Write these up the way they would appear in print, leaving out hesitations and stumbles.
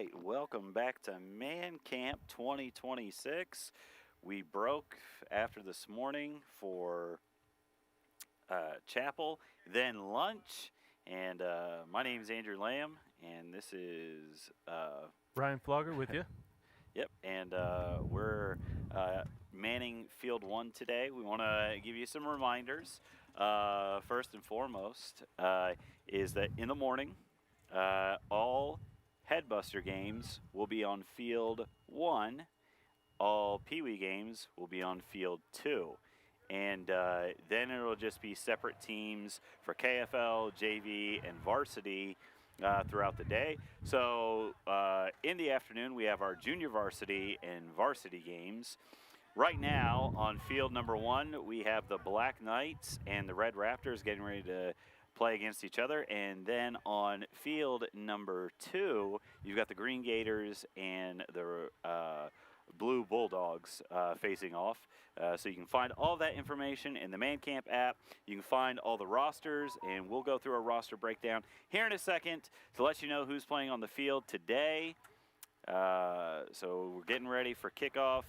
right, welcome back to Man Camp 2026. We broke after this morning for chapel, then lunch, and my name is Andrew Lamb, and this is Ryan Flogger with you. Yep, and we're manning Field 1 today. We want to give you some reminders. First and foremost is that in the morning, all Headbuster games will be on Field 1. All Pee Wee games will be on Field 2. And then it'll just be separate teams for KFL, JV, and Varsity throughout the day. So in the afternoon, we have our junior varsity and varsity games. Right now, on field number 1, we have the Black Knights and the Red Raptors getting ready to play against each other. And then on field number 2, you've got the Green Gators and the Blue Bulldogs facing off. So you can find all that information in the Man Camp app. You can find all the rosters, and we'll go through a roster breakdown here in a second to let you know who's playing on the field today. So we're getting ready for kickoff.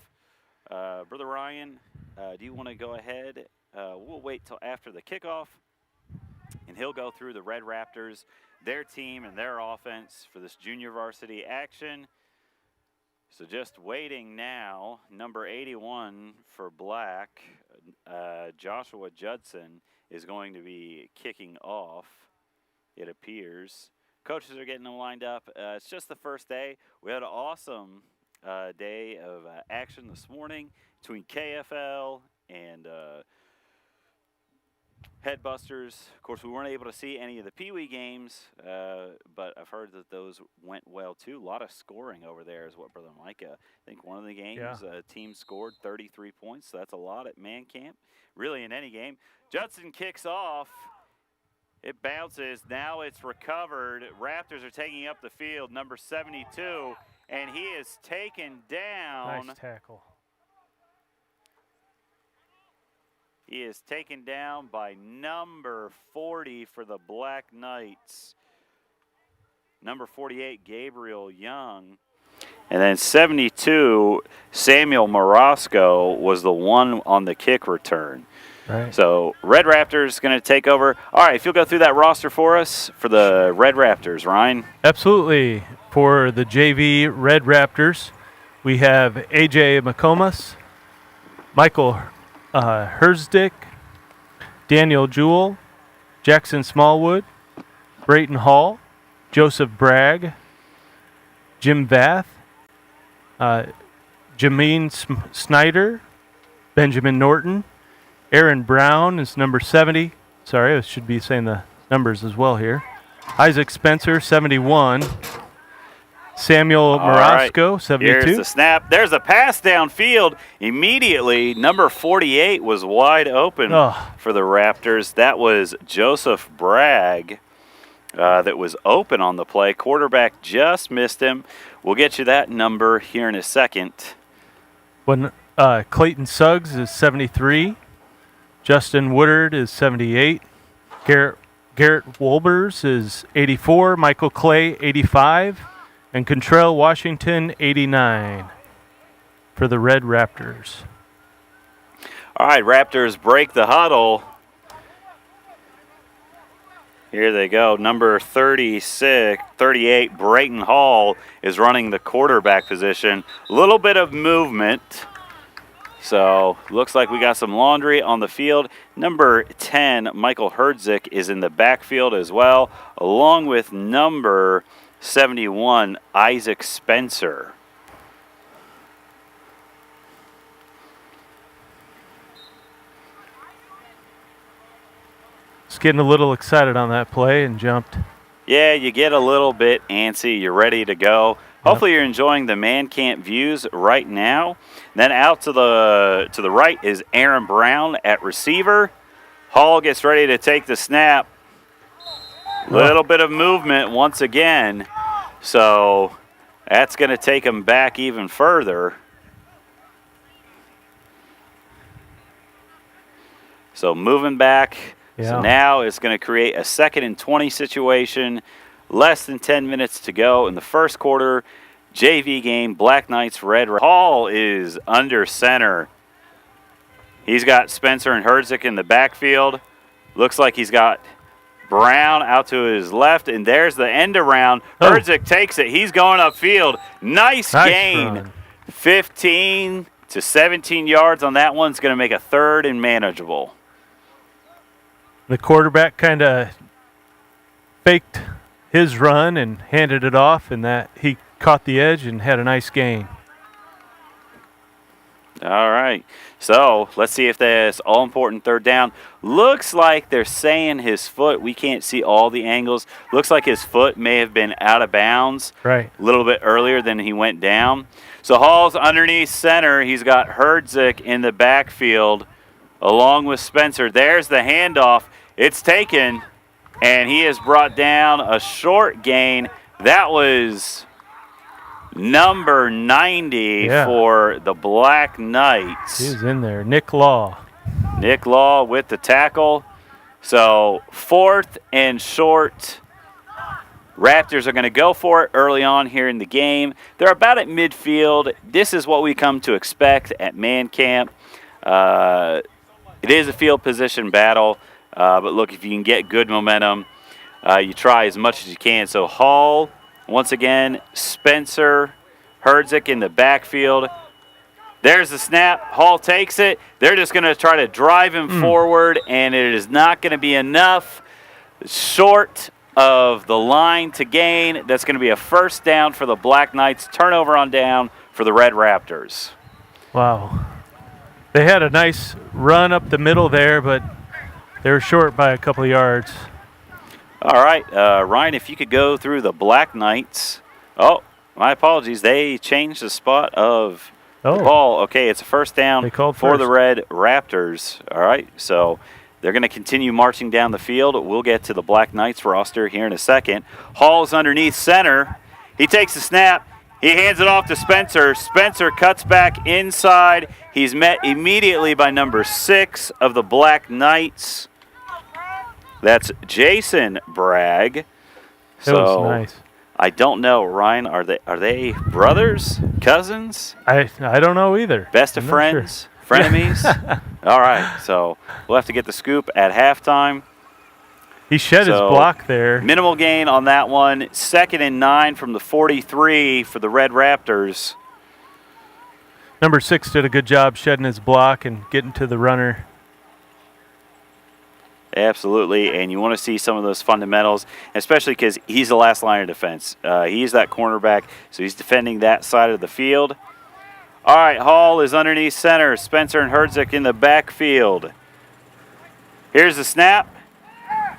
Brother Ryan, do you want to go ahead? We'll wait till after the kickoff, and he'll go through the Red Raptors, their team, and their offense for this junior varsity action. So just waiting now, number 81 for Black, Joshua Judson, is going to be kicking off, it appears. Coaches are getting them lined up. It's just the first day. We had an awesome day of action this morning between KFL and Headbusters. Of course, we weren't able to see any of the Pee Wee games, but I've heard that those went well, too. A lot of scoring over there is what Brother Micah. I think one of the games, team scored 33 points. So that's a lot at Man Camp, really in any game. Judson kicks off. It bounces. Now it's recovered. Raptors are taking up the field, number 72, and he is taken down. Nice tackle. He is taken down by number 40 for the Black Knights. Number 48, Gabriel Young. And then 72, Samuel Morosco was the one on the kick return. Right. So Red Raptors going to take over. All right, if you'll go through that roster for us for the Red Raptors, Ryan. Absolutely. For the JV Red Raptors, we have AJ McComas, Michael Herzdick, Daniel Jewell, Jackson Smallwood, Brayton Hall, Joseph Bragg, Jim Vath, Jameen Snyder, Benjamin Norton, Aaron Brown is number 70. Sorry, I should be saying the numbers as well here. Isaac Spencer, 71. Samuel Morosco, 72. Here's the snap. There's a pass downfield. Immediately, number 48 was wide open for the Raptors. That was Joseph Bragg that was open on the play. Quarterback just missed him. We'll get you that number here in a second. Clayton Suggs is 73. Justin Woodard is 78. Garrett Wolbers is 84. Michael Clay, 85. And Contrell Washington, 89 for the Red Raptors. All right, Raptors break the huddle. Here they go. Number 38, Brayton Hall, is running the quarterback position. A little bit of movement. So looks like we got some laundry on the field. Number 10, Michael Herzdick, is in the backfield as well, along with number 71, Isaac Spencer. Just getting a little excited on that play and jumped. Yeah, you get a little bit antsy. You're ready to go. Hopefully you're enjoying the Man Camp views right now. Then out to the right is Aaron Brown at receiver. Hall gets ready to take the snap. Little bit of movement once again. So that's going to take him back even further. So moving back. Yeah. So now it's going to create a 2nd and 20 situation. Less than 10 minutes to go in the first quarter. JV game, Black Knights, Red. Hall is under center. He's got Spencer and Herzig in the backfield. Looks like he's got Brown out to his left, and there's the end around. Herzig takes it. He's going upfield. Nice gain. Run. 15 to 17 yards on that one. It's going to make a 3rd and manageable. The quarterback kind of faked his run and handed it off, and that he caught the edge and had a nice gain. All right. So let's see if this all-important 3rd down. Looks like they're saying his foot. We can't see all the angles. Looks like his foot may have been out of bounds Right. a little bit earlier than he went down. So Hall's underneath center. He's got Herzig in the backfield along with Spencer. There's the handoff. It's taken, and he has brought down a short gain. That was number 90 for the Black Knights. He was in there. Nick Law. Nick Law with the tackle. So 4th and short. Raptors are going to go for it early on here in the game. They're about at midfield. This is what we come to expect at man camp. It is a field position battle. But look, if you can get good momentum, you try as much as you can. So Hall, once again, Spencer, Herzig in the backfield. There's the snap. Hall takes it. They're just going to try to drive him forward, and it is not going to be enough. Short of the line to gain. That's going to be a 1st down for the Black Knights. Turnover on down for the Red Raptors. Wow. They had a nice run up the middle there, but they were short by a couple of yards. All right, Ryan, if you could go through the Black Knights. Oh, my apologies. They changed the spot of the ball. Okay, it's a 1st down for the Red Raptors. All right, so they're going to continue marching down the field. We'll get to the Black Knights roster here in a second. Hall's underneath center. He takes the snap. He hands it off to Spencer. Spencer cuts back inside. He's met immediately by number 6 of the Black Knights. That's Jason Bragg. That was nice. I don't know, Ryan. Are they brothers, cousins? I don't know either. Best of friends, frenemies. All right, so we'll have to get the scoop at halftime. He shed his block there. Minimal gain on that one. 2nd and 9 from the 43 for the Red Raptors. Number 6 did a good job shedding his block and getting to the runner. Absolutely, and you want to see some of those fundamentals, especially because he's the last line of defense. He's that cornerback, so he's defending that side of the field. All right, Hall is underneath center. Spencer and Herzig in the backfield. Here's the snap.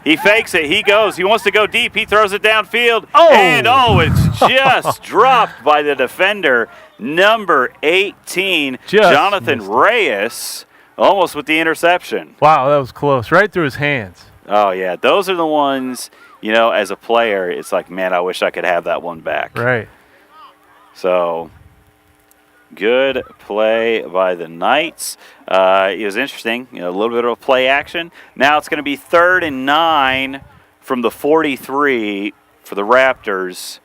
He fakes it. He goes. He wants to go deep. He throws it downfield. And, it's just dropped by the defender, number 18, Jonathan Reyes. Almost with the interception. Wow, that was close. Right through his hands. Oh, yeah. Those are the ones, as a player, it's like, man, I wish I could have that one back. Right. So, good play by the Knights. It was interesting, a little bit of a play action. Now it's going to be 3rd and 9 from the 43 for the Raptors.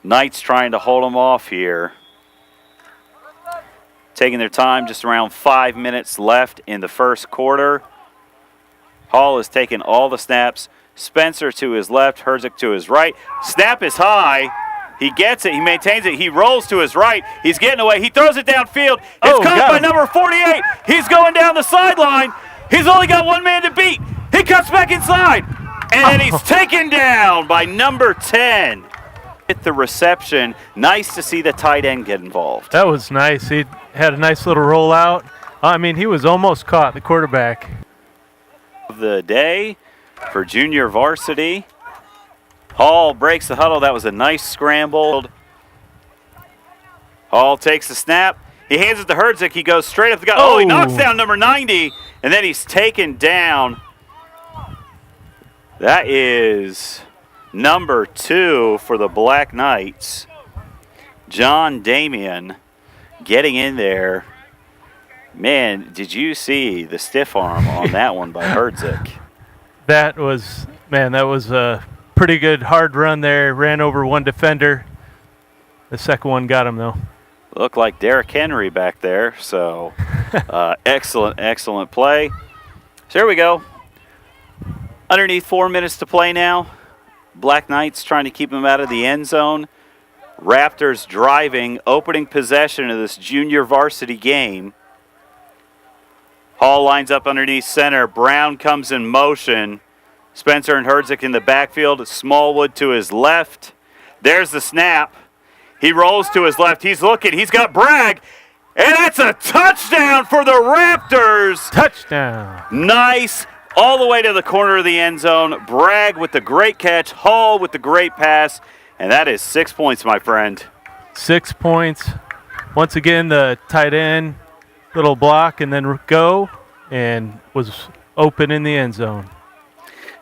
Knights trying to hold them off here. Taking their time, just around 5 minutes left in the 1st quarter. Hall has taken all the snaps. Spencer to his left, Herzig to his right. Snap is high. He gets it. He maintains it. He rolls to his right. He's getting away. He throws it downfield. It's caught by number 48. He's going down the sideline. He's only got one man to beat. He cuts back inside. And he's taken down by number 10. Hit the reception. Nice to see the tight end get involved. That was nice. He had a nice little rollout. I mean, he was almost caught, the quarterback. Of the day for junior varsity. Hall breaks the huddle. That was a nice scramble. Hall takes the snap. He hands it to Herzig. He goes straight up the gut. Oh, he knocks down number 90, and then he's taken down. That is number 2 for the Black Knights. John Damian getting in there. Man, did you see the stiff arm on that one by Herzig? That was a pretty good hard run there. Ran over one defender. The second one got him, though. Looked like Derrick Henry back there. So excellent play. So here we go. Underneath 4 minutes to play now. Black Knights trying to keep him out of the end zone. Raptors driving, opening possession of this junior varsity game. Hall lines up underneath center. Brown comes in motion. Spencer and Herzig in the backfield. Smallwood to his left. There's the snap. He rolls to his left. He's looking. He's got Bragg. And that's a touchdown for the Raptors. Touchdown. Nice. All the way to the corner of the end zone. Bragg with the great catch. Hall with the great pass. And that is 6 points, my friend. 6 points. Once again, the tight end, little block, and then go, and was open in the end zone.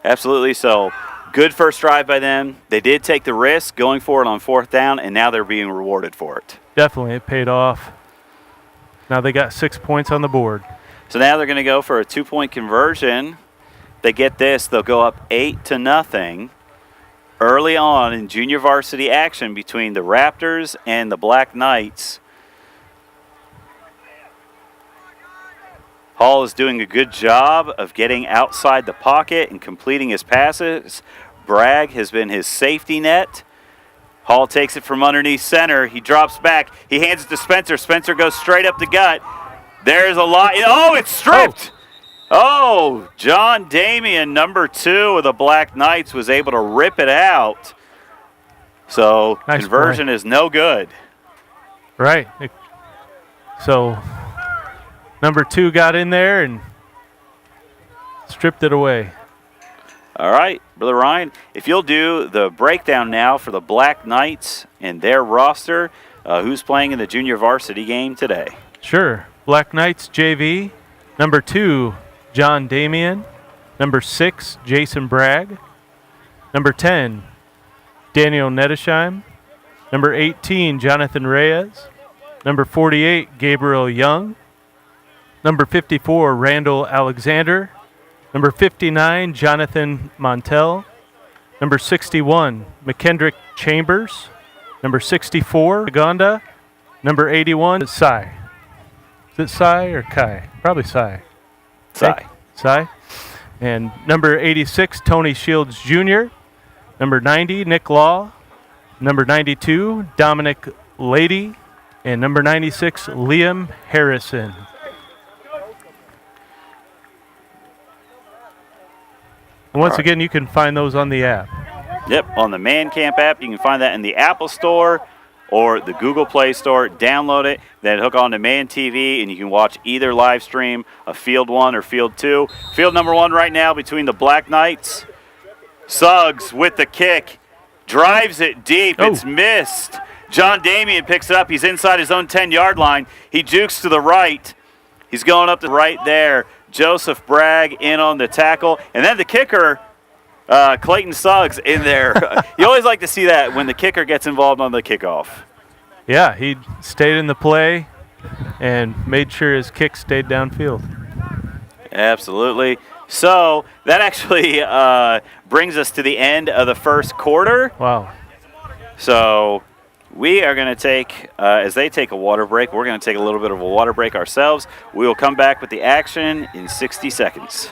Absolutely. So good first drive by them. They did take the risk going for it on 4th down, and now they're being rewarded for it. Definitely, it paid off. Now they got 6 points on the board. So now they're going to go for a 2-point conversion. They get this, they'll go up 8-0 early on in junior varsity action between the Raptors and the Black Knights. Hall is doing a good job of getting outside the pocket and completing his passes. Bragg has been his safety net. Hall takes it from underneath center. He drops back. He hands it to Spencer. Spencer goes straight up the gut. There's a lot. Oh, it's stripped. Oh, John Damian, number 2 of the Black Knights, was able to rip it out. So nice conversion play. is no good. Right. So number 2 got in there and stripped it away. All right, Brother Ryan, if you'll do the breakdown now for the Black Knights and their roster, who's playing in the junior varsity game today? Sure. Black Knights JV, number 2, John Damian. Number 6, Jason Bragg. Number 10, Daniel Nedesheim. Number 18, Jonathan Reyes. Number 48, Gabriel Young. Number 54, Randall Alexander. Number 59, Jonathan Montel. Number 61, McKendrick Chambers. Number 64, Uganda. Number 81, Sai. Is it Sai or Kai? Probably Sai. Sai. And number 86, Tony Shields Jr. Number 90, Nick Law. Number 92, Dominic Lady. And number 96, Liam Harrison. And once again, you can find those on the app. Yep, on the Man Camp app. You can find that in the Apple Store or the Google Play Store. Download it, then hook on to Man TV, and you can watch either live stream of Field 1 or Field 2. Field number 1 right now between the Black Knights. Suggs with the kick. Drives it deep. Oh. It's missed. John Damian picks it up. He's inside his own 10-yard line. He jukes to the right. He's going up the right there. Joseph Bragg in on the tackle. And then the kicker, Clayton Suggs, in there. You always like to see that when the kicker gets involved on the kickoff. Yeah, he stayed in the play and made sure his kick stayed downfield. Absolutely. So that actually brings us to the end of the first quarter. Wow. So we are going to take, as they take a water break, we're going to take a little bit of a water break ourselves. We will come back with the action in 60 seconds.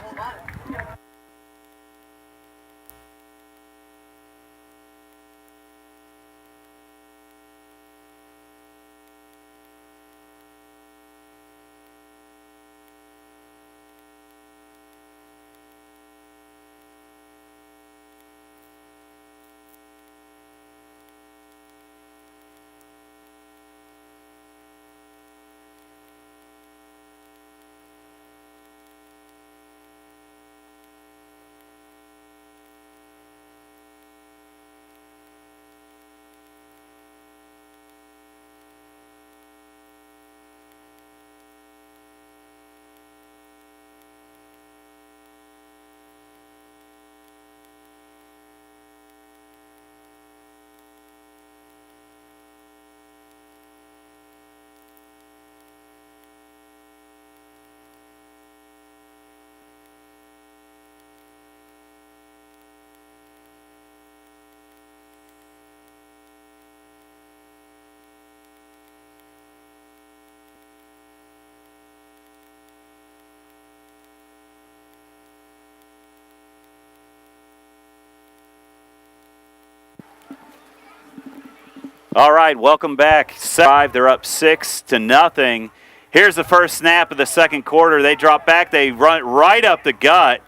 All right, welcome back. 5, they're up 6-0. Here's the first snap of the second quarter. They drop back, they run right up the gut,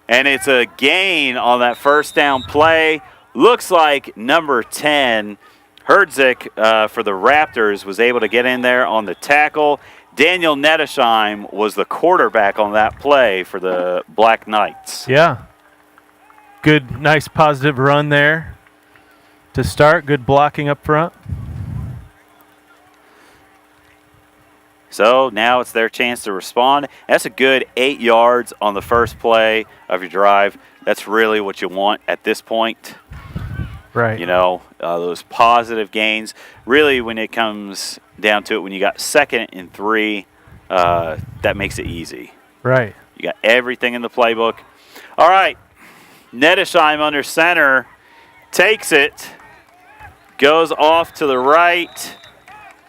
and it's a gain on that first down play. Looks like number 10, Herzig for the Raptors, was able to get in there on the tackle. Daniel Nettesheim was the quarterback on that play for the Black Knights. Yeah. Good, nice positive run there to start. Good blocking up front. So now it's their chance to respond. That's a good 8 yards on the first play of your drive. That's really what you want at this point. Right. You know, those positive gains. Really, when it comes down to it, when you got 2nd and 3, that makes it easy. Right. You got everything in the playbook. All right. Nettesheim under center takes it, goes off to the right,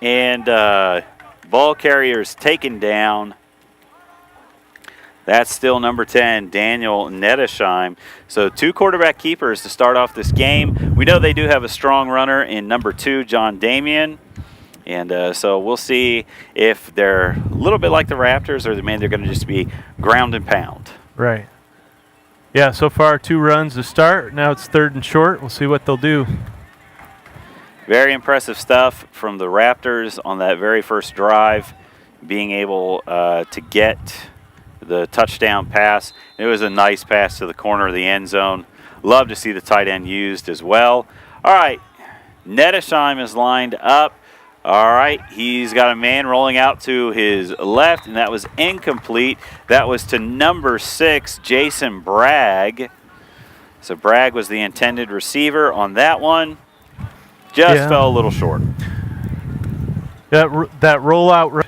and ball carrier's taken down. That's still number 10, Daniel Nettesheim. So 2 quarterback keepers to start off this game. We know they do have a strong runner in number 2, John Damian. And so we'll see if they're a little bit like the Raptors or they're going to just be ground and pound. Right. Yeah, so far 2 runs to start. Now it's 3rd and short. We'll see what they'll do. Very impressive stuff from the Raptors on that very first drive, being able to get the touchdown pass. It was a nice pass to the corner of the end zone. Love to see the tight end used as well. All right, Nettesheim is lined up. All right, he's got a man rolling out to his left, and that was incomplete. That was to number 6, Jason Bragg. So Bragg was the intended receiver on that one. Just fell a little short. That rollout.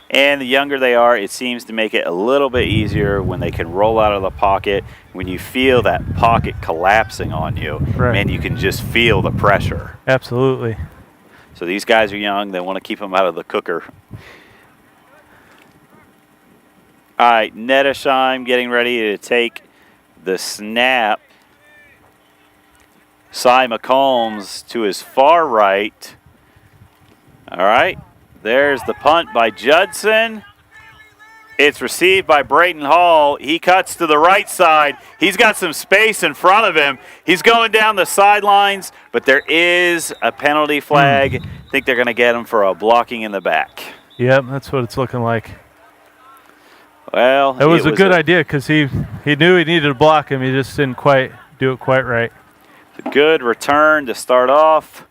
And the younger they are, it seems to make it a little bit easier when they can roll out of the pocket. When you feel that pocket collapsing on you, man, you can just feel the pressure. Absolutely. So these guys are young. They want to keep them out of the cooker. All right, Nettesheim getting ready to take the snap. Cy McCombs to his far right. All right, there's the punt by Judson. It's received by Brayton Hall. He cuts to the right side. He's got some space in front of him. He's going down the sidelines, but there is a penalty flag. I think they're going to get him for a blocking in the back. Yep, that's what it's looking like. Well, it was a good idea because he knew he needed to block him. He just didn't quite do it quite right. A good return to start off,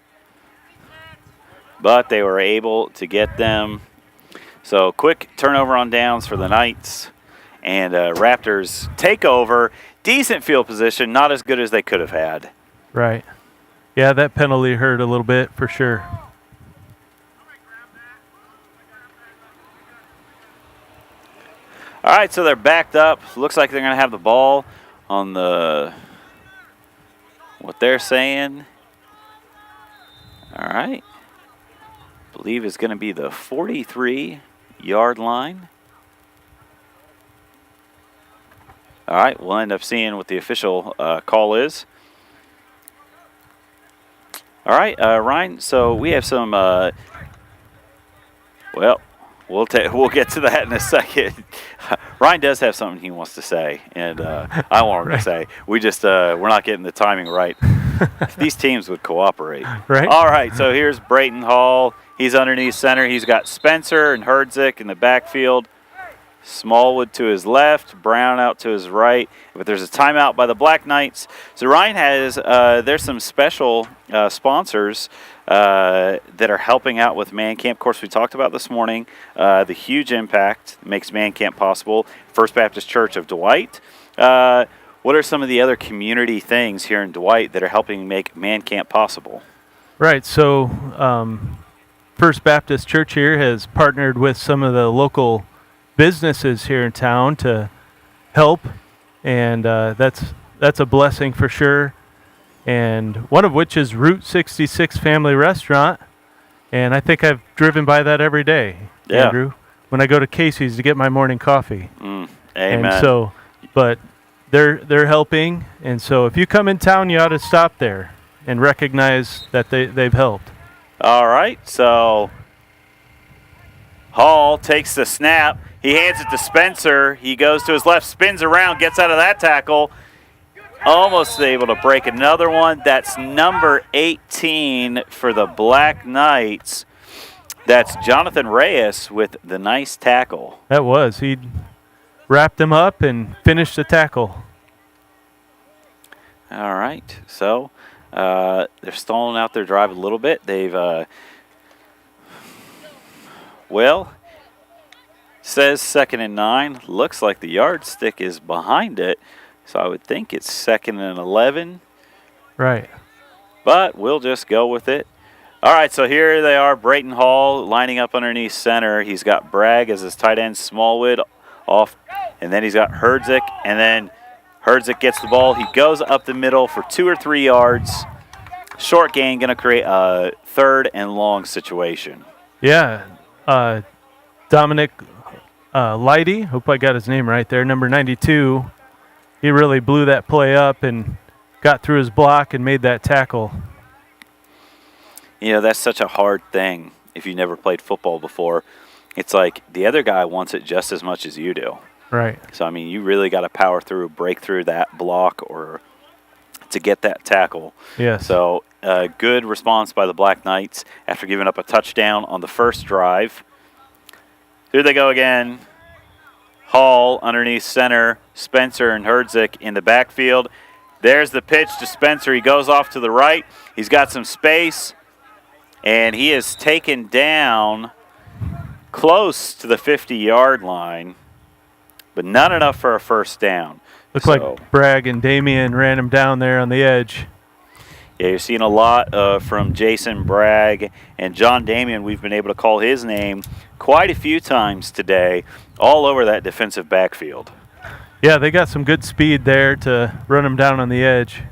but they were able to get them. So quick turnover on downs for the Knights, and Raptors take over. Decent field position, not as good as they could have had. Right. Yeah, that penalty hurt a little bit for sure. All right, so they're backed up. Looks like they're going to have the ball on the, what they're saying. All right. Believe it's going to be the 43-yard line. All right, we'll end up seeing what the official call is. All right, Ryan, so we have some, well, we'll get to that in a second. Ryan does have something he wants to say, and I want him to say. We just, we're not getting the timing right. These teams would cooperate. Right. All right, so here's Brayton Hall. He's underneath center. He's got Spencer and Herzig in the backfield. Smallwood to his left, Brown out to his right. But there's a timeout by the Black Knights. So Ryan has, there's some special sponsors that are helping out with Man Camp. Of course, we talked about this morning the huge impact makes Man Camp possible. First Baptist Church of Dwight. What are some of the other community things here in Dwight that are helping make Man Camp possible? Right, so First Baptist Church here has partnered with some of the local businesses here in town to help, and that's a blessing for sure. And one of which is Route 66 Family Restaurant, and I think I've driven by that every day, Andrew, when I go to Casey's to get my morning coffee. Amen. And so, but they're helping, and so if you come in town, you ought to stop there and recognize that they've helped. All right, so Hall takes the snap. He hands it to Spencer. He goes to his left, spins around, gets out of that tackle. Almost able to break another one. That's number 18 for the Black Knights. That's Jonathan Reyes with the nice tackle. That was. He wrapped him up and finished the tackle. All right, so they're stalling out their drive a little bit. They've, says 2nd and 9. Looks like the yardstick is behind it, so I would think it's 2nd and 11. Right. But we'll just go with it. All right, so here they are, Brayton Hall lining up underneath center. He's got Bragg as his tight end, Smallwood off, and then he's got Herdzik, and then Herdzik gets the ball. He goes up the middle for 2 or 3 yards. Short gain, going to create a 3rd and long situation. Yeah. Dominic Leidy, hope I got his name right there, number 92. He really blew that play up and got through his block and made that tackle. You know, that's such a hard thing if you never played football before. It's like the other guy wants it just as much as you do. Right. So, I mean, you really got to power through, break through that block or to get that tackle. Yes. So, good response by the Black Knights after giving up a touchdown on the first drive. Here they go again. Hall underneath center, Spencer and Herdzik in the backfield. There's the pitch to Spencer. He goes off to the right. He's got some space, and he is taken down close to the 50-yard line, but not enough for a first down. Looks like Bragg and Damian ran him down there on the edge. Yeah, you're seeing a lot from Jason Bragg and John Damian. We've been able to call his name quite a few times today, all over that defensive backfield. Yeah, they got some good speed there to run him down on the edge.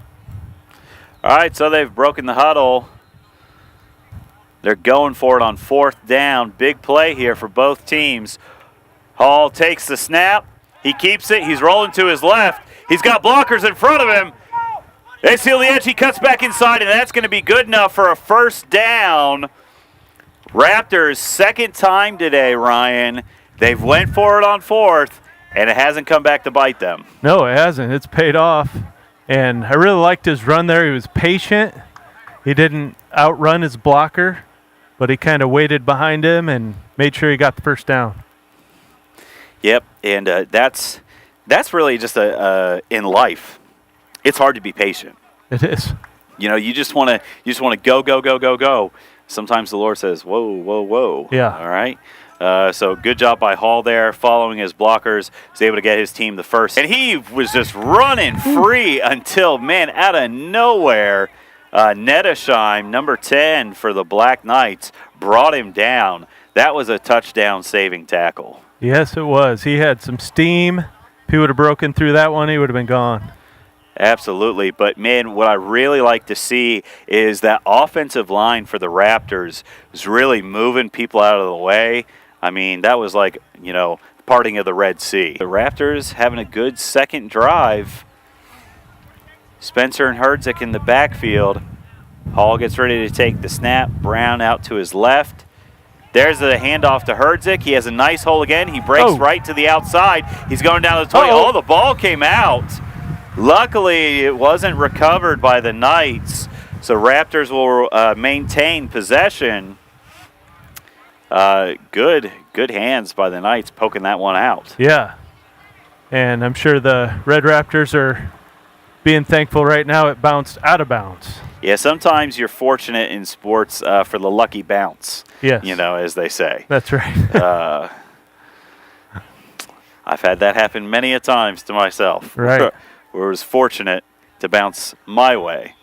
All right, so they've broken the huddle. They're going for it on 4th down. Big play here for both teams. Hall takes the snap. He keeps it. He's rolling to his left. He's got blockers in front of him. They seal the edge. He cuts back inside, and that's going to be good enough for a first down. Raptors' 2nd time today, Ryan. They've went for it on 4th, and it hasn't come back to bite them. No, it hasn't. It's paid off. And I really liked his run there. He was patient. He didn't outrun his blocker, but he kind of waited behind him and made sure he got the first down. Yep, and that's really just in life. It's hard to be patient. It is. You know, you just want to go. Sometimes the Lord says, whoa, whoa, whoa. Yeah. All right. So good job by Hall there, following his blockers. Was able to get his team the first. And he was just running free until, man, out of nowhere, Nedesheim, number 10 for the Black Knights, brought him down. That was a touchdown-saving tackle. Yes, it was. He had some steam. If he would have broken through that one, he would have been gone. Absolutely. But, man, what I really like to see is that offensive line for the Raptors was really moving people out of the way. I mean, that was like, you know, parting of the Red Sea. The Raptors having a good second drive. Spencer and Herdzik in the backfield. Hall gets ready to take the snap. Brown out to his left. There's the handoff to Herdzik. He has a nice hole again. He breaks right to the outside. He's going down to the 20. Oh, the ball came out. Luckily, it wasn't recovered by the Knights, so Raptors will maintain possession. Good hands by the Knights poking that one out. Yeah, and I'm sure the Red Raptors are being thankful right now it bounced out of bounds. Yeah, sometimes you're fortunate in sports for the lucky bounce. Yes. You know, as they say. That's right. I've had that happen many a times to myself. Right. Where I was fortunate to bounce my way.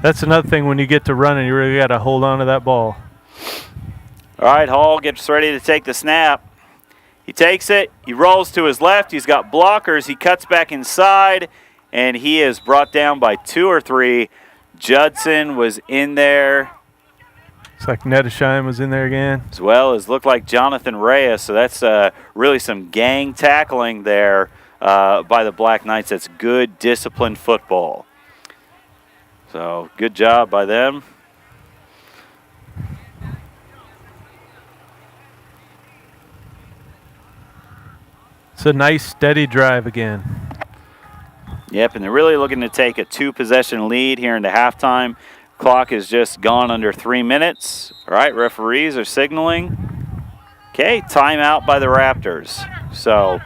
That's another thing when you get to running, you really got to hold on to that ball. All right, Hall gets ready to take the snap. He takes it. He rolls to his left. He's got blockers. He cuts back inside, and he is brought down by 2 or 3. Judson was in there. It's like Nedesheim was in there again. As well as looked like Jonathan Reyes. So that's really some gang tackling there by the Black Knights. That's good, disciplined football. So good job by them. It's a nice steady drive again. Yep, and they're really looking to take a 2-possession lead here into halftime. Clock has just gone under 3 minutes. All right, referees are signaling. Okay, timeout by the Raptors. So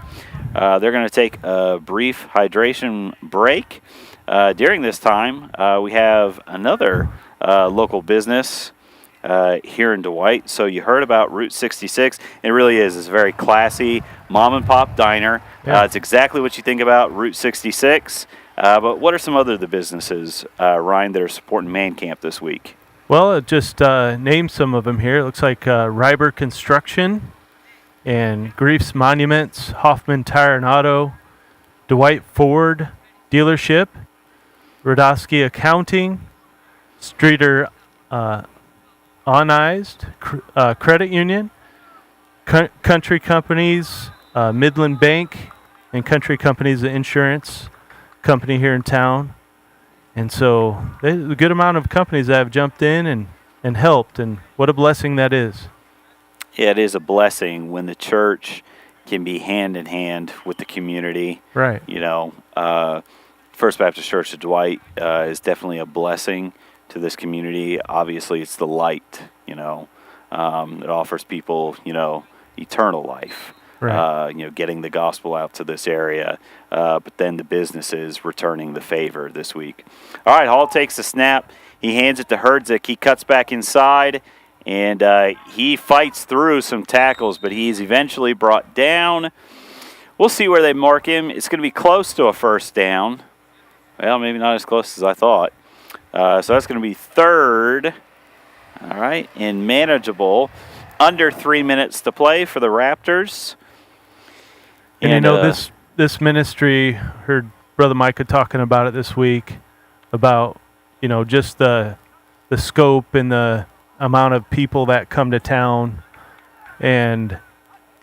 they're going to take a brief hydration break. During this time, we have another local business here in Dwight. So you heard about Route 66. It really is. It's a very classy mom-and-pop diner. Yeah. It's exactly what you think about Route 66. But what are some other the businesses, Ryan, that are supporting Man Camp this week? Well, just name some of them here. It looks like Ryber Construction and Grief's Monuments, Hoffman Tire and Auto, Dwight Ford Dealership, Rodosky Accounting, Streeter Onized Credit Union, Country Companies, Midland Bank, and Country Companies Insurance Company here in town. And so there's a good amount of companies that have jumped in and helped, and what a blessing that is. Yeah, it is a blessing when the church can be hand in hand with the community. Right. You know, First Baptist Church of Dwight is definitely a blessing to this community. Obviously, it's the light, you know. It offers people, you know, eternal life. Right. You know, getting the gospel out to this area. But then the businesses returning the favor this week. All right, Hall takes the snap. He hands it to Herdzik. He cuts back inside, and he fights through some tackles, but he's eventually brought down. We'll see where they mark him. It's going to be close to a first down. Well, maybe not as close as I thought. So that's going to be third. All right, and manageable. Under 3 minutes to play for the Raptors. And you know, this ministry, heard Brother Micah talking about it this week, about, you know, just the scope and the amount of people that come to town, and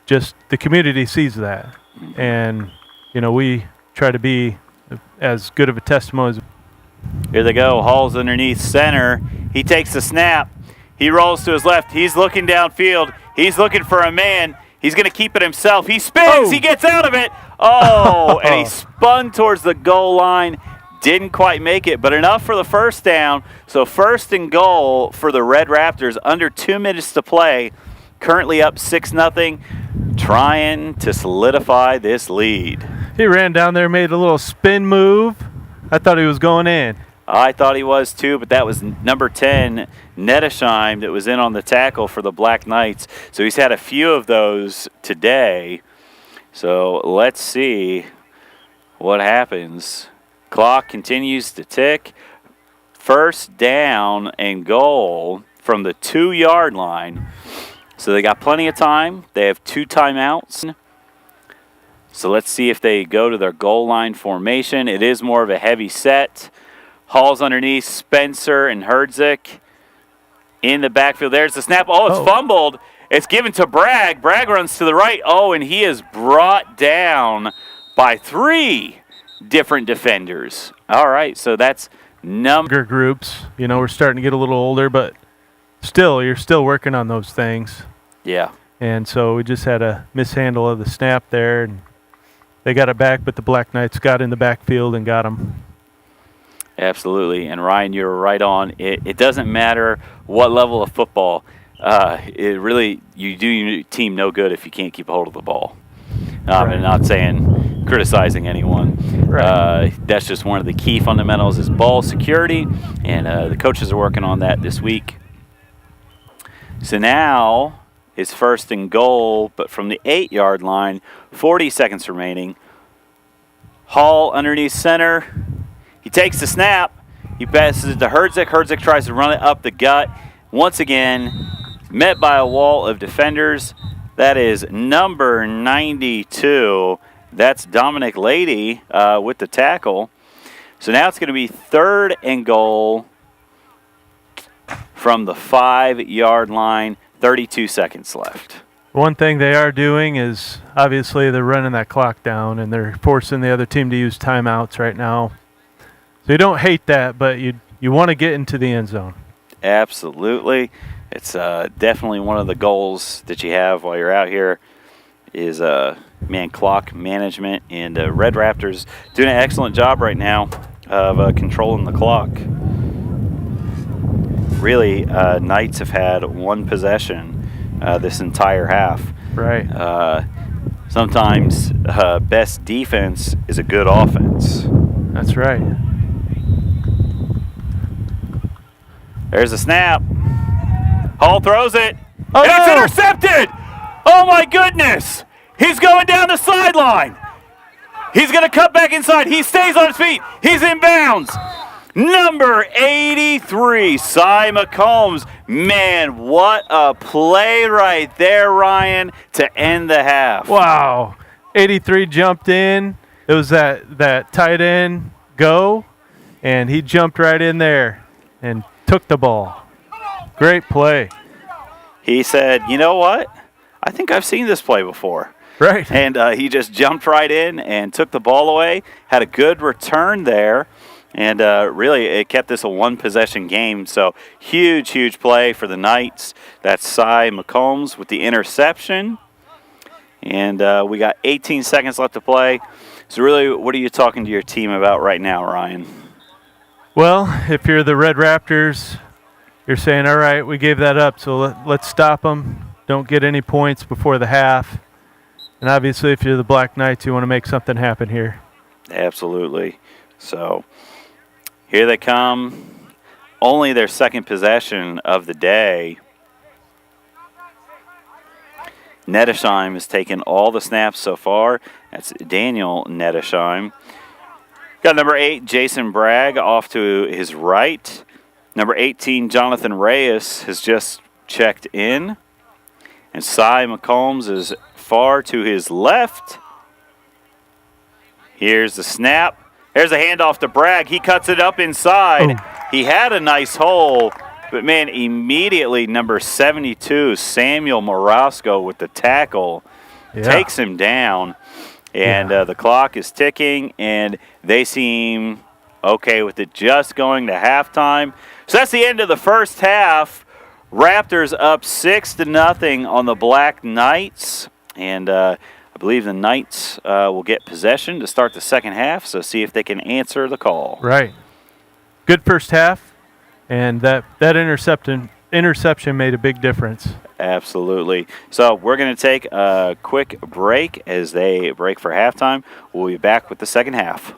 just the community sees that. And, you know, we try to be as good of a testimony as. Here they go. Hall's underneath center. He takes the snap. He rolls to his left. He's looking downfield. He's looking for a man. He's going to keep it himself. He spins. Oh. He gets out of it. Oh, and he spun towards the goal line. Didn't quite make it, but enough for the first down. So first and goal for the Red Raptors. Under 2 minutes to play. Currently up 6-0. Trying to solidify this lead. He ran down there, made a little spin move. I thought he was going in. I thought he was too, but that was number 10, Nedesheim, that was in on the tackle for the Black Knights. So he's had a few of those today. So let's see what happens. Clock continues to tick. First down and goal from the 2-yard line. So they got plenty of time. They have 2 timeouts. So let's see if they go to their goal line formation. It is more of a heavy set. Hall's underneath, Spencer and Herdzik in the backfield. There's the snap. Oh, it's fumbled. It's given to Bragg. Bragg runs to the right. Oh, and he is brought down by 3 different defenders. All right, so that's Younger groups. You know, we're starting to get a little older, but still, you're still working on those things. Yeah. And so we just had a mishandle of the snap there, and they got it back, but the Black Knights got in the backfield and got them. Absolutely. And Ryan, you're right on. It doesn't matter what level of football. It really, you do your team no good if you can't keep a hold of the ball. Right. I'm not saying criticizing anyone. Right. That's just one of the key fundamentals is ball security, and the coaches are working on that this week. So now it's first and goal, but from the 8-yard line, 40 seconds remaining. Hall underneath center. He takes the snap. He passes it to Herdzik. Herdzik tries to run it up the gut. Once again, met by a wall of defenders. That is number 92. That's Dominic Lady with the tackle. So now it's going to be third and goal from the 5-yard line. 32 seconds left. One thing they are doing is, obviously, they're running that clock down, and they're forcing the other team to use timeouts right now. So you don't hate that, but you want to get into the end zone. Absolutely. It's definitely one of the goals that you have while you're out here is man, clock management, and Red Raptors doing an excellent job right now of controlling the clock. Really, Knights have had one possession this entire half. Right. Sometimes best defense is a good offense. That's right. There's a snap. Hall throws it. Oh, and it's no! intercepted! Oh my goodness! He's going down the sideline. He's going to cut back inside. He stays on his feet. He's in bounds. Number 83, Cy McCombs. Man, what a play right there, Ryan, to end the half. Wow. 83 jumped in. It was that tight end go, and he jumped right in there and took the ball. Great play. He said, you know what? I think I've seen this play before. Right. And he just jumped right in and took the ball away, had a good return there, and really it kept this a one-possession game. So huge play for the Knights. That's Cy McCombs with the interception. And we got 18 seconds left to play. So really, what are you talking to your team about right now, Ryan? Well, if you're the Red Raptors, you're saying, all right, we gave that up, so let's stop them. Don't get any points before the half. And obviously, if you're the Black Knights, you want to make something happen here. Absolutely. So here they come. Only their second possession of the day. Nettesheim has taken all the snaps so far. That's Daniel Nettesheim. Got number 8, Jason Bragg, off to his right. Number 18, Jonathan Reyes, has just checked in. And Cy McCombs is far to his left. Here's the snap. There's a handoff to Bragg. He cuts it up inside. Oh. He had a nice hole, but, man, immediately number 72, Samuel Morosco with the tackle, takes him down. And the clock is ticking, and they seem okay with it just going to halftime. So that's the end of the first half. Raptors up 6-0 on the Black Knights. And I believe the Knights will get possession to start the second half, so see if they can answer the call. Right. Good first half, and that interception made a big difference. Absolutely. So we're going to take a quick break as they break for halftime. We'll be back with the second half.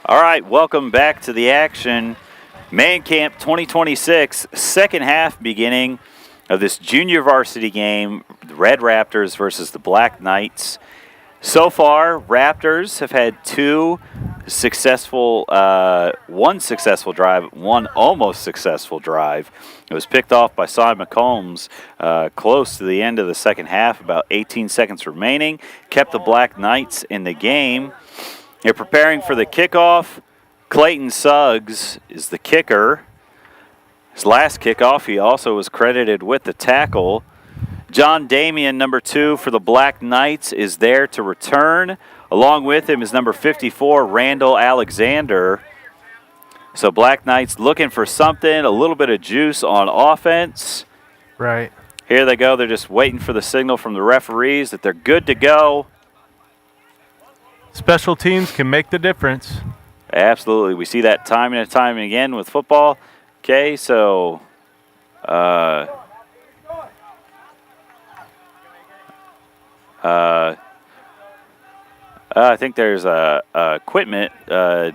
All right, welcome back to the action. Man Camp 2026, second half beginning of this junior varsity game, the Red Raptors versus the Black Knights. So far, Raptors have had one successful drive, one almost successful drive. It was picked off by Simon McCombs close to the end of the second half, about 18 seconds remaining, kept the Black Knights in the game. They're preparing for the kickoff. Clayton Suggs is the kicker. His last kickoff, he also was credited with the tackle. John Damian, number 2 for the Black Knights, is there to return. Along with him is number 54, Randall Alexander. So Black Knights looking for something, a little bit of juice on offense. Right. Here they go. They're just waiting for the signal from the referees that they're good to go. Special teams can make the difference. Absolutely. We see that time and time again with football. Okay, so I think there's a equipment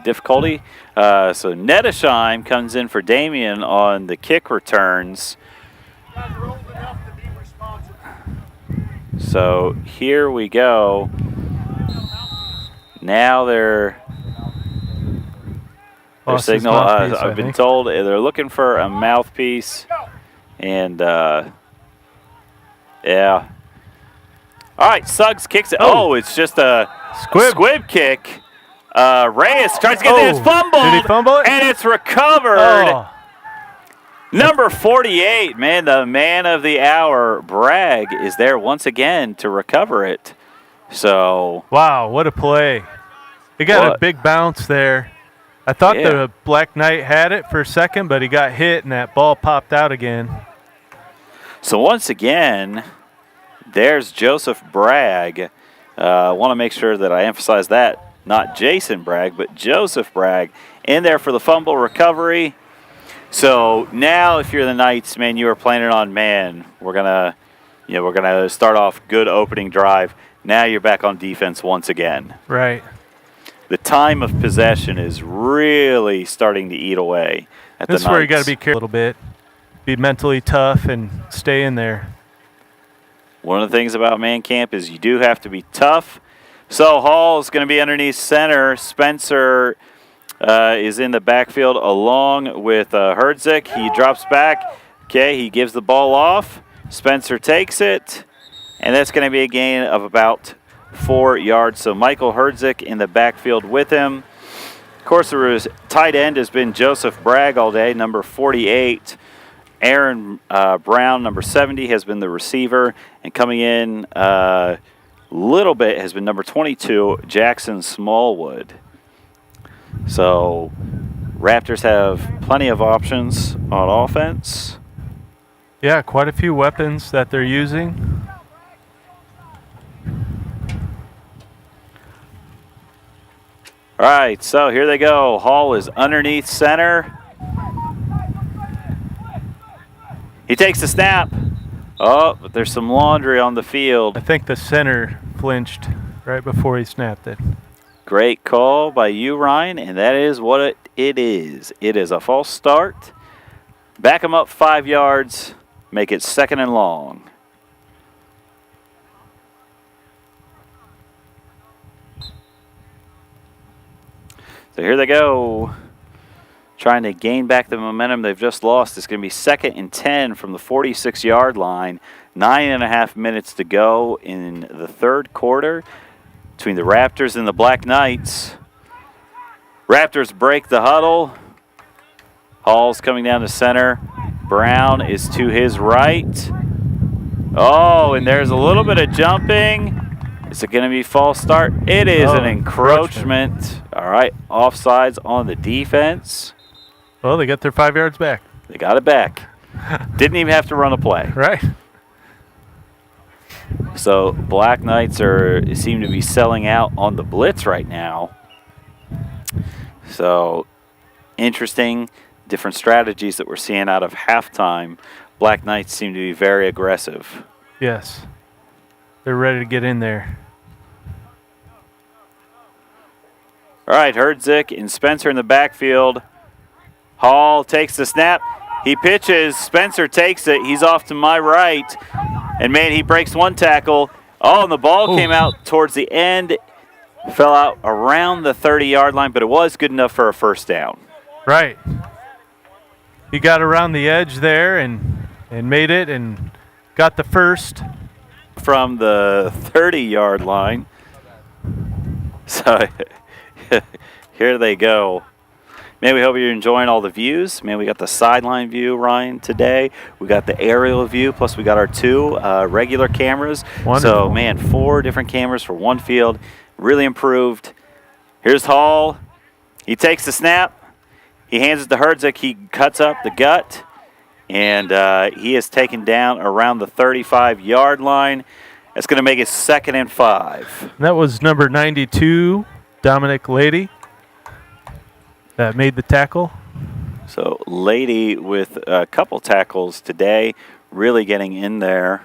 difficulty. So Nedesheim comes in for Damien on the kick returns. So here we go. Now they're signal. I've been told they're looking for a mouthpiece, and yeah. All right, Suggs kicks it. Oh, it's just a squib kick. Reyes tries to get it. It's fumbled. Did he fumble it? And it's recovered. Oh. Number 48, man, the man of the hour, Bragg, is there once again to recover it. So. Wow, what a play. He got a big bounce there. I thought the Black Knight had it for a second, but he got hit, and that ball popped out again. So once again, there's Joseph Bragg. I want to make sure that I emphasize that. Not Jason Bragg, but Joseph Bragg in there for the fumble recovery. So now if you're the Knights, man, you are planning on, we're gonna start off good opening drive. Now you're back on defense once again. Right. The time of possession is really starting to eat away at the Knights. This is where you got to be careful a little bit. Be mentally tough and stay in there. One of the things about man camp is you do have to be tough. So Hall is going to be underneath center. Spencer is in the backfield along with Herdzik. He drops back. Okay, he gives the ball off. Spencer takes it, and that's going to be a gain of about 4 yards. So Michael Herdzik in the backfield with him. Of course, the tight end has been Joseph Bragg all day, number 48. Aaron Brown, number 70, has been the receiver. And coming in a little bit has been number 22, Jackson Smallwood. So Raptors have plenty of options on offense. Yeah, quite a few weapons that they're using. All right, so here they go. Hall is underneath center. He takes the snap. Oh, but there's some laundry on the field. I think the center flinched right before he snapped it. Great call by you, Ryan, and that is what it is. It is a false start. Back him up 5 yards. Make it 2nd and long. So here they go, trying to gain back the momentum they've just lost. It's going to be 2nd and 10 from the 46-yard line. 9.5 minutes to go in the third quarter between the Raptors and the Black Knights. Raptors break the huddle. Hall's coming down to center. Brown is to his right. Oh, and there's a little bit of jumping. Is it going to be false start? It is an encroachment. All right, offsides on the defense. Well, they got their 5 yards back. They got it back. Didn't even have to run a play. Right. So Black Knights seem to be selling out on the blitz right now. So interesting, different strategies that we're seeing out of halftime. Black Knights seem to be very aggressive. Yes. They're ready to get in there. All right, Herdzik and Spencer in the backfield. Hall takes the snap. He pitches. Spencer takes it. He's off to my right. And, man, he breaks one tackle. Oh, and the ball came out towards the end. Fell out around the 30-yard line, but it was good enough for a first down. Right. He got around the edge there and made it and got the first. From the 30-yard line. So here they go. Man, we hope you're enjoying all the views. Man, we got the sideline view, Ryan, today. We got the aerial view, plus we got our 2 regular cameras. Wonderful. So, man, 4 different cameras for one field. Really improved. Here's Hall. He takes the snap. He hands it to Herdzik. He cuts up the gut. And he is taken down around the 35-yard line. That's going to make it 2nd and 5. That was number 92, Dominic Lady, that made the tackle. So Lady with a couple tackles today, really getting in there.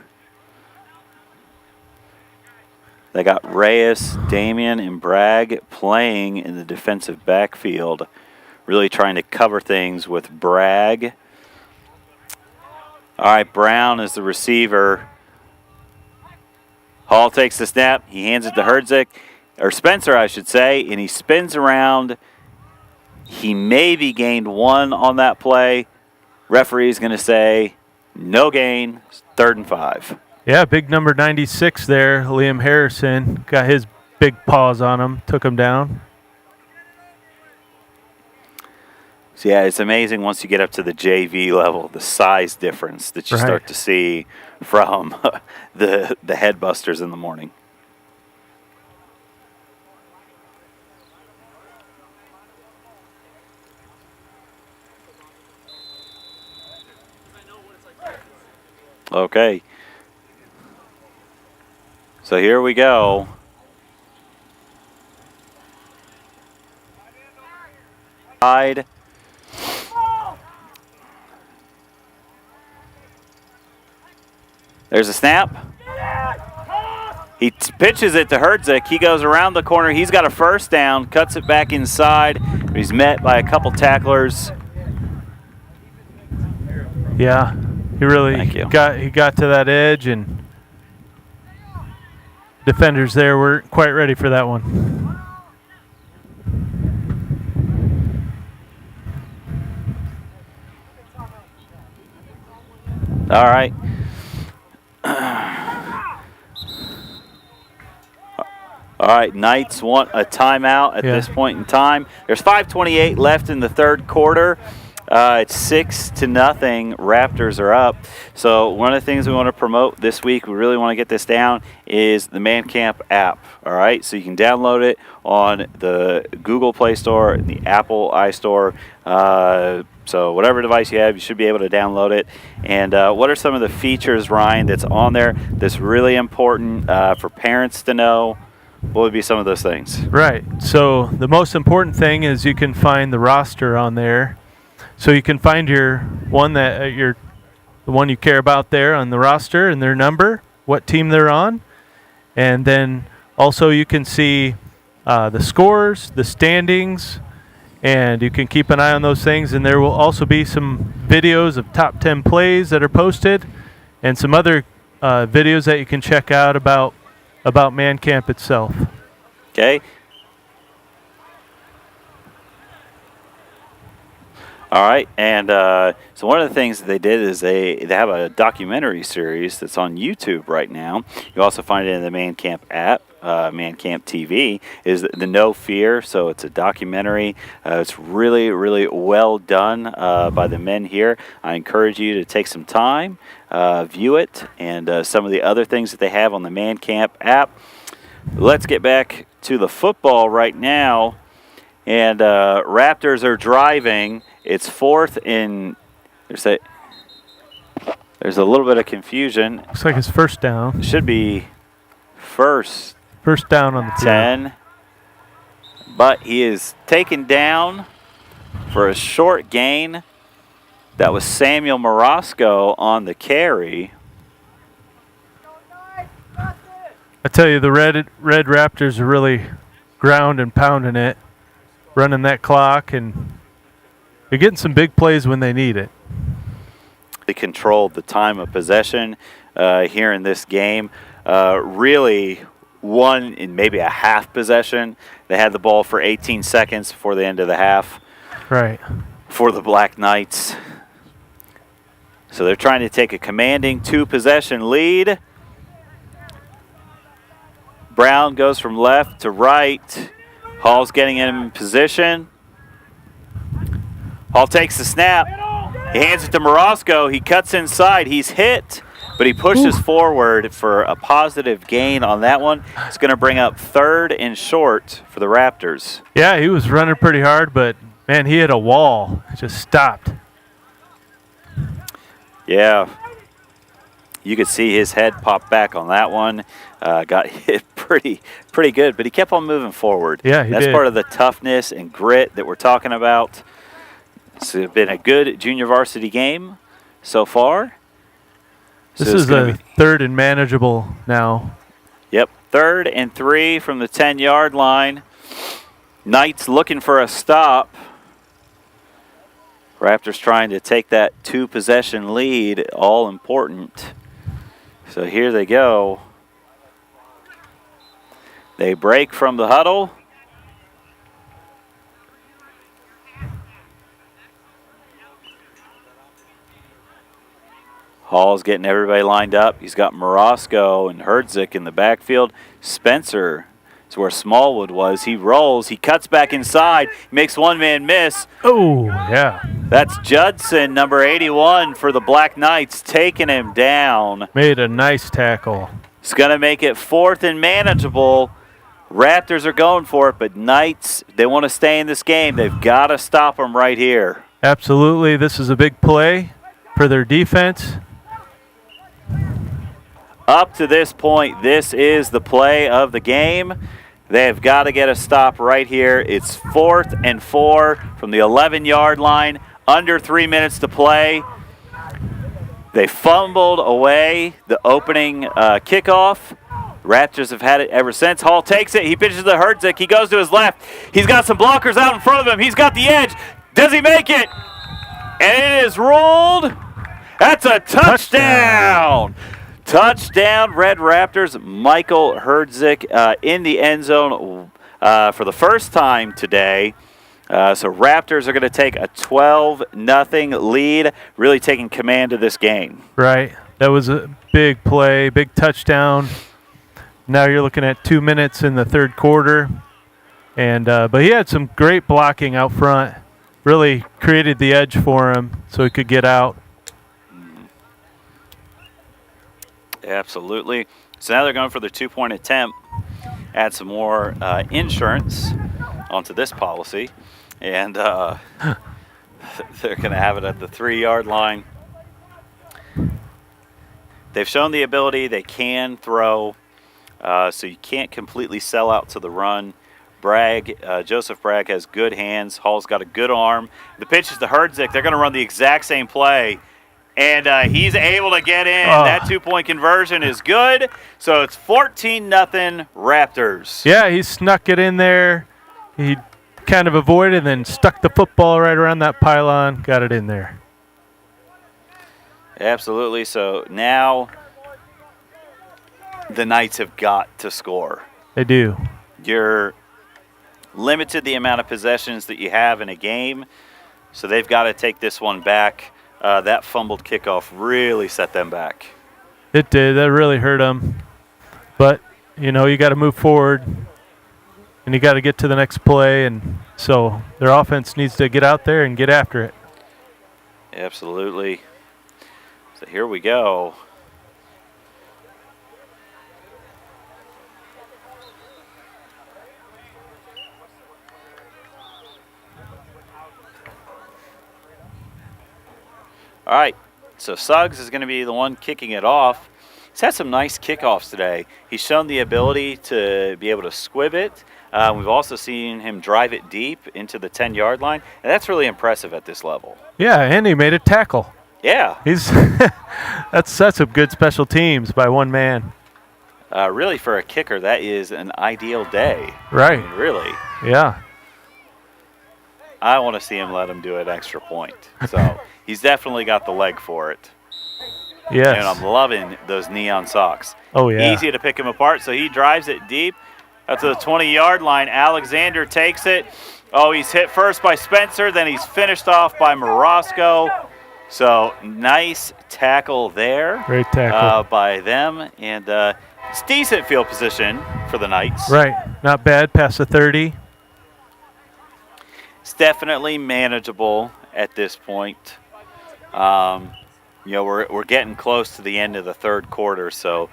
They got Reyes, Damian, and Bragg playing in the defensive backfield, really trying to cover things with Bragg. All right, Brown is the receiver. Hall takes the snap. He hands it to Herdzik, or Spencer, I should say, and he spins around. He maybe gained 1 on that play. Referee's going to say no gain, 3rd and 5. Yeah, big number 96 there, Liam Harrison. Got his big paws on him, took him down. So, yeah, it's amazing once you get up to the JV level, the size difference that you start to see from the headbusters in the morning. Okay. So here we go. Side. There's a snap. He pitches it to Herdzik. He goes around the corner. He's got a first down, cuts it back inside. He's met by a couple tacklers. Yeah, he really got to that edge, and defenders there weren't quite ready for that one. All right. All right, Knights want a timeout at this point in time. There's 5:28 left in the third quarter. It's 6-0. Raptors are up. So one of the things we want to promote this week, we really want to get this down, is the Man Camp app. All right, so you can download it on the Google Play Store and the Apple iStore. So whatever device you have, you should be able to download it. And what are some of the features, Ryan, that's on there that's really important for parents to know? What would be some of those things? Right. So the most important thing is you can find the roster on there. So you can find your one that the one you care about there on the roster and their number, what team they're on, and then also you can see the scores, the standings, and you can keep an eye on those things. And there will also be some videos of top 10 plays that are posted, and some other videos that you can check out about Man Camp itself. Okay. All right, and so one of the things that they did is they have a documentary series that's on YouTube right now. You also find it in the Man Camp app, Man Camp TV, is the No Fear. So it's a documentary. It's really, really well done by the men here. I encourage you to take some time, view it, and some of the other things that they have on the Man Camp app. Let's get back to the football right now. And Raptors are driving. It's 4th and there's a little bit of confusion. Looks like it's first down. It should be first down on the 10. But he is taken down for a short gain. That was Samuel Morosco on the carry. I tell you, the red Raptors are really ground and pounding it. running that clock, and they're getting some big plays when they need it. They controlled the time of possession here in this game. Really, one in maybe a half possession. They had the ball for 18 seconds before the end of the half. Right. For the Black Knights. So they're trying to take a commanding 2-possession lead. Brown goes from left to right. Hall's getting him in position. Hall takes the snap. He hands it to Morosco. He cuts inside. He's hit, but he pushes forward for a positive gain on that one. It's going to bring up 3rd and short for the Raptors. Yeah, he was running pretty hard, but, man, he hit a wall. It just stopped. Yeah. You could see his head pop back on that one. Got hit pretty good, but he kept on moving forward. Yeah, he That's did. part of the toughness and grit that we're talking about. It's been a good junior varsity game so far. This So it's is gonna a be- 3rd and manageable now. Yep, 3rd and 3 from the 10-yard line. Knights looking for a stop. Raptors trying to take that 2-possession lead, all important. So here they go. They break from the huddle. Hall's getting everybody lined up. He's got Morosco and Herdzik in the backfield. Spencer is where Smallwood was. He rolls. He cuts back inside. He makes one man miss. Oh, yeah. That's Judson, number 81 for the Black Knights, taking him down. Made a nice tackle. It's going to make it 4th and manageable. Raptors are going for it, but Knights, they want to stay in this game. They've got to stop them right here. Absolutely. This is a big play for their defense. Up to this point, this is the play of the game. They've got to get a stop right here. It's 4th and 4 from the 11-yard line. Under 3 minutes to play. They fumbled away the opening kickoff. Raptors have had it ever since. Hall takes it. He pitches to Herdzik. He goes to his left. He's got some blockers out in front of him. He's got the edge. Does he make it? And it is ruled. That's a touchdown. Touchdown, Red Raptors. Michael Herdzik in the end zone for the first time today. So Raptors are going to take a 12-0 lead, really taking command of this game. Right. That was a big play, big touchdown. Now you're looking at 2 minutes in the 3rd quarter. And but he had some great blocking out front. Really created the edge for him so he could get out. Absolutely. So now they're going for the 2-point attempt. Add some more insurance onto this policy. And they're going to have it at the 3-yard line. They've shown the ability. They can throw. So you can't completely sell out to the run. Joseph Bragg has good hands. Hall's got a good arm. The pitch is to Herdzik. They're going to run the exact same play. And he's able to get in. That 2-point conversion is good. So it's 14-0 Raptors. Yeah, he snuck it in there. He kind of avoided and then stuck the football right around that pylon. Got it in there. Absolutely. So now the Knights have got to score. They do. You're limited the amount of possessions that you have in a game. So they've got to take this one back. That fumbled kickoff really set them back. It did. That really hurt them. But, you know, you got to move forward, and you got to get to the next play. And so their offense needs to get out there and get after it. Absolutely. So here we go. All right, so Suggs is going to be the one kicking it off. He's had some nice kickoffs today. He's shown the ability to be able to squib it. We've also seen him drive it deep into the 10-yard line, and that's really impressive at this level. Yeah, and he made a tackle. Yeah. He's that's a good special teams by one man. Really, for a kicker, that is an ideal day. Right. I mean, really. Yeah. I want to see him let him do an extra point. So he's definitely got the leg for it. Yes. And I'm loving those neon socks. Oh, yeah. Easy to pick him apart, so he drives it deep up to the 20-yard line. Alexander takes it. Oh, he's hit first by Spencer, then he's finished off by Morosco. So nice tackle there. Great tackle. By them. And it's decent field position for the Knights. Right. Not bad past the 30. It's definitely manageable at this point. You know, we're getting close to the end of the third quarter, so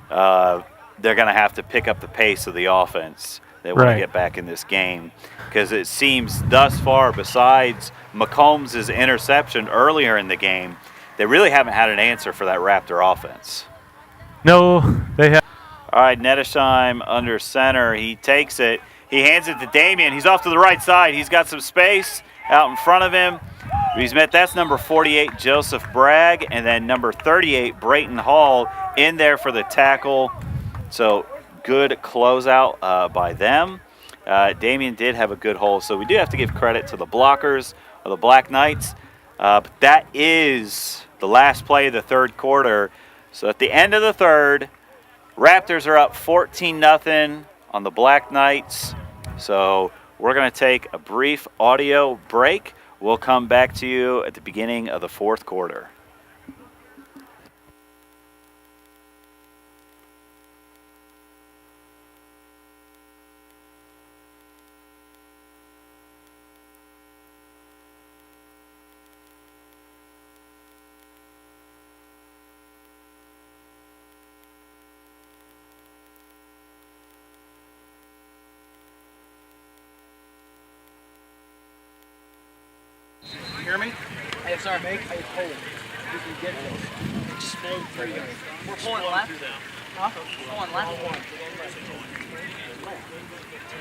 they're going to have to pick up the pace of the offense. They want to get back in this game because it seems thus far, besides McCombs' interception earlier in the game, they really haven't had an answer for that Raptor offense. No, they have. All right, Nettesheim under center. He takes it. He hands it to Damian. He's off to the right side. He's got some space out in front of him. That's number 48, Joseph Bragg, and then number 38, Brayton Hall, in there for the tackle. So good closeout by them. Damian did have a good hold, so we do have to give credit to the blockers of the Black Knights. But that is the last play of the third quarter. So at the end of the third, Raptors are up 14-0 on the Black Knights. So we're going to take a brief audio break. We'll come back to you at the beginning of the fourth quarter. Hear me? Hey, sorry, make a hole. We can get this. Explode through there. We're pulling left? Huh? Pulling left?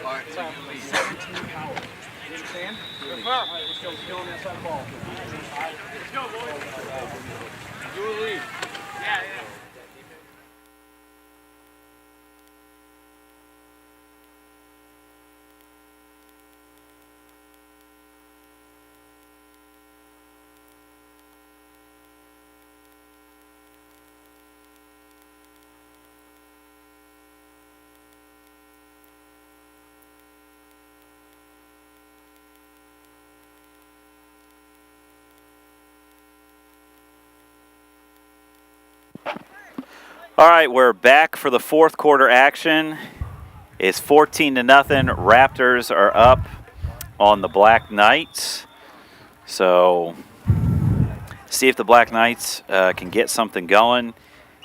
All right, sorry. 17 power. You understand? All right, let's go. Get on the outside of the ball. Let's go, boys. Do a lead. Yeah. All right, we're back for the fourth quarter action. It's 14-0. Raptors are up on the Black Knights. So see if the Black Knights can get something going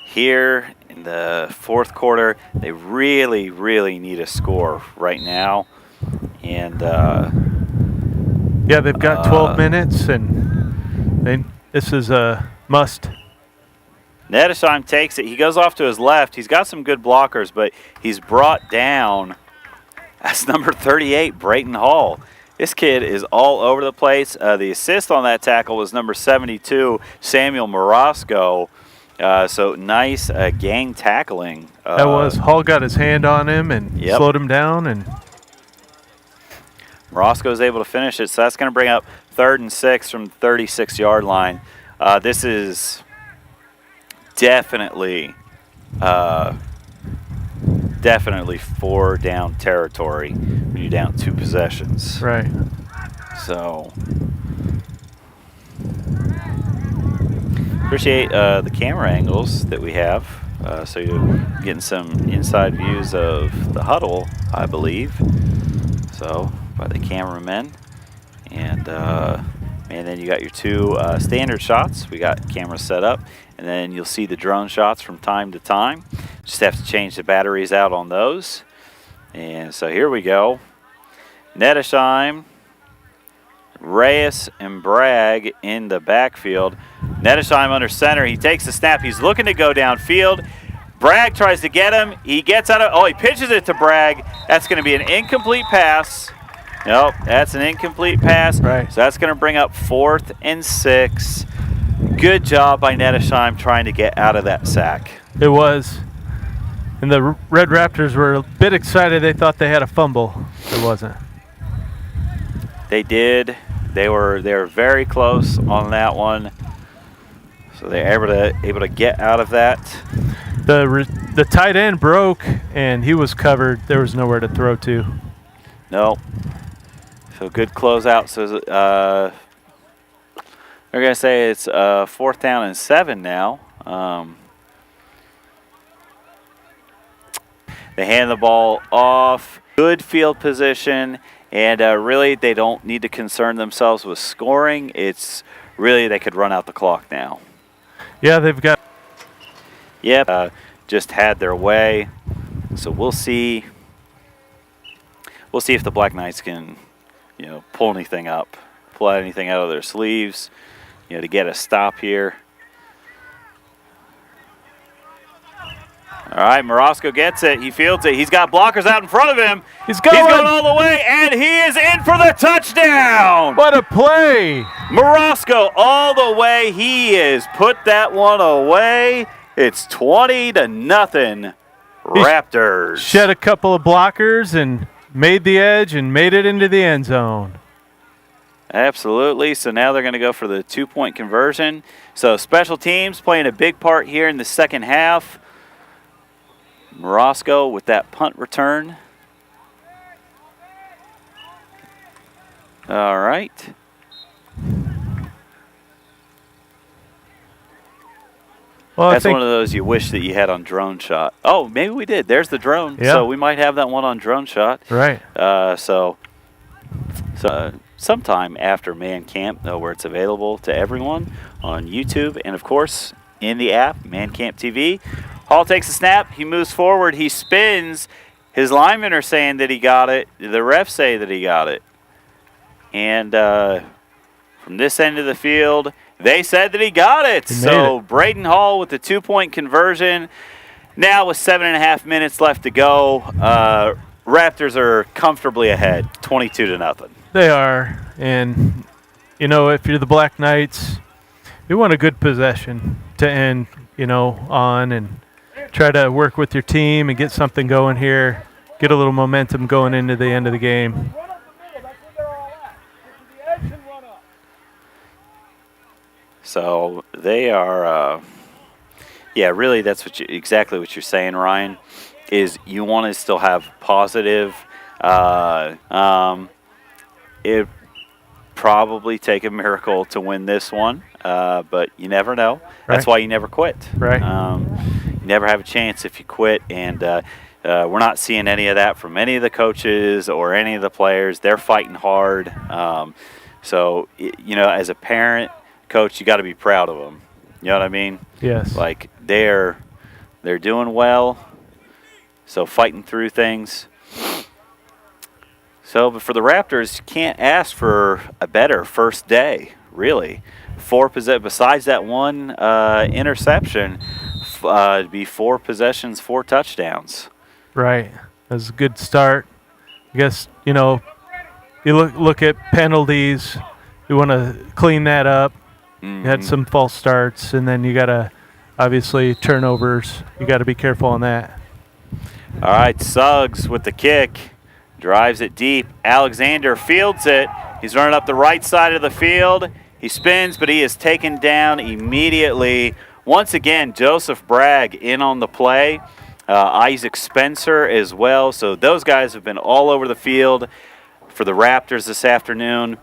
here in the fourth quarter. They really, really need a score right now. And yeah, they've got 12 minutes, and this is a must. Nettesheim takes it. He goes off to his left. He's got some good blockers, but he's brought down. That's number 38, Brayton Hall. This kid is all over the place. The assist on that tackle was number 72, Samuel Morosco. So nice gang tackling. That was. Hall got his hand on him and slowed him down. And Morosco is able to finish it. So that's going to bring up 3rd and 6 from the 36-yard line. This is definitely 4-down territory when you're down 2 possessions. Right. So appreciate the camera angles that we have. So you're getting some inside views of the huddle, I believe. So by the cameramen. And then you got your 2 standard shots. We got cameras set up. And then you'll see the drone shots from time to time. Just have to change the batteries out on those. And so here we go. Nettesheim, Reyes, and Bragg in the backfield. Nettesheim under center. He takes the snap. He's looking to go downfield. Bragg tries to get him. He gets out of – oh, he pitches it to Bragg. That's going to be an incomplete pass. Nope, that's an incomplete pass. Right. So that's going to bring up 4th and 6. Good job by Nettesheim trying to get out of that sack. It was. And the Red Raptors were a bit excited. They thought they had a fumble. It wasn't. They did. They were very close on that one. So they're able to get out of that. The tight end broke, and he was covered. There was nowhere to throw to. No. So good closeout. So they're going to say it's 4th down and 7 now. They hand the ball off. Good field position. And really, they don't need to concern themselves with scoring. It's really they could run out the clock now. Yeah, they've got. Yep, just had their way. So we'll see. We'll see if the Black Knights can, pull anything up, pull out anything out of their sleeves, to get a stop here. All right, Morosco gets it. He fields it. He's got blockers out in front of him. He's going all the way, and he is in for the touchdown. What a play. Morosco all the way. He has put that one away. It's 20-0 Raptors. Shed a couple of blockers and made the edge and made it into the end zone. Absolutely. So now they're going to go for the 2-point conversion. So special teams playing a big part here in the second half. Morosco with that punt return. All right. Well, that's one of those you wish that you had on drone shot. Oh, maybe we did. There's the drone. Yeah. So we might have that one on drone shot. Right. So sometime after Man Camp, where it's available to everyone on YouTube and, of course, in the app, Man Camp TV. Hall takes a snap. He moves forward. He spins. His linemen are saying that he got it. The refs say that he got it. And from this end of the field, they said that he got it. So Braden Hall with the 2-point conversion. Now with 7.5 minutes left to go, Raptors are comfortably ahead, 22-0. They are. And, if you're the Black Knights, you want a good possession to end, on and try to work with your team and get something going here, get a little momentum going into the end of the game. So they are, really that's exactly what you're saying, Ryan, is you want to still have positive. It probably take a miracle to win this one, but you never know. That's why you never quit. Right. You never have a chance if you quit, and we're not seeing any of that from any of the coaches or any of the players. They're fighting hard. So, as a parent, coach, you got to be proud of them. You know what I mean? Yes. Like they're doing well. So fighting through things. So, but for the Raptors, you can't ask for a better first day, really. Besides that one interception, it'd be 4 possessions, 4 touchdowns. Right. That's a good start. I guess, you look at penalties. You want to clean that up. You had some false starts, and then you got to, obviously, turnovers. You got to be careful on that. All right, Suggs with the kick. Drives it deep. Alexander fields it. He's running up the right side of the field. He spins, but he is taken down immediately. Once again, Joseph Bragg in on the play. Isaac Spencer as well. So those guys have been all over the field for the Raptors this afternoon.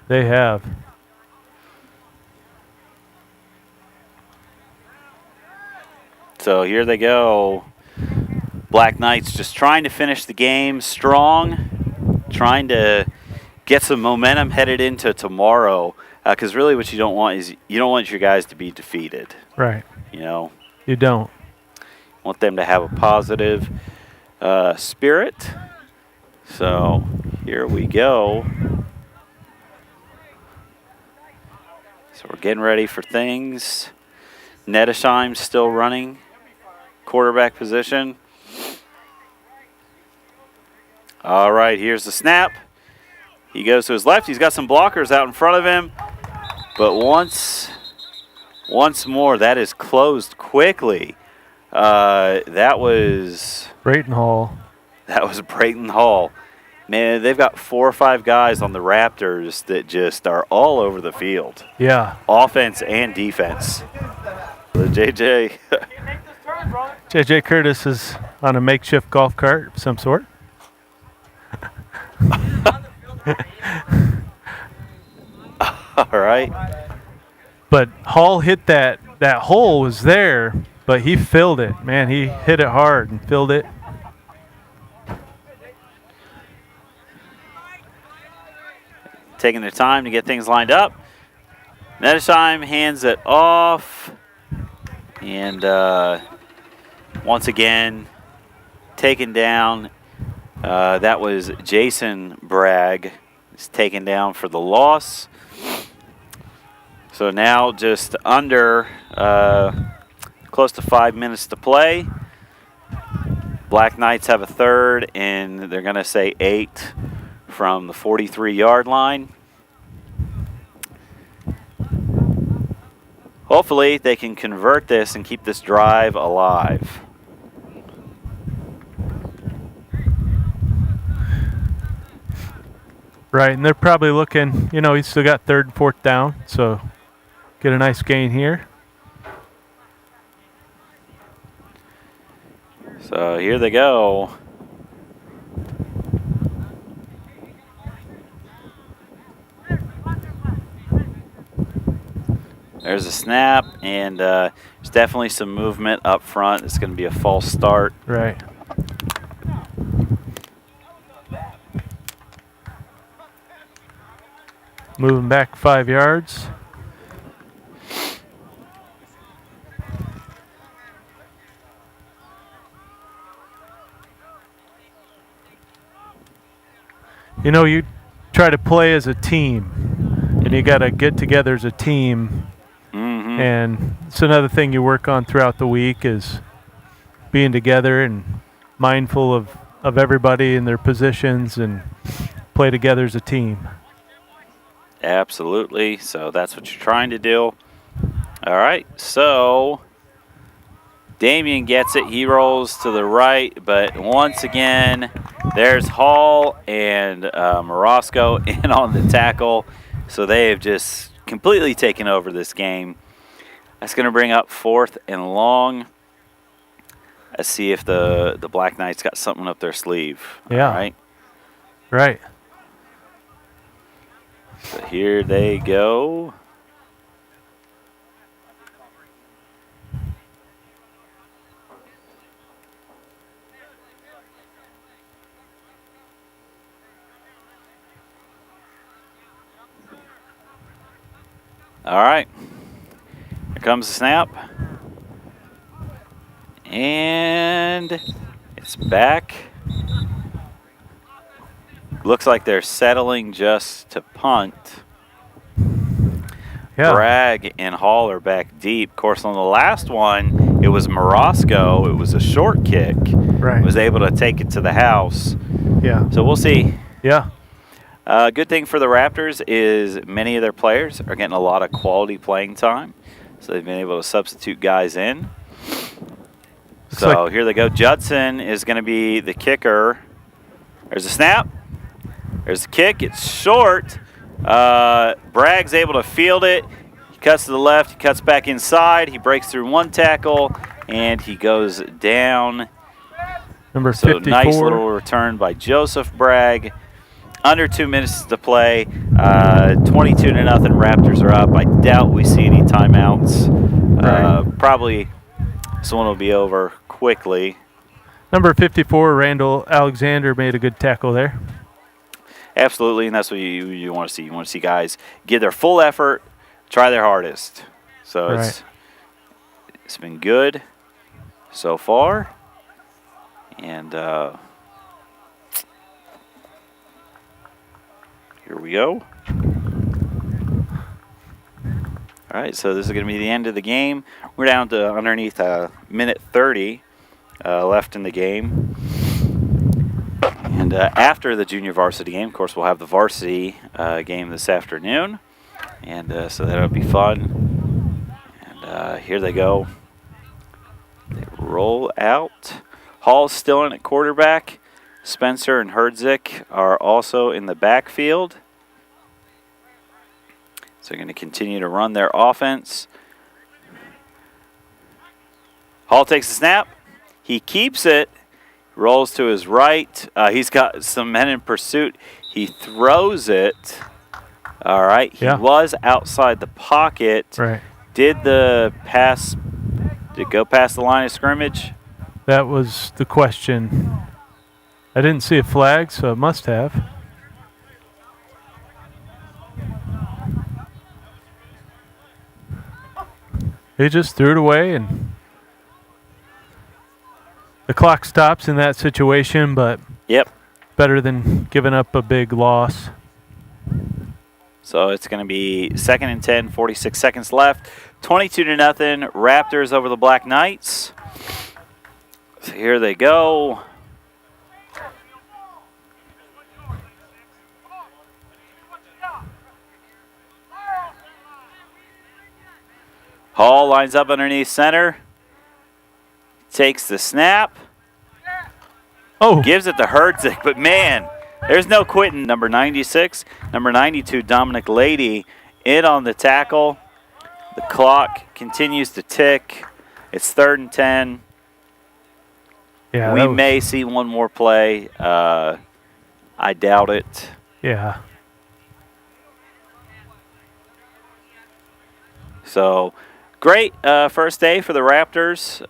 They have. So here they go. Black Knights just trying to finish the game strong, trying to get some momentum headed into tomorrow. Because really what you don't want is you don't want your guys to be defeated. Right. You don't. Want them to have a positive spirit. So here we go. So we're getting ready for things. Nedesheim's still running. Quarterback position. All right, here's the snap. He goes to his left. He's got some blockers out in front of him. But once more, that is closed quickly. That was Brayton Hall. That was Brayton Hall. Man, they've got 4 or 5 guys on the Raptors that just are all over the field, Yeah. offense and defense. The JJ. JJ Curtis is on a makeshift golf cart of some sort. All right. But Hall hit that hole was there, but he filled it. Man, he hit it hard and filled it. Taking their time to get things lined up. Nettersheim hands it off. And once again, taken down. That was Jason Bragg. He's taken down for the loss. So now just under close to 5 minutes to play. Black Knights have a third, and they're going to say 8 from the 43-yard line. Hopefully they can convert this and keep this drive alive. Right, and they're probably looking, you know, he's still got 3rd and 4th down, so get a nice gain here. So here they go. There's a snap, and there's definitely some movement up front. It's going to be a false start. Right. Moving back 5 yards. You know, you try to play as a team, and you got to get together as a team. Mm-hmm. And it's another thing you work on throughout the week is being together and mindful of everybody in their positions and play together as a team. Absolutely. So that's what you're trying to do. All right. So Damien gets it. He rolls to the right. But once again, there's Hall and Morosco in on the tackle. So they have just completely taken over this game. That's going to bring up 4th and long. Let's see if the Black Knights got something up their sleeve. Yeah. All right. Right. So here they go. All right. Here comes the snap. And it's back. Looks like they're settling just to punt. Yeah. Bragg and Hall are back deep. Of course, on the last one, it was Morosco. It was a short kick. Right. Was able to take it to the house. Yeah. So we'll see. Yeah. Good thing for the Raptors is many of their players are getting a lot of quality playing time. So they've been able to substitute guys in. So here they go. Judson is going to be the kicker. There's a snap. There's the kick. It's short. Bragg's able to field it. He cuts to the left. He cuts back inside. He breaks through one tackle, and he goes down. Number so 54. Nice little return by Joseph Bragg. Under 2 minutes to play. 22-0. Raptors are up. I doubt we see any timeouts. Right. Probably this one will be over quickly. Number 54, Randall Alexander, made a good tackle there. Absolutely, and that's what you want to see. You want to see guys give their full effort, try their hardest. So Right. it's been good so far. And here we go. All right, so this is going to be the end of the game. We're down to underneath minute 30 left in the game. And after the junior varsity game, of course, we'll have the varsity game this afternoon. And so that'll be fun. And here they go. They roll out. Hall's still in at quarterback. Spencer and Herdzik are also in the backfield. So they're going to continue to run their offense. Hall takes the snap. He keeps it. Rolls to his right. He's got some men in pursuit. He throws it. All right. He was outside the pocket. Right. Did it go past the line of scrimmage? That was the question. I didn't see a flag, so it must have. He just threw it away, and the clock stops in that situation, but better than giving up a big loss. So it's going to be 2nd and 10, 46 seconds left. 22-0, Raptors over the Black Knights. So here they go. Hall lines up underneath center. Takes the snap. Oh. Gives it to Herdzik, but man, there's no quitting. Number 96, number 92, Dominic Lady, in on the tackle. The clock continues to tick. It's 3rd and 10. Yeah, we may see one more play. I doubt it. Yeah. So great first day for the Raptors.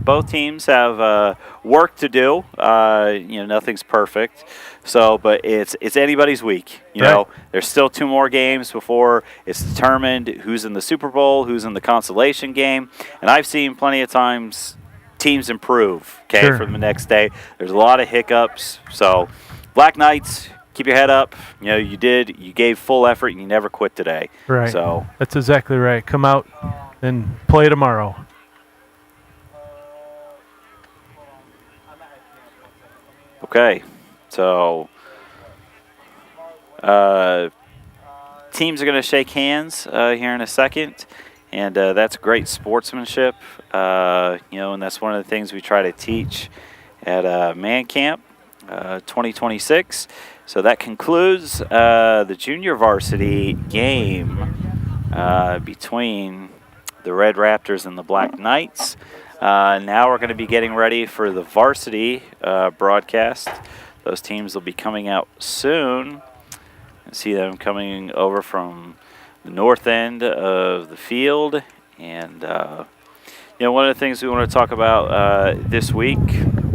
Both teams have work to do. Nothing's perfect. So, but it's anybody's week. You know, there's still 2 more games before it's determined who's in the Super Bowl, who's in the consolation game. And I've seen plenty of times teams improve, from the next day. There's a lot of hiccups. So, Black Knights, keep your head up. You gave full effort and you never quit today. Right. So that's exactly right. Come out and play tomorrow. Okay. So teams are going to shake hands here in a second, and that's great sportsmanship. And that's one of the things we try to teach at Man Camp 2026. So that concludes the junior varsity game between the Red Raptors and the Black Knights. Now we're going to be getting ready for the varsity broadcast. Those teams will be coming out soon. I see them coming over from the north end of the field. And, one of the things we want to talk about this week,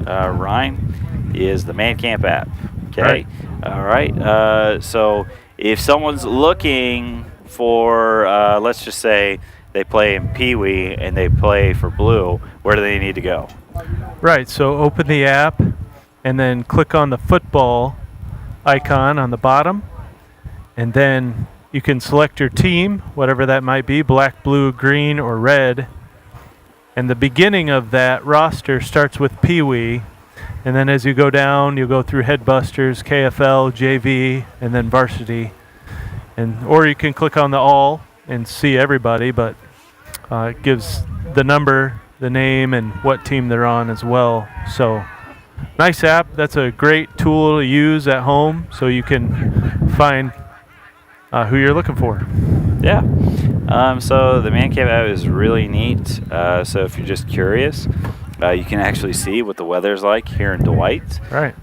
Ryan, is the Man Camp app. Okay? All right. So if someone's looking for, let's just say, they play in Pee Wee and they play for Blue, where do they need to go? Right, so open the app and then click on the football icon on the bottom, and then you can select your team, whatever that might be, black, blue, green, or red. And the beginning of that roster starts with Pee Wee, and then as you go down, you'll go through Headbusters, KFL, JV, and then Varsity. Or you can click on the all and see everybody, but it gives the number, the name, and what team they're on as well. So nice app. That's a great tool to use at home so you can find who you're looking for. Yeah. So the Man Camp app is really neat. So if you're just curious, you can actually see what the weather's like here in Dwight. Right.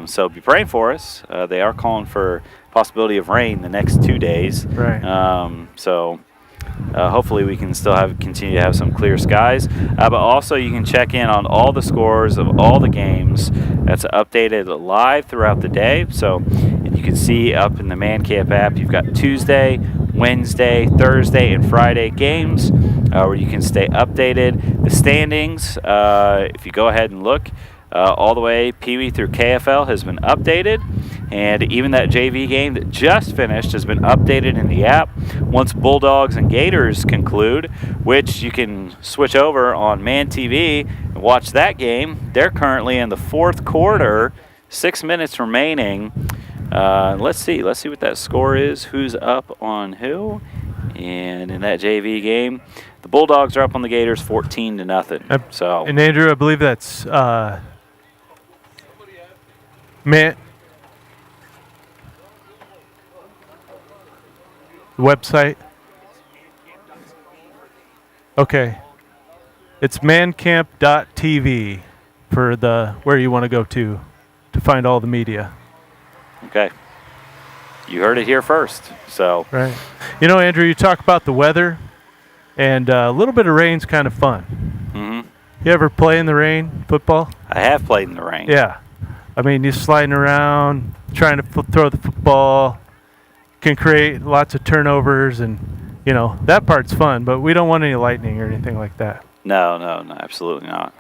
So be praying for us. They are calling for possibility of rain the next 2 days. Right. So hopefully we can still continue to have some clear skies. But also you can check in on all the scores of all the games. That's updated live throughout the day. So you can see up in the Man Camp app, you've got Tuesday, Wednesday, Thursday, and Friday games where you can stay updated. The standings, if you go ahead and look, all the way Pee Wee through KFL has been updated, and even that JV game that just finished has been updated in the app. Once Bulldogs and Gators conclude, which you can switch over on Man TV and watch that game, they're currently in the 4th quarter, 6 minutes remaining. Let's see what that score is, who's up on who. And in that JV game, the Bulldogs are up on the Gators 14-0. So, and Andrew, I believe that's Man, website. Okay. It's mancamp.tv for the where you want to go to find all the media. Okay. You heard it here first. So, Right. You know, Andrew, you talk about the weather, and a little bit of rain's kind of fun. mm-hmm. You ever play in the rain, football? I have played in the rain. Yeah. I mean, you're sliding around, trying to throw the football, can create lots of turnovers, and, you know, that part's fun, but we don't want any lightning or anything like that. No, absolutely not.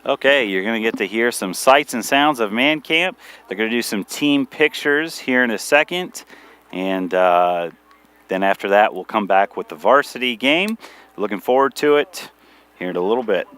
Okay, you're going to get to hear some sights and sounds of Man Camp. They're going to do some team pictures here in a second. And then after that, we'll come back with the varsity game. Looking forward to it here in a little bit.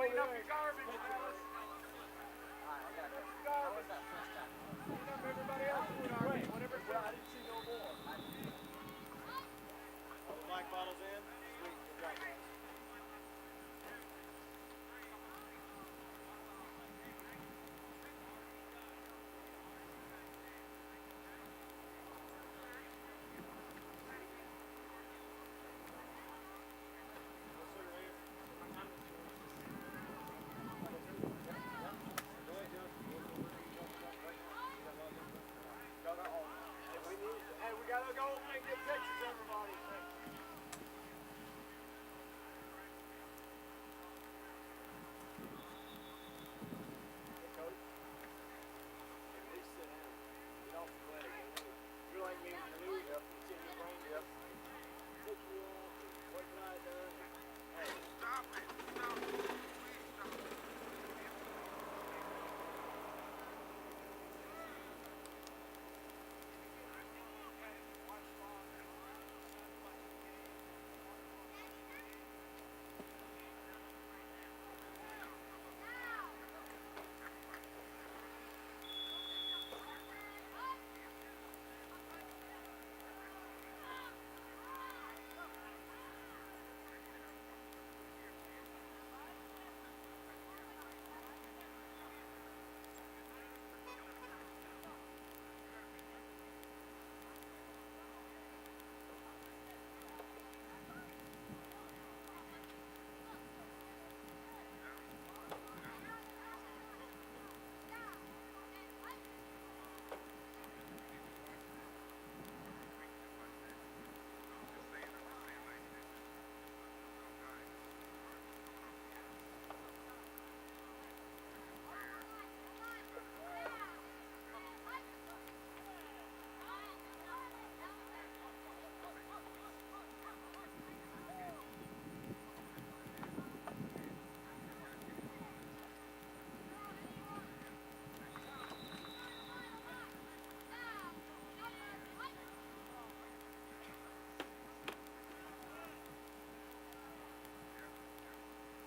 Clean up your garbage, fellas. Everybody else is great. Whatever. Well, I didn't see no more. All the black bottles in. Sweet. Good job, guys. Hey, we gotta go and get pictures, everybody. Hey, Cody. Hey, please sit down. Get off the leg. You're like me when you lose. Yep. It's in your brain. Yep. Pick you off. What can I do? Hey. Stop it. Stop it. Please stop it.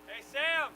Hey, Sam!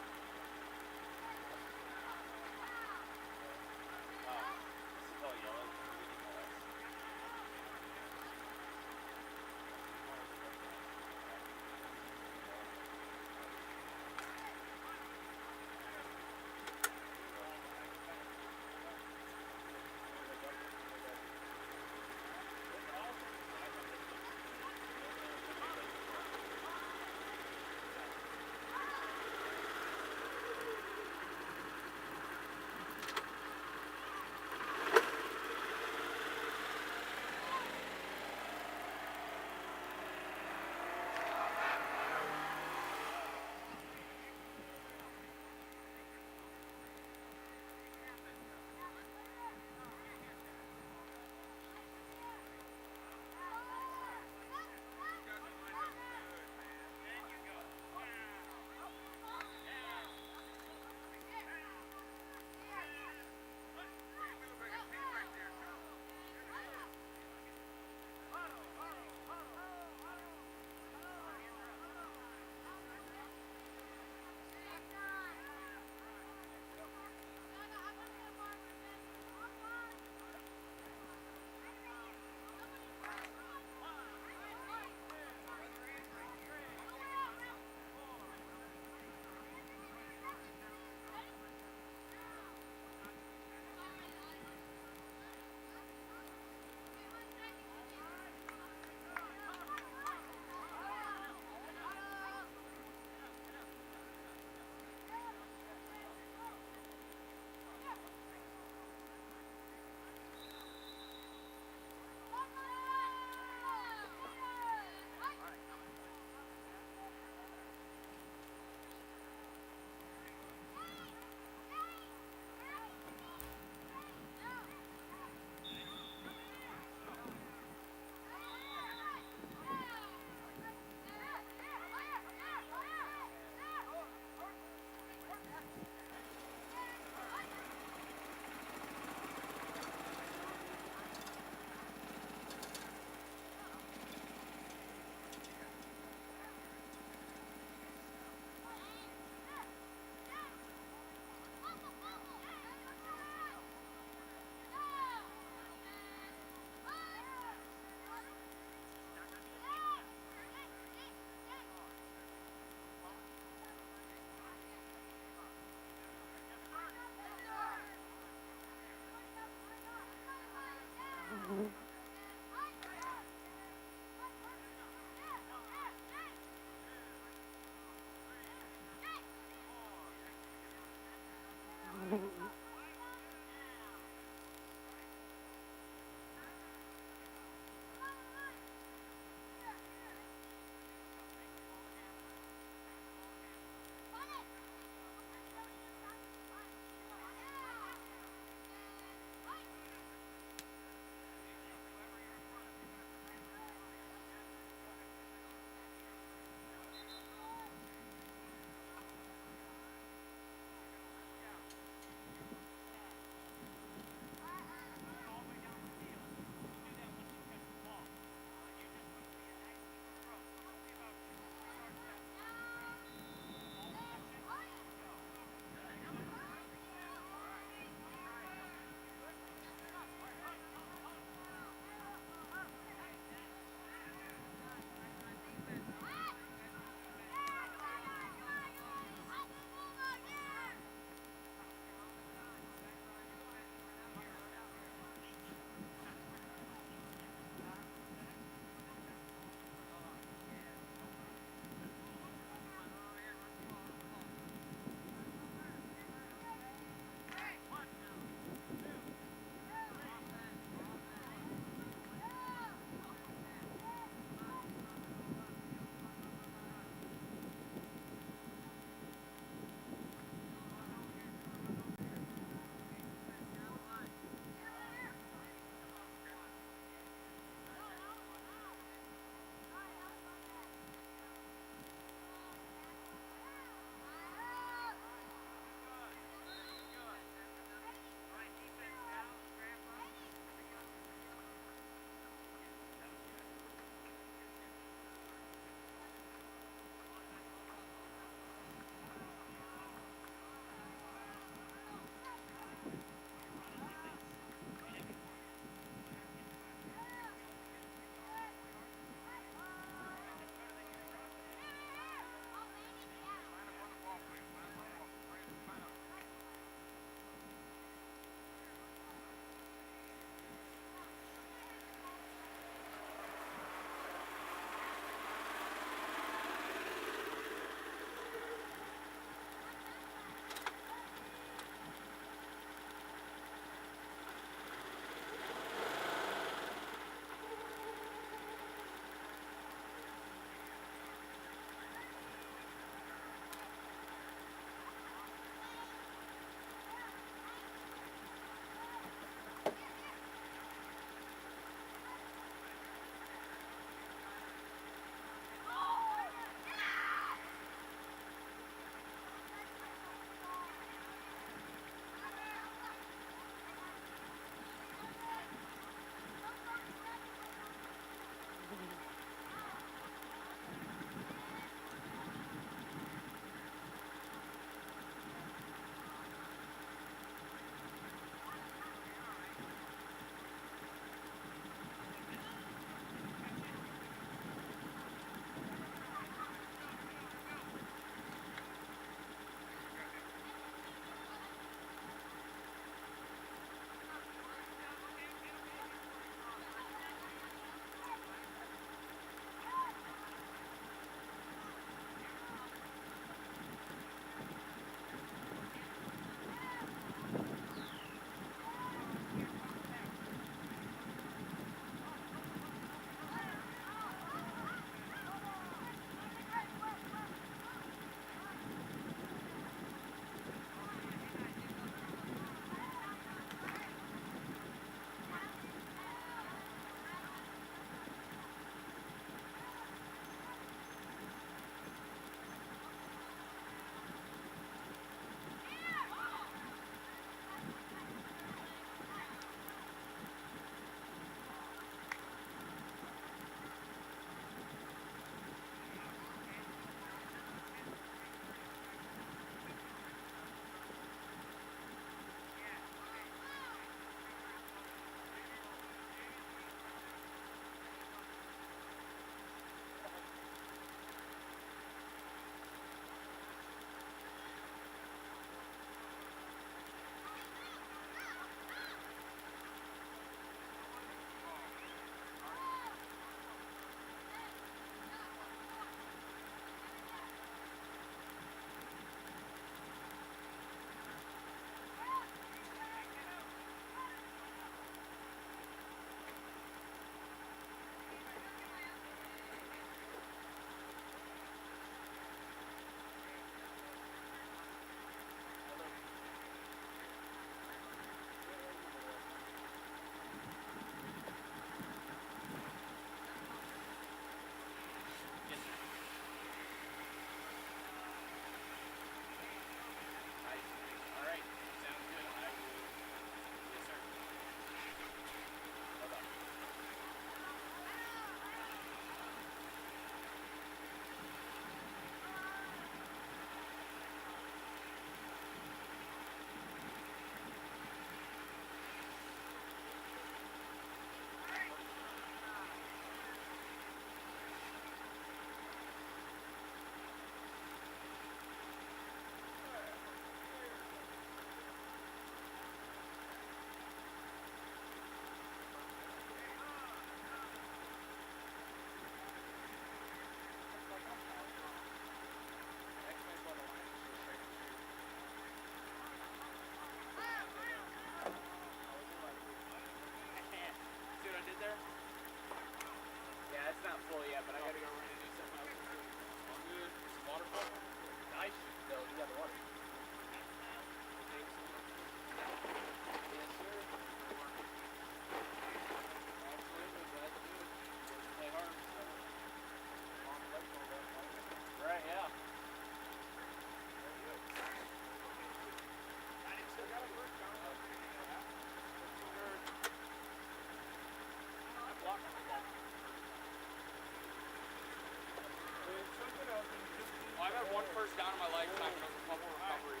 one first down in my lifetime, and it was a fumble recovery.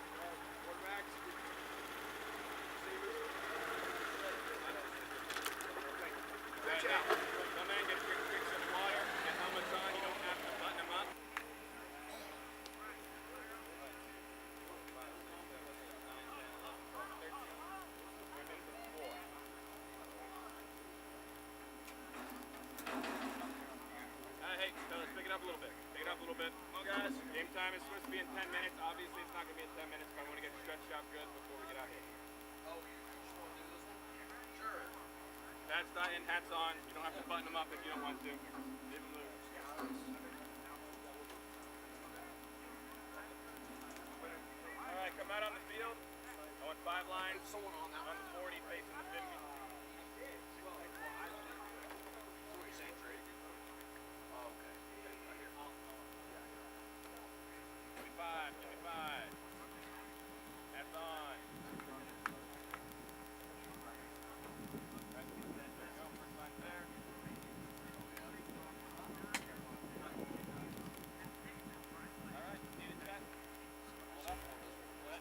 Quarterbacks. Watch out. Come in, get some water, get helmets on. You don't have to button them up. Hey, fellas, pick it up a little bit. Pick it up a little bit. Come on, guys. Game time is supposed to be in 10 minutes. Obviously, it's not going to be in 10 minutes, but I want to get stretched out good before we get out here. Oh, you just want to do this one? Sure. Pads and hats on. You don't have to button them up if you don't want to. Leave them loose. All right, come out on the field. I want 5 lines. Someone on that On the 40, facing the 50. What are you saying, Drake? Oh, okay. 25, 25. Hats on. There you go. First line there. All right, need a check. Hold up. What?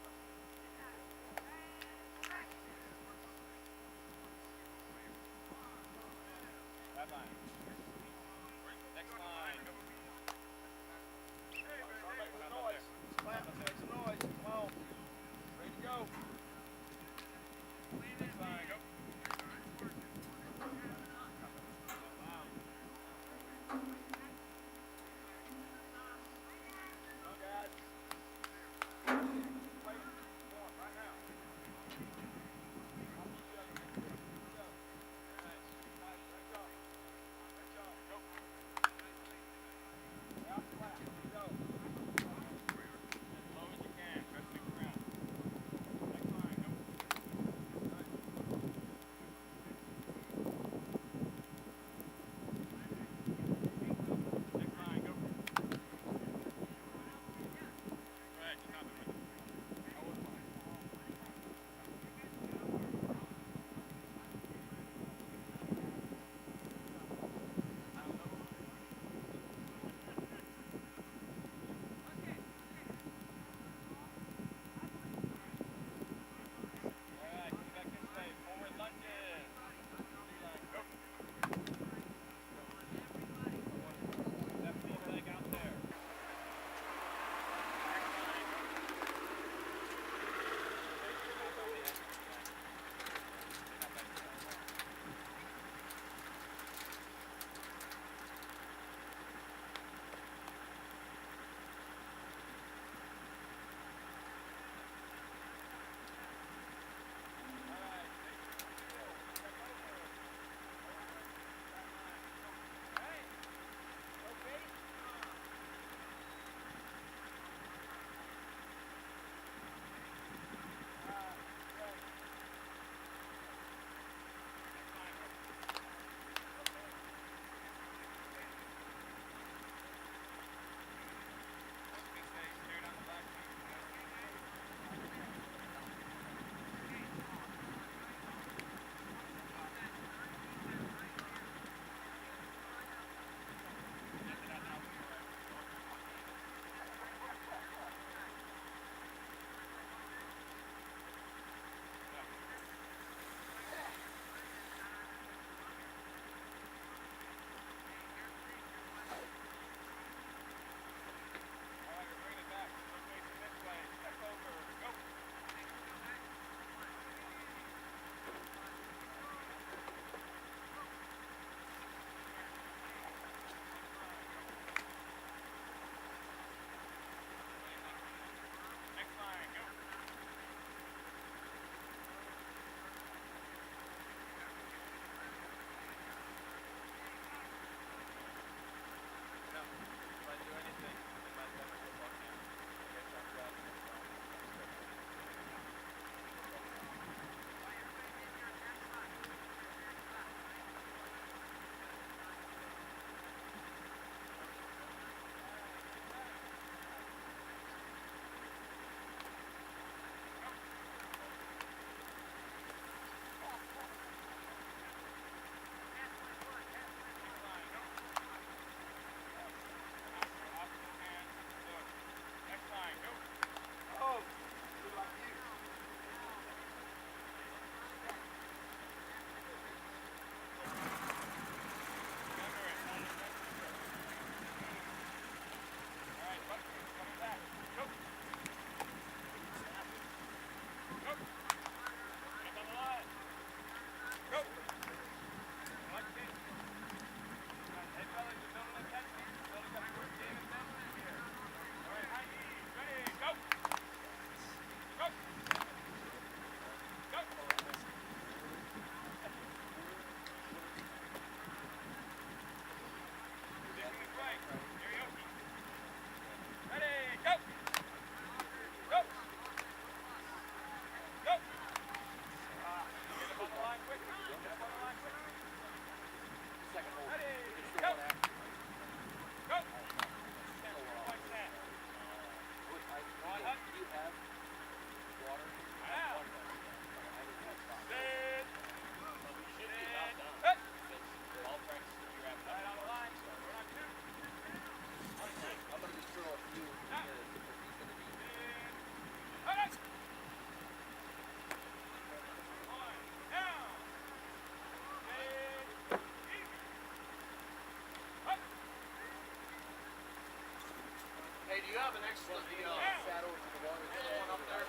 Hey, do you have an extra shadow to the water? One up there?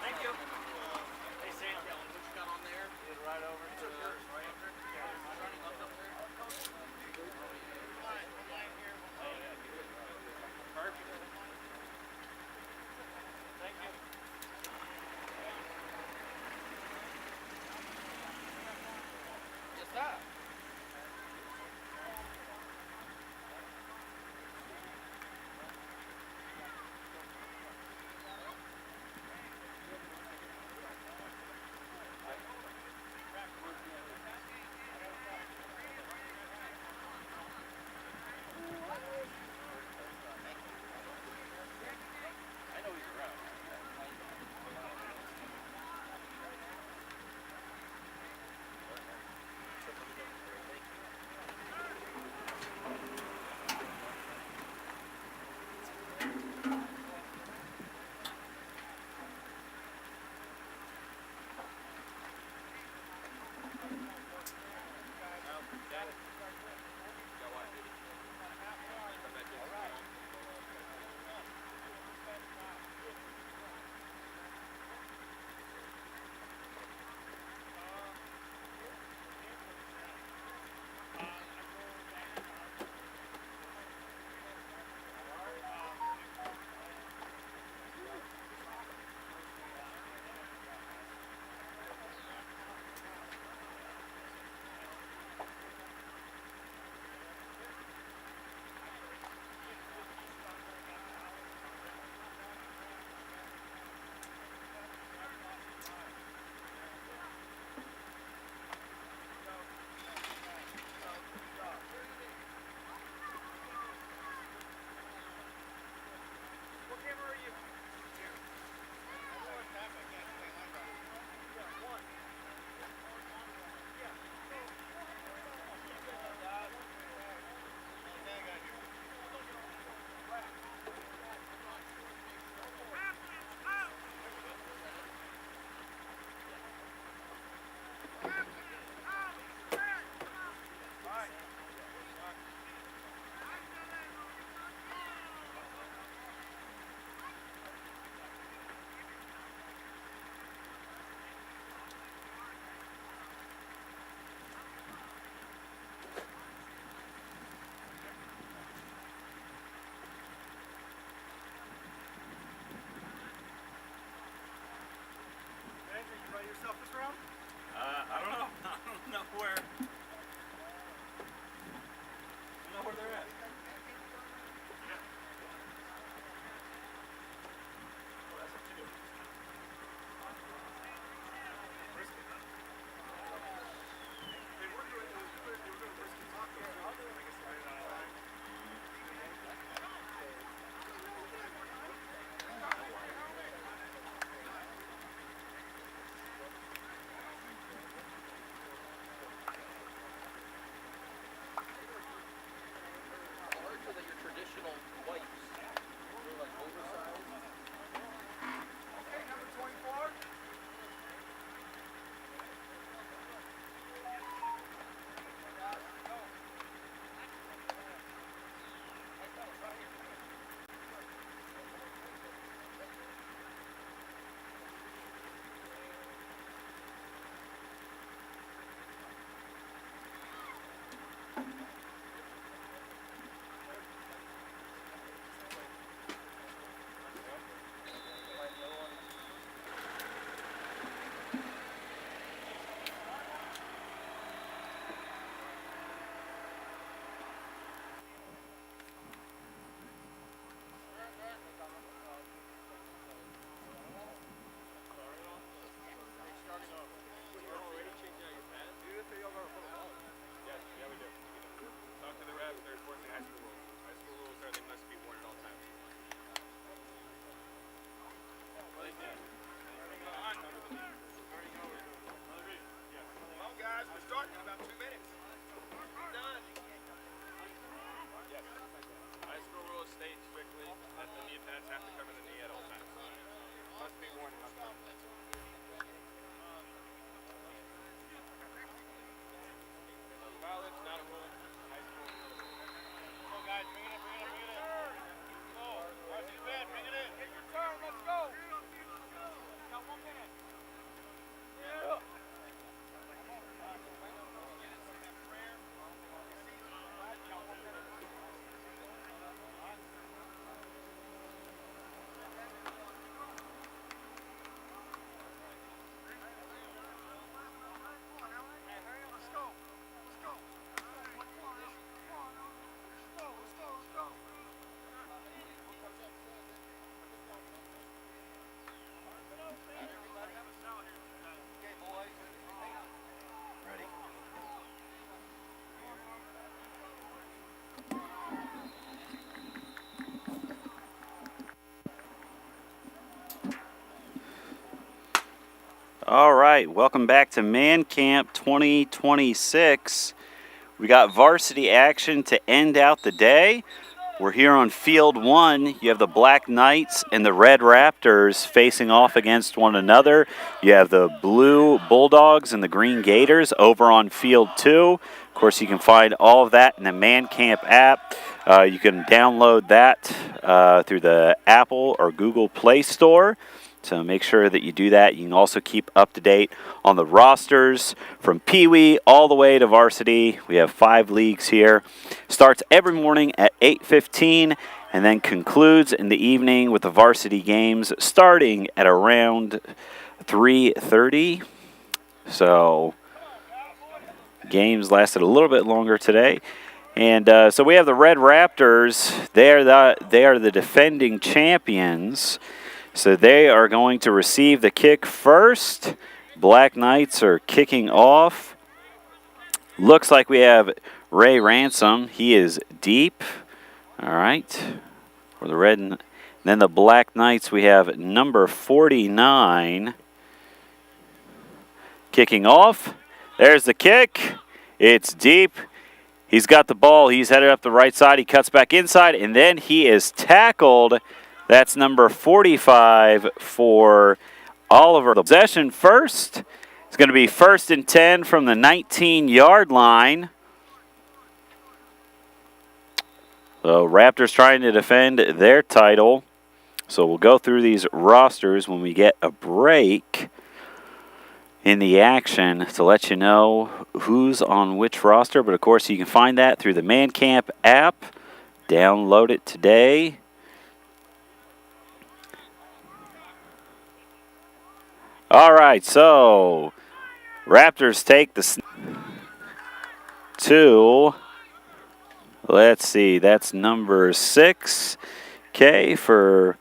Thank you. Hey, Sam. What you got on there? Get right over to the right. Running up there? Perfect. Thank you. Yes, sir. I know he's around. All right, welcome back to Man Camp 2026. We got varsity action to end out the day. We're here on Field 1. You have the Black Knights and the Red Raptors facing off against one another. You have the Blue Bulldogs and the Green Gators over on Field 2. Of course, you can find all of that in the Man Camp app. You can download that through the Apple or Google Play Store. So make sure that you do that. You can also keep up to date on the rosters from Pee Wee all the way to varsity. We have 5 leagues here. Starts every morning at 8:15 and then concludes in the evening with the varsity games starting at around 3:30. So games lasted a little bit longer today. And so we have the Red Raptors. They are the defending champions. So they are going to receive the kick first. Black Knights are kicking off. Looks like we have Ray Ransom. He is deep. All right. For the Red. And then the Black Knights, we have number 49 kicking off. There's the kick. It's deep. He's got the ball. He's headed up the right side. He cuts back inside, and then he is tackled. That's number 45 for Oliver. The possession first. It's going to be 1st and 10 from the 19-yard line. So Raptors trying to defend their title. So we'll go through these rosters when we get a break in the action to let you know who's on which roster. But, of course, you can find that through the Man Camp app. Download it today. All right, so Raptors take the to, let's see, that's number 6. Okay, for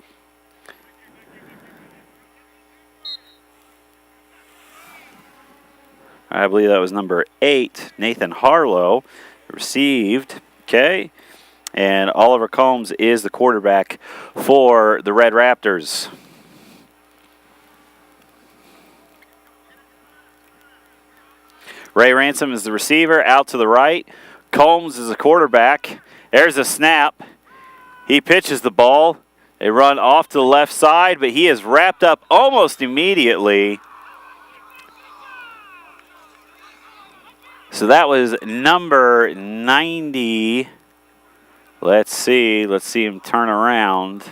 I believe that was number 8, Nathan Harlow, received. Okay, and Oliver Combs is the quarterback for the Red Raptors. Ray Ransom is the receiver, out to the right. Combs is the quarterback. There's a snap. He pitches the ball. They run off to the left side, but he is wrapped up almost immediately. So that was number 90. Let's see him turn around.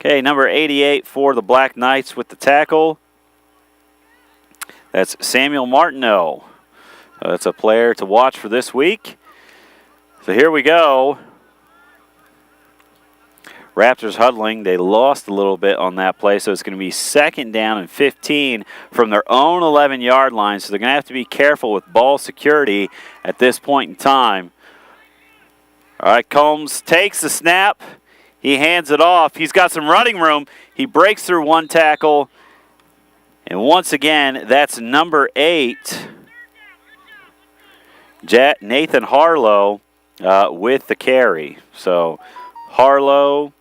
Okay, number 88 for the Black Knights with the tackle. That's Samuel Martineau. That's a player to watch for this week. So here we go. Raptors huddling. They lost a little bit on that play, so it's going to be 2nd down and 15 from their own 11-yard line. So they're going to have to be careful with ball security at this point in time. All right, Combs takes the snap. He hands it off. He's got some running room. He breaks through one tackle. And once again, that's number 8, Nathan Harlow with the carry. So Harlow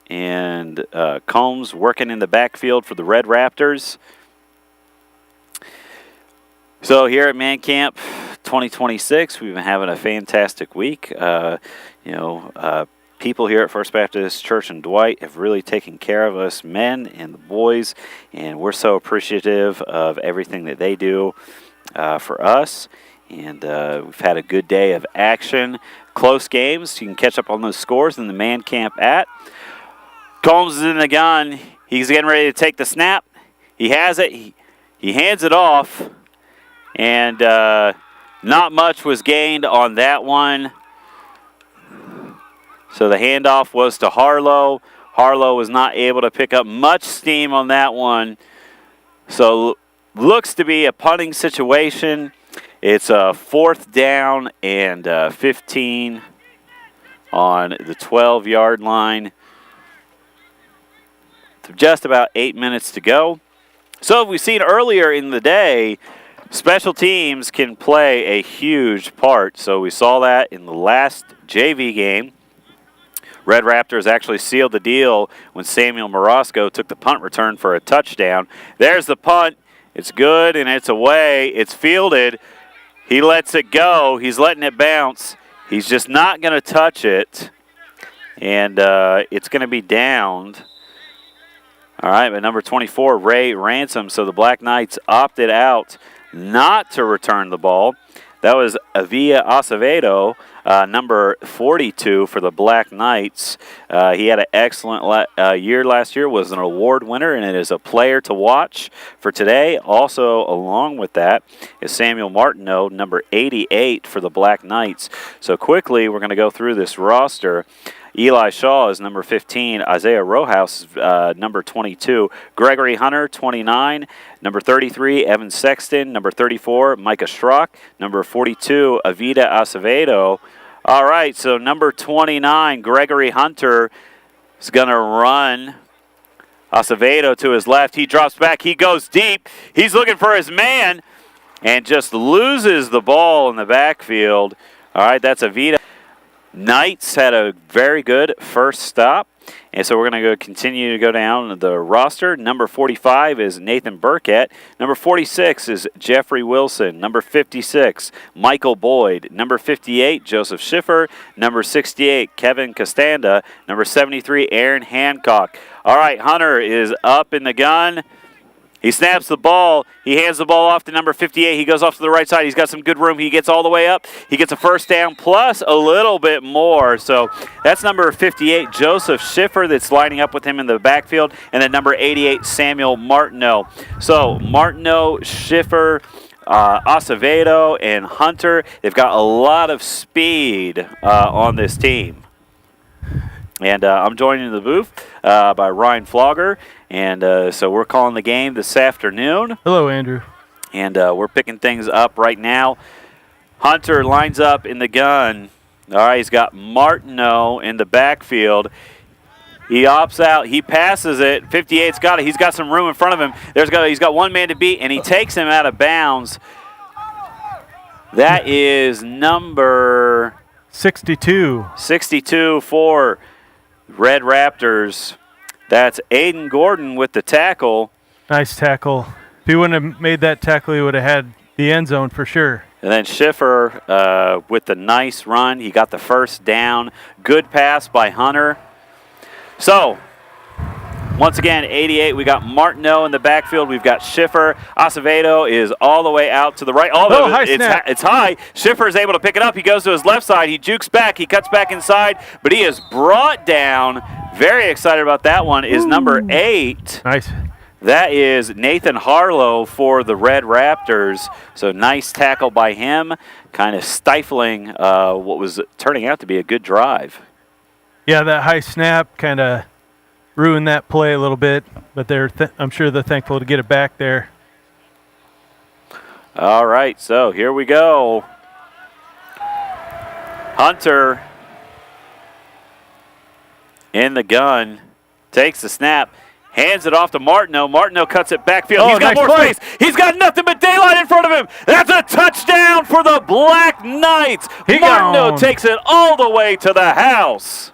and Combs working in the backfield for the Red Raptors. So here at Man Camp 2026, we've been having a fantastic week. People here at First Baptist Church in Dwight have really taken care of us men and the boys, and we're so appreciative of everything that they do for us. And we've had a good day of action. Close games. You can catch up on those scores in the Man Camp app. Combs is in the gun. He's getting ready to take the snap. He has it. He hands it off. And not much was gained on that one. So the handoff was to Harlow. Harlow was not able to pick up much steam on that one. So looks to be a punting situation. It's a 4th down and 15 on the 12-yard line. Just about 8 minutes to go. So we've seen earlier in the day, special teams can play a huge part. So we saw that in the last JV game. Red Raptors actually sealed the deal when Samuel Morosco took the punt return for a touchdown. There's the punt. It's good, and it's away. It's fielded. He lets it go. He's letting it bounce. He's just not going to touch it, and it's going to be downed. All right, but number 24, Ray Ransom. So the Black Knights opted out not to return the ball. That was Avila Acevedo, number 42 for the Black Knights. He had an excellent year last year, was an award winner, and it is a player to watch for today. Also, along with that, is Samuel Martineau, number 88 for the Black Knights. So quickly, we're going to go through this roster. Eli Shaw is number 15. Isaiah Rojas, number 22. Gregory Hunter, 29. Number 33, Evan Sexton. Number 34, Micah Schrock. Number 42, Avida Acevedo. All right, so number 29, Gregory Hunter is going to run Acevedo to his left. He drops back. He goes deep. He's looking for his man and just loses the ball in the backfield. All right, that's Avida. Knights had a very good first stop, and so we're going to continue to go down the roster. Number 45 is Nathan Burkett. Number 46 is Jeffrey Wilson. Number 56, Michael Boyd. Number 58, Joseph Schiffer. Number 68, Kevin Costanda. Number 73, Aaron Hancock. All right, Hunter is up in the gun. He snaps the ball. He hands the ball off to number 58. He goes off to the right side. He's got some good room. He gets all the way up. He gets a first down plus a little bit more. So that's number 58, Joseph Schiffer, that's lining up with him in the backfield. And then number 88, Samuel Martineau. So Martineau, Schiffer, Acevedo, and Hunter, they've got a lot of speed on this team. And I'm joined in the booth by Ryan Flogger. And so we're calling the game this afternoon. Hello, Andrew. And we're picking things up right now. Hunter lines up in the gun. All right, he's got Martineau in the backfield. He opts out. He passes it. 58's got it. He's got some room in front of him. He's got one man to beat, and he takes him out of bounds. That is number 62. 62 for Red Raptors. That's Aiden Gordon with the tackle. Nice tackle. If he wouldn't have made that tackle, he would have had the end zone for sure. And then Schiffer with the nice run. He got the first down. Good pass by Hunter. So, once again, 88, we got Martineau in the backfield. We've got Schiffer. Acevedo is all the way out to the right. It's high. Schiffer is able to pick it up. He goes to his left side. He jukes back. He cuts back inside, but he is brought down. Very excited about that one is number 8. Nice. That is Nathan Harlow for the Red Raptors. So nice tackle by him, kind of stifling what was turning out to be a good drive. Yeah, that high snap kind of ruined that play a little bit, but I'm sure they're thankful to get it back there. All right, so here we go. Hunter in the gun, takes the snap, hands it off to Martineau. Martineau cuts it backfield. He's got nice more play. space. He's got nothing but daylight in front of him. That's a touchdown for the Black Knights. Martineau takes it all the way to the house.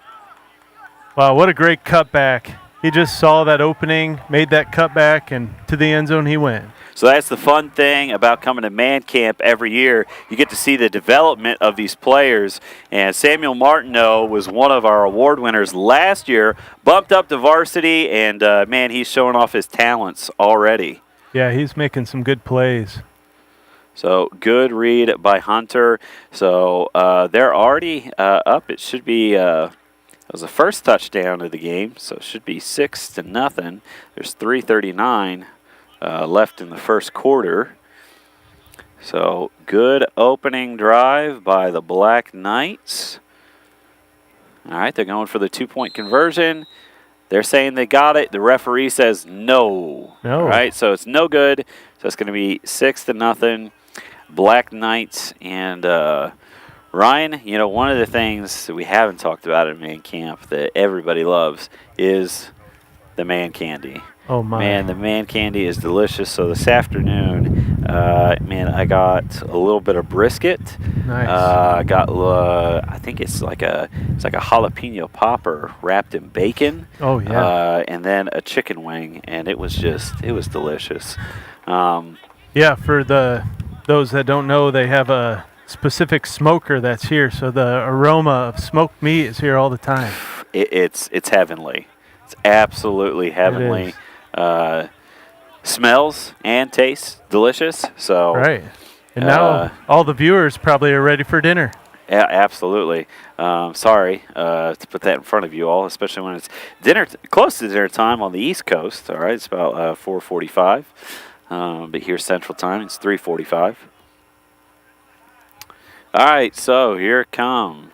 Wow, what a great cutback. He just saw that opening, made that cutback, and to the end zone he went. So that's the fun thing about coming to man camp every year. You get to see the development of these players. And Samuel Martineau was one of our award winners last year, bumped up to varsity, and, man, he's showing off his talents already. Yeah, he's making some good plays. So good read by Hunter. So they're already up. It should be it was the first touchdown of the game, so it should be 6-0. There's 3:39 left in the first quarter. So good opening drive by the Black Knights. All right, they're going for the 2-point conversion. They're saying they got it. The referee says no. No. All right, so it's no good. So it's going to be 6-0. Black Knights. And Ryan, you know, one of the things that we haven't talked about at man camp that everybody loves is the man candy. Oh, my. Man, the man candy is delicious. So this afternoon, man, I got a little bit of brisket. Nice. I got, I think it's like a jalapeno popper wrapped in bacon. Oh, yeah. And then a chicken wing, and it was delicious. Yeah, for those that don't know, they have a specific smoker that's here, so the aroma of smoked meat is here all the time. It's heavenly. It's absolutely heavenly. Smells and tastes delicious. So Right. And now all the viewers probably are ready for dinner. yeah, absolutely. Sorry to put that in front of you all, especially when it's close to dinner time on the East Coast. All right, it's about 4:45, but here Central Time it's 3:45. All right, so here it come.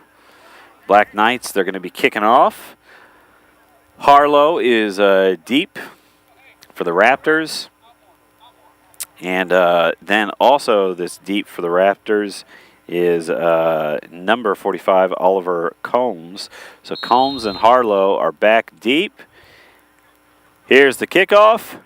Black Knights, they're going to be kicking off. Harlow is deep for the Raptors. And then also this deep for the Raptors is number 45, Oliver Combs. So Combs and Harlow are back deep. Here's the kickoff.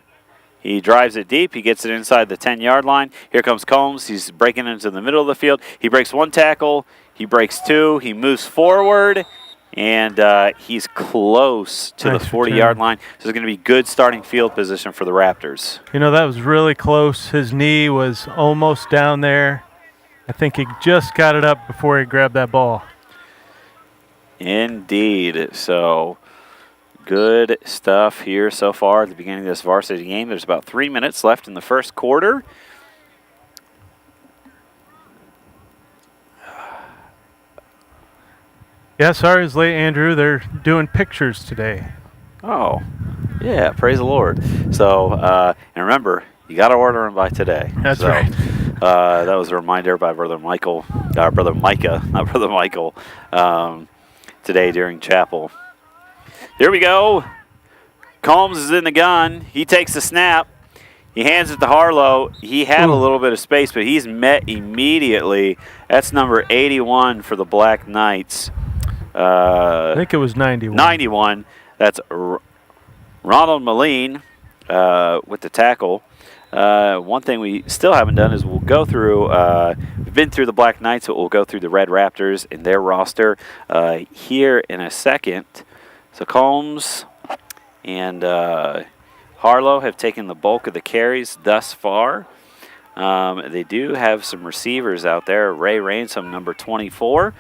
He drives it deep. He gets it inside the 10-yard line. Here comes Combs. He's breaking into the middle of the field. He breaks one tackle. He breaks two. He moves forward. And he's close to the 40-yard line. So it's going to be good starting field position for the Raptors. You know, that was really close. His knee was almost down there. I think he just got it up before he grabbed that ball. Indeed. So good stuff here so far at the beginning of this varsity game. There's about 3 minutes left in the first quarter. Yeah, sorry it's late, Andrew. They're doing pictures today. Oh, yeah, praise the Lord. So, and remember, you got to order them by today. That's so, right. That was a reminder by Brother Micah, not Brother Michael, today during chapel. Here we go. Combs is in the gun. He takes the snap. He hands it to Harlow. He had a little bit of space, but he's met immediately. That's number 81 for the Black Knights. I think it was 91. 91. That's Ronald Moline with the tackle. One thing we still haven't done is we'll go through, we've been through the Black Knights, but we'll go through the Red Raptors and their roster here in a second. So Combs and Harlow have taken the bulk of the carries thus far. They do have some receivers out there. Ray Ransom, number 24.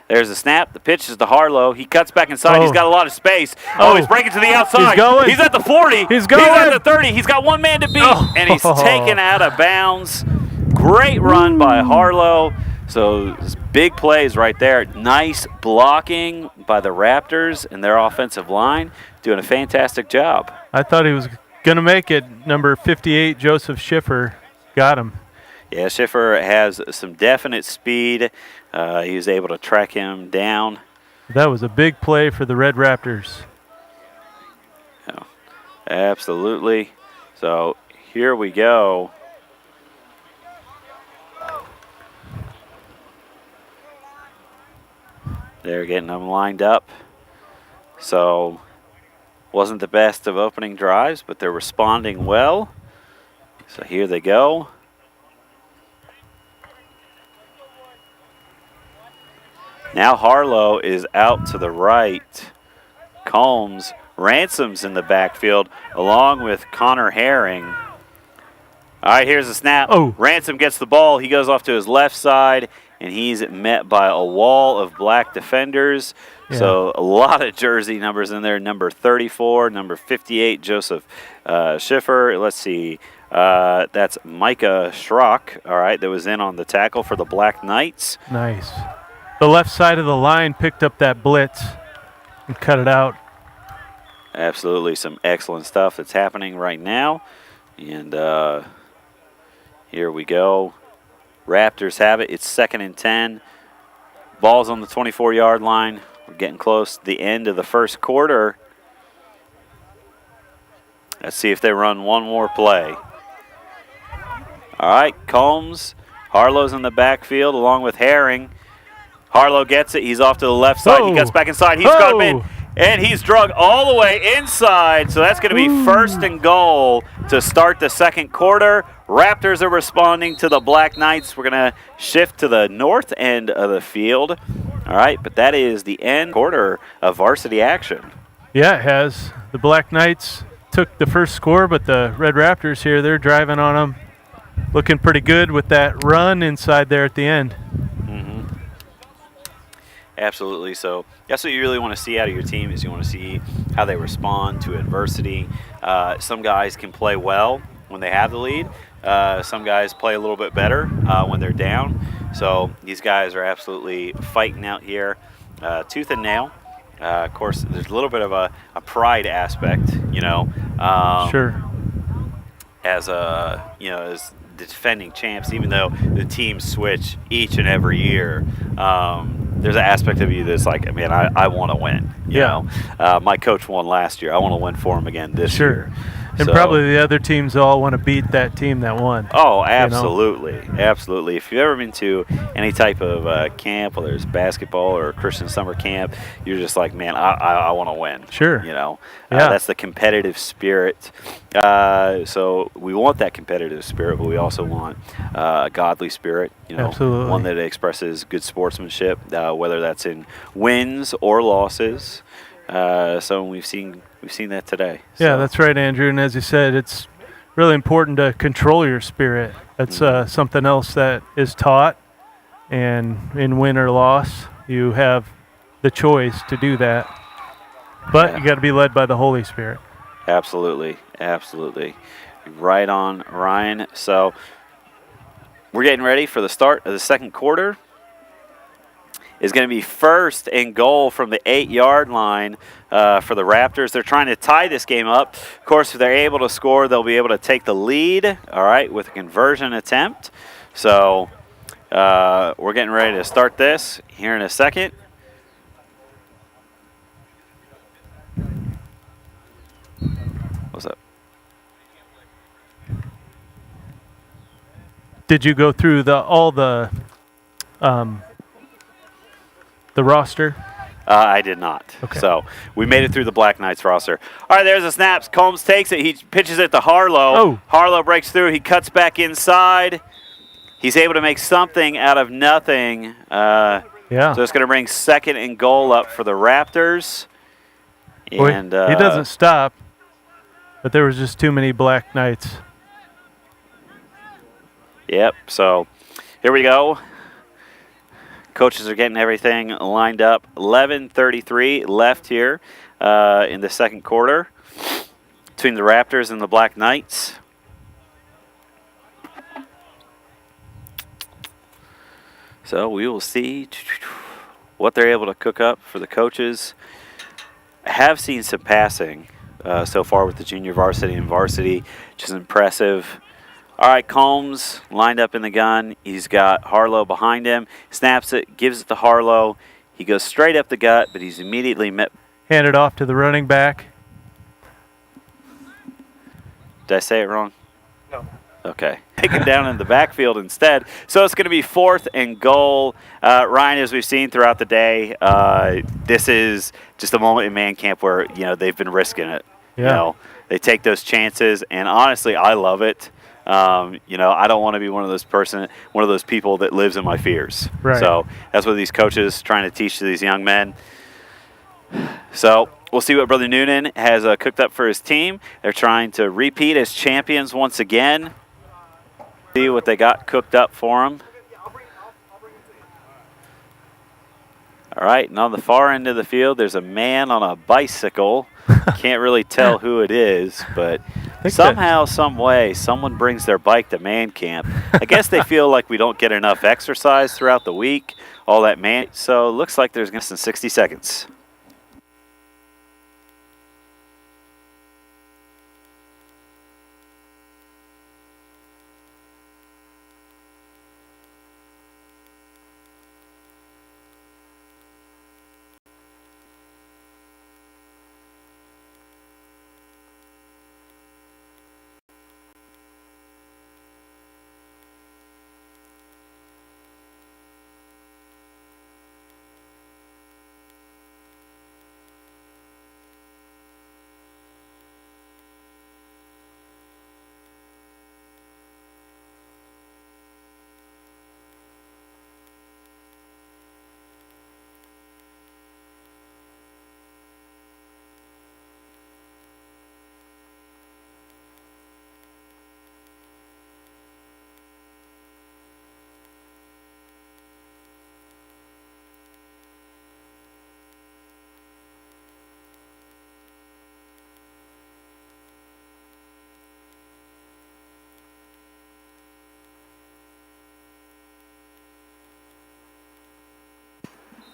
There's a snap. The pitch is to Harlow. He cuts back inside. He's got a lot of space. He's breaking to the outside. He's going. He's at the 40. He's going. He's at the 30. He's got one man to beat, and he's taken out of bounds. Great run by Harlow. So big plays right there. Nice blocking by the Raptors and their offensive line. Doing a fantastic job. I thought he was going to make it. Number 58, Joseph Schiffer, got him. Yeah, Schiffer has some definite speed. He was able to track him down. That was a big play for the Red Raptors. Oh, absolutely. So here we go. They're getting them lined up. So wasn't the best of opening drives, but they're responding well. So here they go. Now Harlow is out to the right. Combs, Ransom's in the backfield along with Connor Herring. All right, here's the snap. Ransom gets the ball. He goes off to his left side, and he's met by a wall of black defenders. Yeah. So a lot of jersey numbers in there. Number 34, number 58, Joseph Schiffer. Let's see. That's Micah Schrock, all right, that was in on the tackle for the Black Knights. Nice. The left side of the line picked up that blitz and cut it out. Absolutely, some excellent stuff that's happening right now. And here we go. Raptors have it. It's 2nd and 10. Ball's on the 24-yard line. We're getting close to the end of the first quarter. Let's see if they run one more play. All right, Combs. Harlow's in the backfield along with Herring. Harlow gets it. He's off to the left side. He cuts back inside. He's got him in. And he's drug all the way inside, so that's going to be first and goal to start the second quarter. Raptors are responding to the Black Knights. We're going to shift to the north end of the field. All right, but that is the end quarter of varsity action. Yeah, it has. The Black Knights took the first score, but the Red Raptors here, they're driving on them. Looking pretty good with that run inside there at the end. Absolutely. So that's what you really want to see out of your team is you want to see how they respond to adversity. Some guys can play well when they have the lead. Some guys play a little bit better when they're down. So these guys are absolutely fighting out here, tooth and nail. Of course, there's a little bit of a pride aspect, you know. Sure. As as the defending champs, even though the teams switch each and every year, there's an aspect of you that's like, man, I want to win. You know, my coach won last year. I want to win for him again this year. And probably the other teams all want to beat that team that won. Oh, absolutely. You know? Absolutely. If you've ever been to any type of camp, whether it's basketball or Christian summer camp, you're just like, man, I want to win. Sure. You know, that's the competitive spirit. So we want that competitive spirit, but we also want a godly spirit, you know, absolutely. One that expresses good sportsmanship, whether that's in wins or losses. So we've seen that today. Yeah, that's right, Andrew. And as you said, it's really important to control your spirit. That's something else that is taught. And in win or loss, you have the choice to do that. But you got to be led by the Holy Spirit. Absolutely. Absolutely. Right on, Ryan. So we're getting ready for the start of the second quarter. Is going to be first and goal from the 8-yard line for the Raptors. They're trying to tie this game up. Of course, if they're able to score, they'll be able to take the lead, all right, with a conversion attempt. So we're getting ready to start this here in a second. What's up? Did you go through all the roster? I did not. Okay. So we made it through the Black Knights roster. All right, there's the snaps. Combs takes it. He pitches it to Harlow. Oh. Harlow breaks through. He cuts back inside. He's able to make something out of nothing. So it's going to bring second and goal up for the Raptors. And he doesn't stop, but there was just too many Black Knights. Yep. So here we go. Coaches are getting everything lined up. 11:33 left here in the second quarter between the Raptors and the Black Knights. So we will see what they're able to cook up for the coaches. I have seen some passing so far with the junior varsity and varsity, which is impressive. All right, Combs lined up in the gun. He's got Harlow behind him. Snaps it, gives it to Harlow. He goes straight up the gut, but he's immediately met. Handed off to the running back. Did I say it wrong? No. Okay. Taken down in the backfield instead. So it's going to be fourth and goal. Ryan, as we've seen throughout the day, this is just a moment in man camp where, they've been risking it. Yeah. They take those chances, and honestly, I love it. I don't want to be one of those people that lives in my fears. Right. So that's what these coaches trying to teach to these young men. So we'll see what Brother Noonan has cooked up for his team. They're trying to repeat as champions once again. See what they got cooked up for them. All right, and on the far end of the field, there's a man on a bicycle. Can't really tell who it is, but somehow, some way, someone brings their bike to man camp. I guess they feel like we don't get enough exercise throughout the week, all that man. So it looks like there's going to be 60 seconds.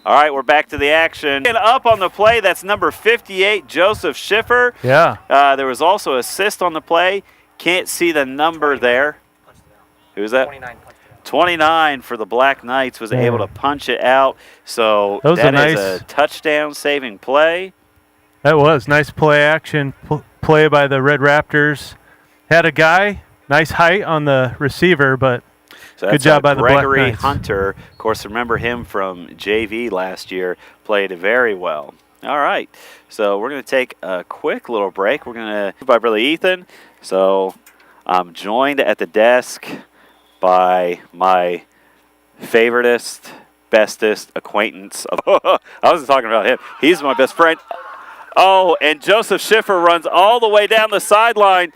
All right, we're back to the action. And up on the play, that's number 58, Joseph Schiffer. Yeah. There was also assist on the play. Can't see the number there. Who's that? 29 for the Black Knights was able to punch it out. So that is a touchdown-saving play. That was nice play action play by the Red Raptors. Had a guy, nice height on the receiver, but so good job by the Black Gregory Knights. Hunter. Of course, remember him from JV last year. Played very well. All right, so we're going to take a quick little break. We're going to by Brother Ethan. So I'm joined at the desk by my favoritist, bestest acquaintance. I wasn't talking about him. He's my best friend. Oh, and Joseph Schiffer runs all the way down the sideline,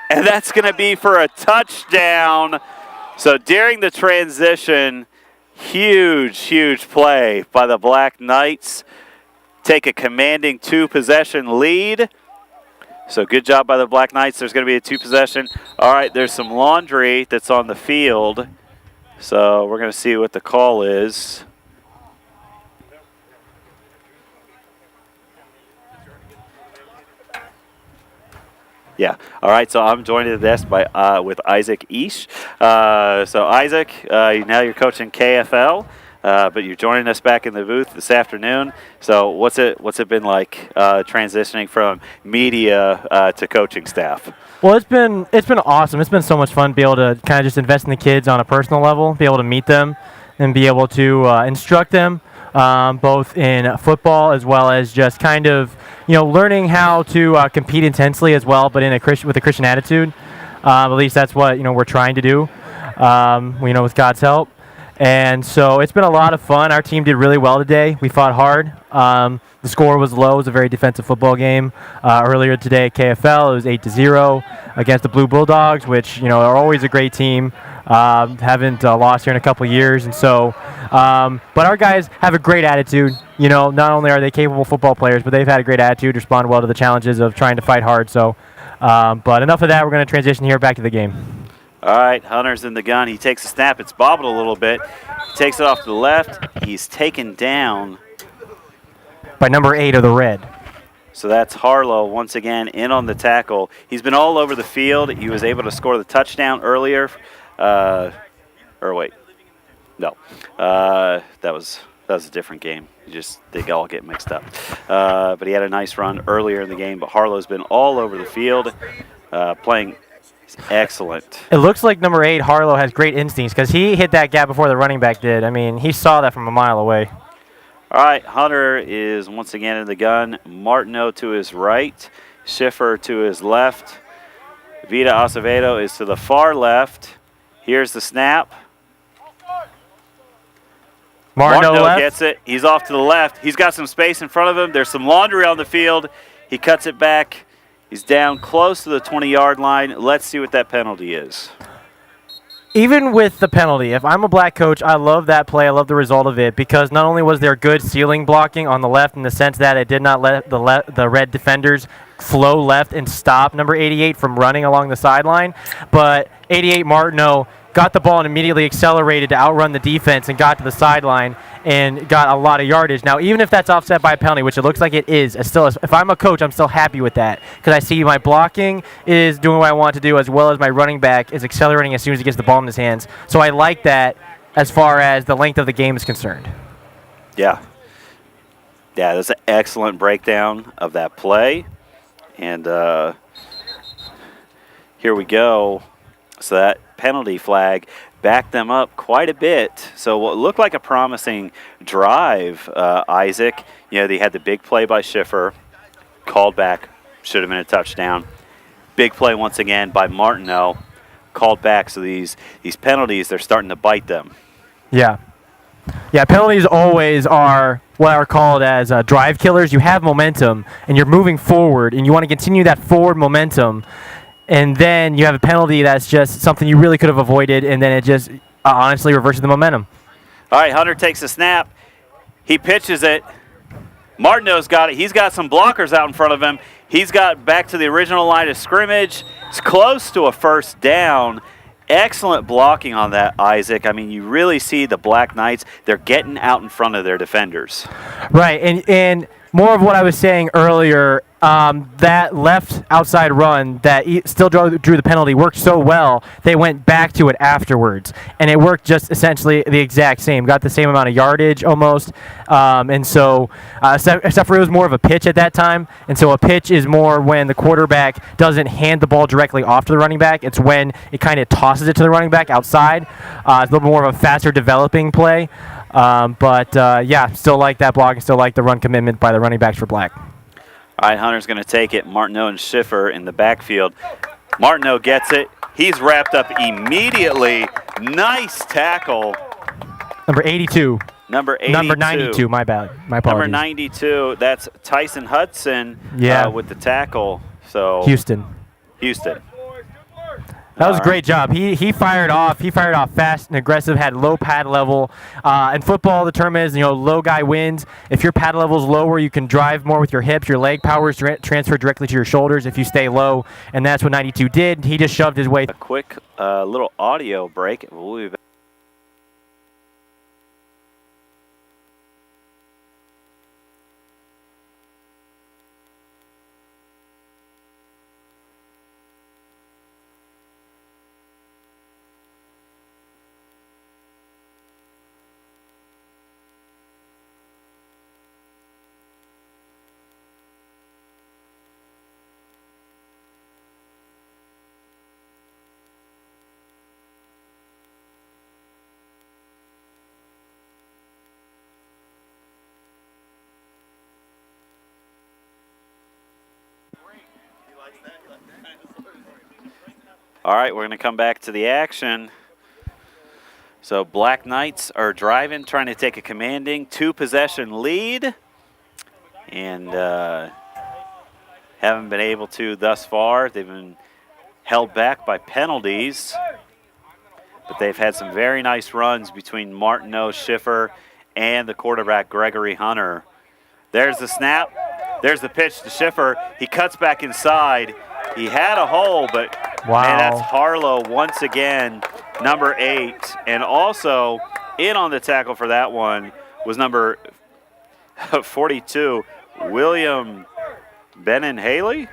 and that's going to be for a touchdown. So during the transition, huge play by the Black Knights. Take a commanding 2-possession lead. So good job by the Black Knights. There's going to be a 2-possession. All right, there's some laundry that's on the field. So we're going to see what the call is. Yeah. All right. So I'm joined at the desk by with Isaac Ish. So Isaac, now you're coaching KFL, but you're joining us back in the booth this afternoon. So what's it been like transitioning from media to coaching staff? Well, it's been awesome. It's been so much fun to be able to kind of just invest in the kids on a personal level, be able to meet them, and be able to instruct them both in football as well as just kind of learning how to compete intensely as well, but in with a Christian attitude. At least that's what we're trying to do. With God's help. And so it's been a lot of fun. Our team did really well today. We fought hard. The score was low. It was a very defensive football game. Earlier today at KFL, it was 8-0 against the Blue Bulldogs, which are always a great team. Haven't lost here in a couple years, and so. But our guys have a great attitude. Not only are they capable football players, but they've had a great attitude, respond well to the challenges of trying to fight hard. So, but enough of that. We're going to transition here back to the game. All right, Hunter's in the gun. He takes a snap. It's bobbled a little bit. He takes it off to the left. He's taken down by number 8 of the Red. So that's Harlow once again in on the tackle. He's been all over the field. He was able to score the touchdown earlier. That was a different game. They all get mixed up. But he had a nice run earlier in the game. But Harlow's been all over the field, playing excellent. It looks like number 8, Harlow, has great instincts because he hit that gap before the running back did. I mean, he saw that from a mile away. All right, Hunter is once again in the gun. Martineau to his right, Schiffer to his left. Vita Acevedo is to the far left. Here's the snap. Martineau gets it. He's off to the left. He's got some space in front of him. There's some laundry on the field. He cuts it back. He's down close to the 20-yard line. Let's see what that penalty is. Even with the penalty, if I'm a Black coach, I love that play. I love the result of it because not only was there good ceiling blocking on the left in the sense that it did not let the Red defenders flow left and stop number 88 from running along the sideline, but 88 Martineau got the ball and immediately accelerated to outrun the defense and got to the sideline and got a lot of yardage. Now, even if that's offset by a penalty, which it looks like it is, if I'm a coach, I'm still happy with that because I see my blocking is doing what I want to do as well as my running back is accelerating as soon as he gets the ball in his hands. So I like that as far as the length of the game is concerned. Yeah. Yeah, that's an excellent breakdown of that play. And here we go. So that penalty flag backed them up quite a bit. So what looked like a promising drive, Isaac, they had the big play by Schiffer, called back, should have been a touchdown. Big play once again by Martineau, called back. So these penalties, they're starting to bite them. Yeah. Yeah, penalties always are what are called as drive killers. You have momentum, and you're moving forward, and you want to continue that forward momentum. And then you have a penalty that's just something you really could have avoided, and then it just honestly reverses the momentum. All right, Hunter takes a snap. He pitches it. Martineau's got it. He's got some blockers out in front of him. He's got back to the original line of scrimmage. It's close to a first down. Excellent blocking on that, Isaac. I mean, you really see the Black Knights, they're getting out in front of their defenders. Right, and more of what I was saying earlier, that left outside run that still drew the penalty worked so well, they went back to it afterwards. And it worked just essentially the exact same. Got the same amount of yardage almost. And so, except for it was more of a pitch at that time. And so a pitch is more when the quarterback doesn't hand the ball directly off to the running back. It's when it kind of tosses it to the running back outside. It's a little bit more of a faster developing play. Yeah, still like that block and still like the run commitment by the running backs for Black. All right, Hunter's going to take it. Martineau and Schiffer in the backfield. Martineau gets it. He's wrapped up immediately. Nice tackle. Number 82. Number 82. Number 92, my bad. My apologies. Number 92, that's Tyson Hudson with the tackle. So Houston. That was a great job. He fired off. He fired off fast and aggressive. Had low pad level. In football, the term is low guy wins. If your pad level is lower, you can drive more with your hips. Your leg power is transferred directly to your shoulders if you stay low, and that's what 92 did. He just shoved his way. A quick little audio break. We'll be back. All right, we're going to come back to the action. So Black Knights are driving, trying to take a commanding 2-possession lead, and haven't been able to thus far. They've been held back by penalties, but they've had some very nice runs between Martineau, Schiffer, and the quarterback, Gregory Hunter. There's the snap. There's the pitch to Schiffer. He cuts back inside. He had a hole, but man, that's Harlow once again, number 8. And also in on the tackle for that one was number 42, William Benin-Haley.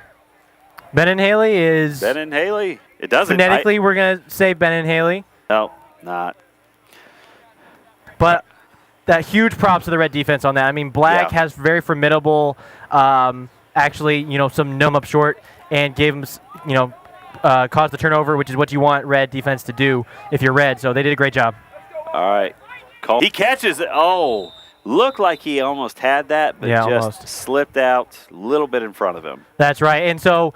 Benin-Haley is... Benin-Haley? It doesn't. Phonetically, we're going to say Benin-Haley. No, not. But that huge props to the red defense on that. I mean, Black has very formidable, actually, some numb up short and gave him, caused the turnover, which is what you want red defense to do if you're red. So they did a great job. All right. He catches it. Oh, looked like he almost had that, but just almost slipped out a little bit in front of him. That's right. And so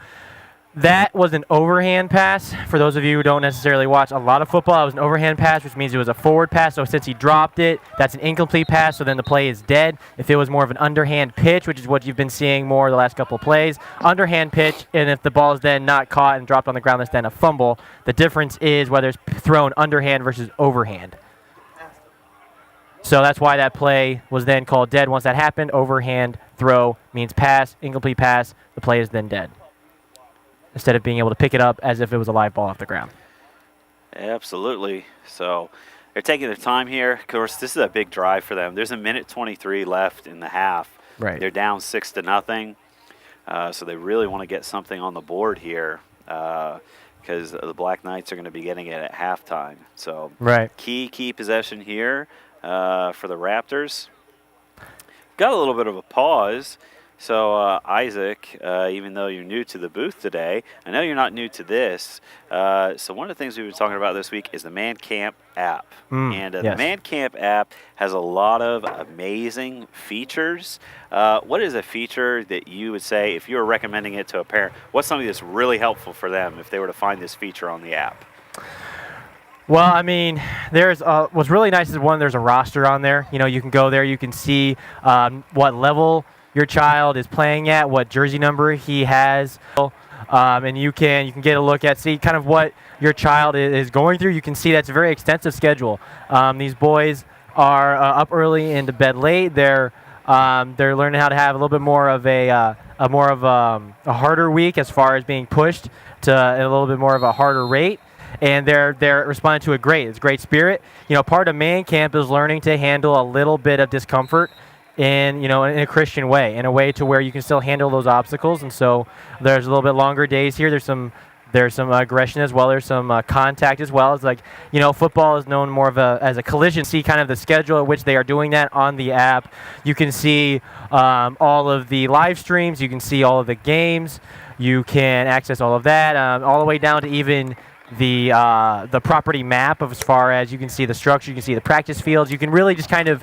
that was an overhand pass. For those of you who don't necessarily watch a lot of football, it was an overhand pass, which means it was a forward pass. So since he dropped it, that's an incomplete pass, so then the play is dead. If it was more of an underhand pitch, which is what you've been seeing more the last couple of plays, underhand pitch, and if the ball is then not caught and dropped on the ground, that's then a fumble. The difference is whether it's thrown underhand versus overhand. So that's why that play was then called dead. Once that happened, overhand throw means pass, incomplete pass, the play is then dead, instead of being able to pick it up as if it was a live ball off the ground. Absolutely. So they're taking their time here. Of course, this is a big drive for them. There's a minute 23 left in the half. Right. They're down 6-0. So they really want to get something on the board here because the Black Knights are going to be getting it at halftime. So key possession here for the Raptors. Got a little bit of a pause. So, Isaac, even though you're new to the booth today, I know you're not new to this. So one of the things we've been talking about this week is the Man Camp app. The Man Camp app has a lot of amazing features. What is a feature that you would say, if you were recommending it to a parent, what's something that's really helpful for them if they were to find this feature on the app? Well, I mean, there's what's really nice is, there's a roster on there. You can go there, you can see what level your child is playing at, what jersey number he has, and you can get a look at, see kind of what your child is going through. You can see that's a very extensive schedule. These boys are up early and to bed late. They're learning how to have a little bit more of a harder week as far as being pushed to a little bit more of a harder rate. and they're responding to it great. It's great spirit. Part of man camp is learning to handle a little bit of discomfort in a Christian way, in a way to where you can still handle those obstacles. And so there's a little bit longer days here. There's some aggression as well. There's some contact as well. It's like, football is known more as a collision. See kind of the schedule at which they are doing that on the app. You can see all of the live streams. You can see all of the games. You can access all of that, all the way down to even the property map of as far as you can see the structure. You can see the practice fields. You can really just kind of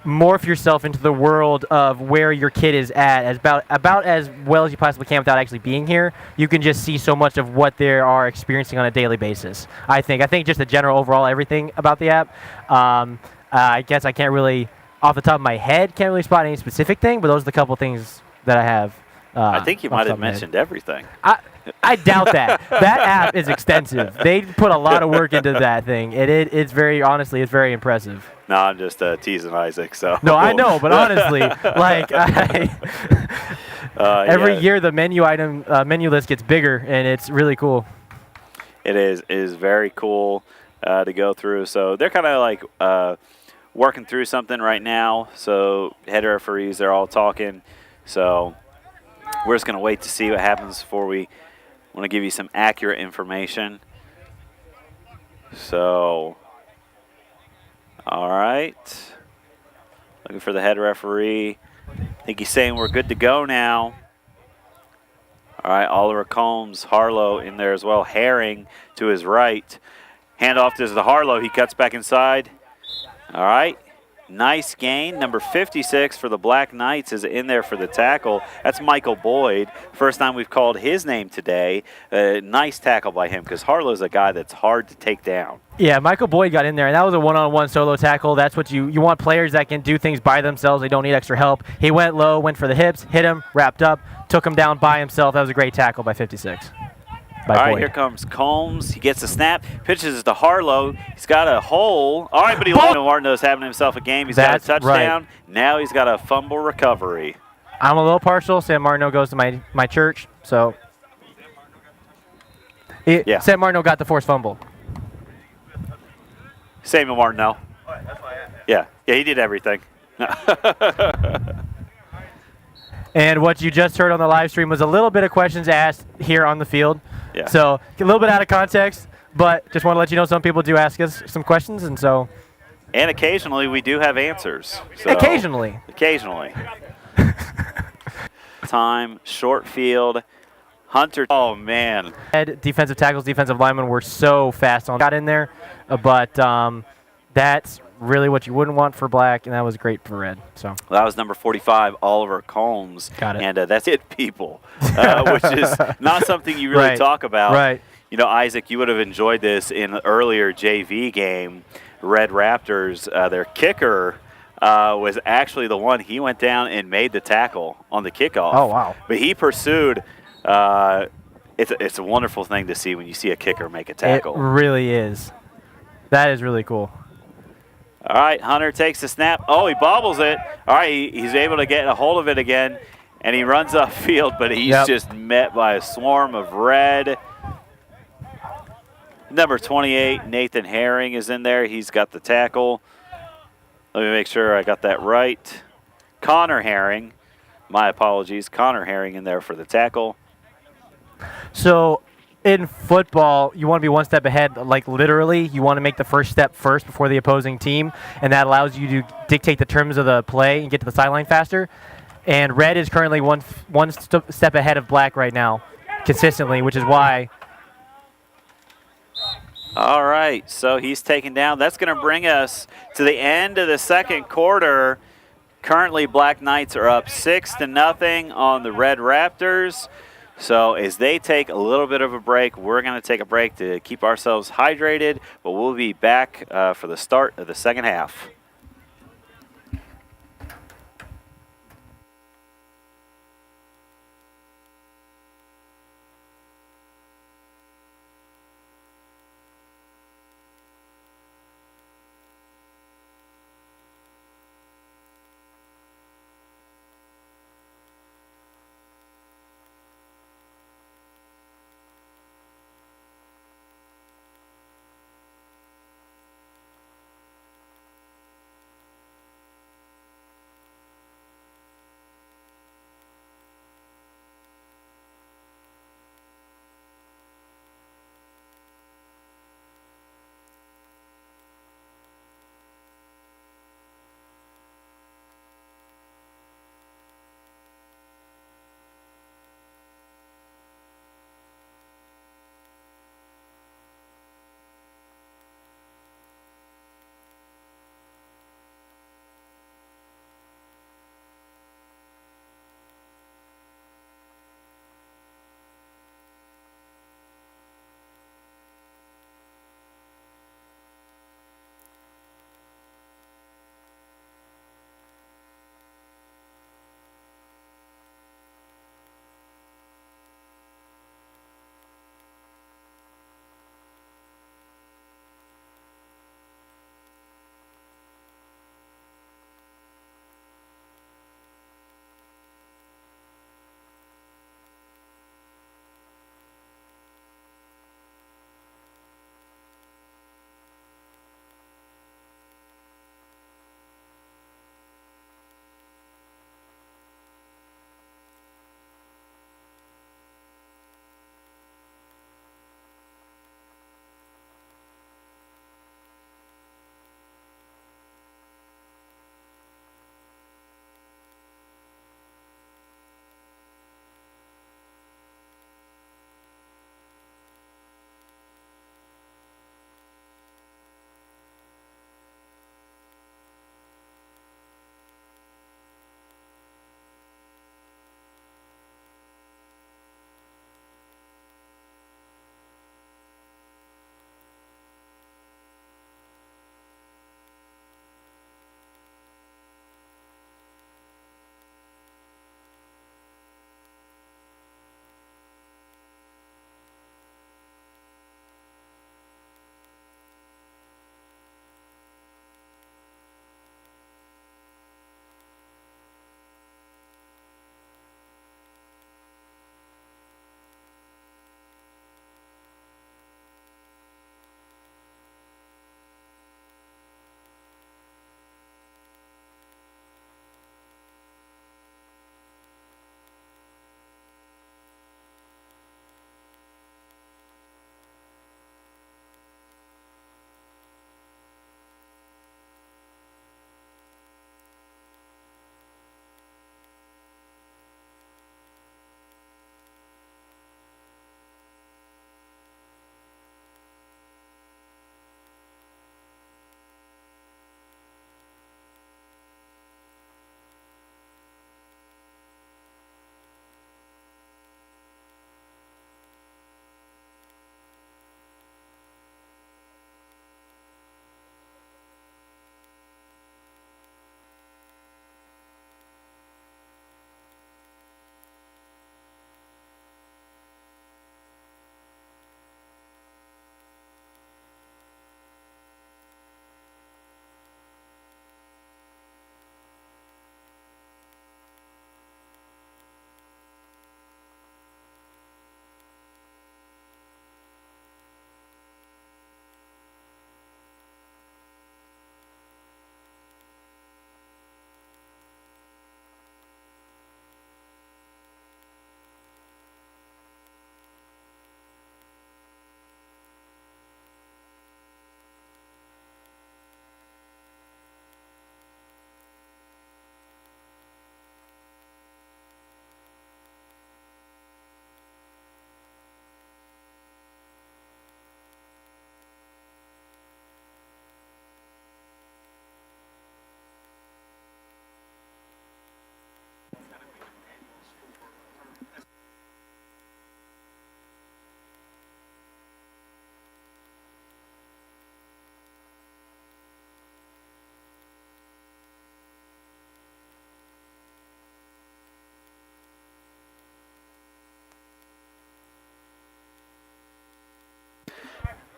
morph yourself into the world of where your kid is at as about as well as you possibly can without actually being here. You can just see so much of what they are experiencing on a daily basis. I think just the general overall everything about the app. I guess I can't really, off the top of my head, can't really spot any specific thing, but those are the couple things that I have. I think you might have mentioned everything. I doubt that. That app is extensive. They put a lot of work into that thing. It's very, honestly, it's very impressive. No, I'm just teasing Isaac. So no, I know, but honestly, like every year the menu list gets bigger, and it's really cool. It is very cool to go through. So they're kind of like working through something right now. So head referees, they're all talking. So we're just going to wait to see what happens before we want to give you some accurate information. So, all right. Looking for the head referee. I think he's saying we're good to go now. All right, Oliver Combs, Harlow in there as well. Herring to his right. Handoff to the Harlow. He cuts back inside. All right. Nice gain. Number 56 for the Black Knights is in there for the tackle. That's Michael Boyd. First time we've called his name today. Nice tackle by him because Harlow's a guy that's hard to take down. Yeah, Michael Boyd got in there, and that was a one-on-one solo tackle. That's what you want, players that can do things by themselves. They don't need extra help. He went low, went for the hips, hit him, wrapped up, took him down by himself. That was a great tackle by 56. All right, here comes Combs. He gets a snap, pitches it to Harlow. He's got a hole. All right, but he lost. Martineau's having himself a game. He's got a touchdown. Right. Now he's got a fumble recovery. I'm a little partial. Sam Martineau goes to my church, so yeah. Sam Martineau got the forced fumble. Samuel Martineau. Yeah, he did everything. And what you just heard on the live stream was a little bit of questions asked here on the field. Yeah. So a little bit out of context, but just want to let you know some people do ask us some questions, and so. And occasionally we do have answers. So Occasionally. Time, short field, Hunter. Oh, man. Defensive tackles, defensive linemen were so fast on. Got in there, but that's really what you wouldn't want for Black, and that was great for Red. So well, that was number 45, Oliver Combs. Got it. And that's it, people, which is not something you really talk about. Right. Isaac, you would have enjoyed this in the earlier JV game. Red Raptors, their kicker was actually the one. He went down and made the tackle on the kickoff. Oh, wow. But he pursued. It's a wonderful thing to see when you see a kicker make a tackle. It really is. That is really cool. All right, Hunter takes the snap. Oh, he bobbles it. All right, he's able to get a hold of it again, and he runs upfield, but he's just met by a swarm of Red. Number 28, Nathan Herring is in there. He's got the tackle. Let me make sure I got that right. Connor Herring. My apologies. Connor Herring in there for the tackle. So in football, you want to be one step ahead. Like literally, you want to make the first step first before the opposing team, and that allows you to dictate the terms of the play and get to the sideline faster. And Red is currently one step ahead of Black right now, consistently, which is why. All right, so he's taken down. That's going to bring us to the end of the second quarter. Currently, Black Knights are up 6-0 on the Red Raptors. So as they take a little bit of a break, we're going to take a break to keep ourselves hydrated, but we'll be back for the start of the second half.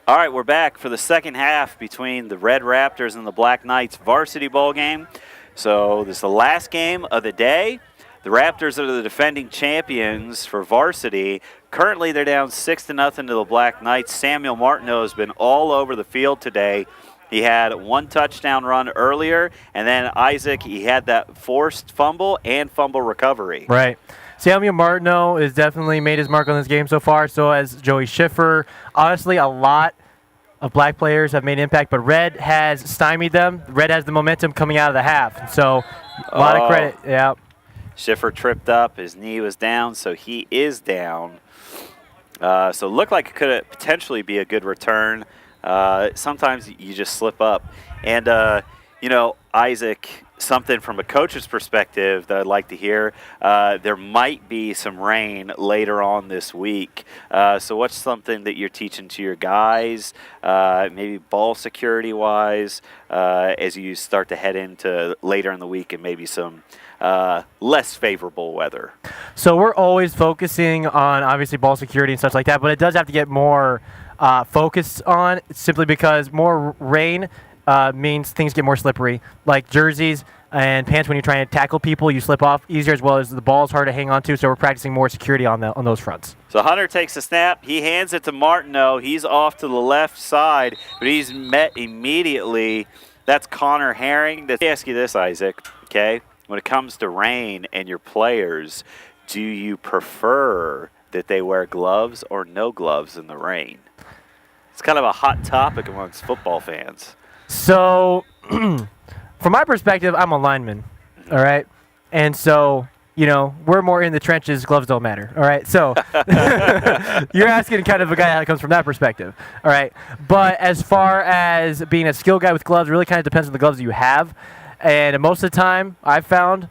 All right, we're back for the second half between the Red Raptors and the Black Knights varsity ball game. So this is the last game of the day. The Raptors are the defending champions for varsity. Currently, they're down 6-0 to the Black Knights. Samuel Martineau has been all over the field today. He had one touchdown run earlier, and then Isaac, he had that forced fumble and fumble recovery. Right. Samuel Martineau has definitely made his mark on this game so far. So has Joey Schiffer. Honestly, a lot of black players have made an impact, but Red has stymied them. Red has the momentum coming out of the half. So a lot of credit. Yeah. Schiffer tripped up. His knee was down, so he is down. So it looked like it could potentially be a good return. Sometimes you just slip up. And, Isaac, something from a coach's perspective that I'd like to hear, there might be some rain later on this week. So what's something that you're teaching to your guys, maybe ball security-wise, as you start to head into later in the week and maybe some less favorable weather? So we're always focusing on, obviously, ball security and such like that, but it does have to get more focused on simply because more rain means things get more slippery. Like jerseys and pants, when you're trying to tackle people, you slip off easier, as well as the ball's hard to hang on to, so we're practicing more security on those fronts. So Hunter takes the snap. He hands it to Martineau. He's off to the left side, but he's met immediately. That's Connor Herring. Let me ask you this, Isaac, okay? When it comes to rain and your players, do you prefer that they wear gloves or no gloves in the rain? It's kind of a hot topic amongst football fans. So, from my perspective, I'm a lineman, all right? And so, we're more in the trenches, gloves don't matter, all right? So, you're asking kind of a guy that comes from that perspective, all right? But as far as being a skill guy with gloves, it really kind of depends on the gloves you have. And most of the time, I've found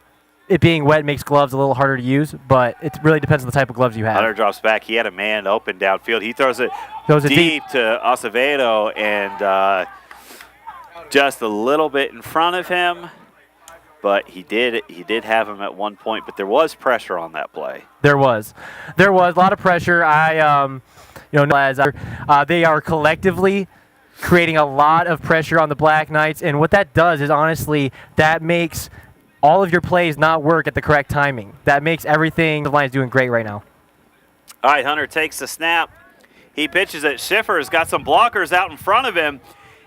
it being wet makes gloves a little harder to use, but it really depends on the type of gloves you have. Hunter drops back. He had a man open downfield. He throws it deep to Acevedo, and just a little bit in front of him. But he did have him at one point, but there was pressure on that play. There was a lot of pressure. They are collectively creating a lot of pressure on the Black Knights, and what that does is, honestly, that makes all of your plays not work at the correct timing. That makes everything the line's doing great right now. All right, Hunter takes the snap. He pitches it. Schiffer's got some blockers out in front of him.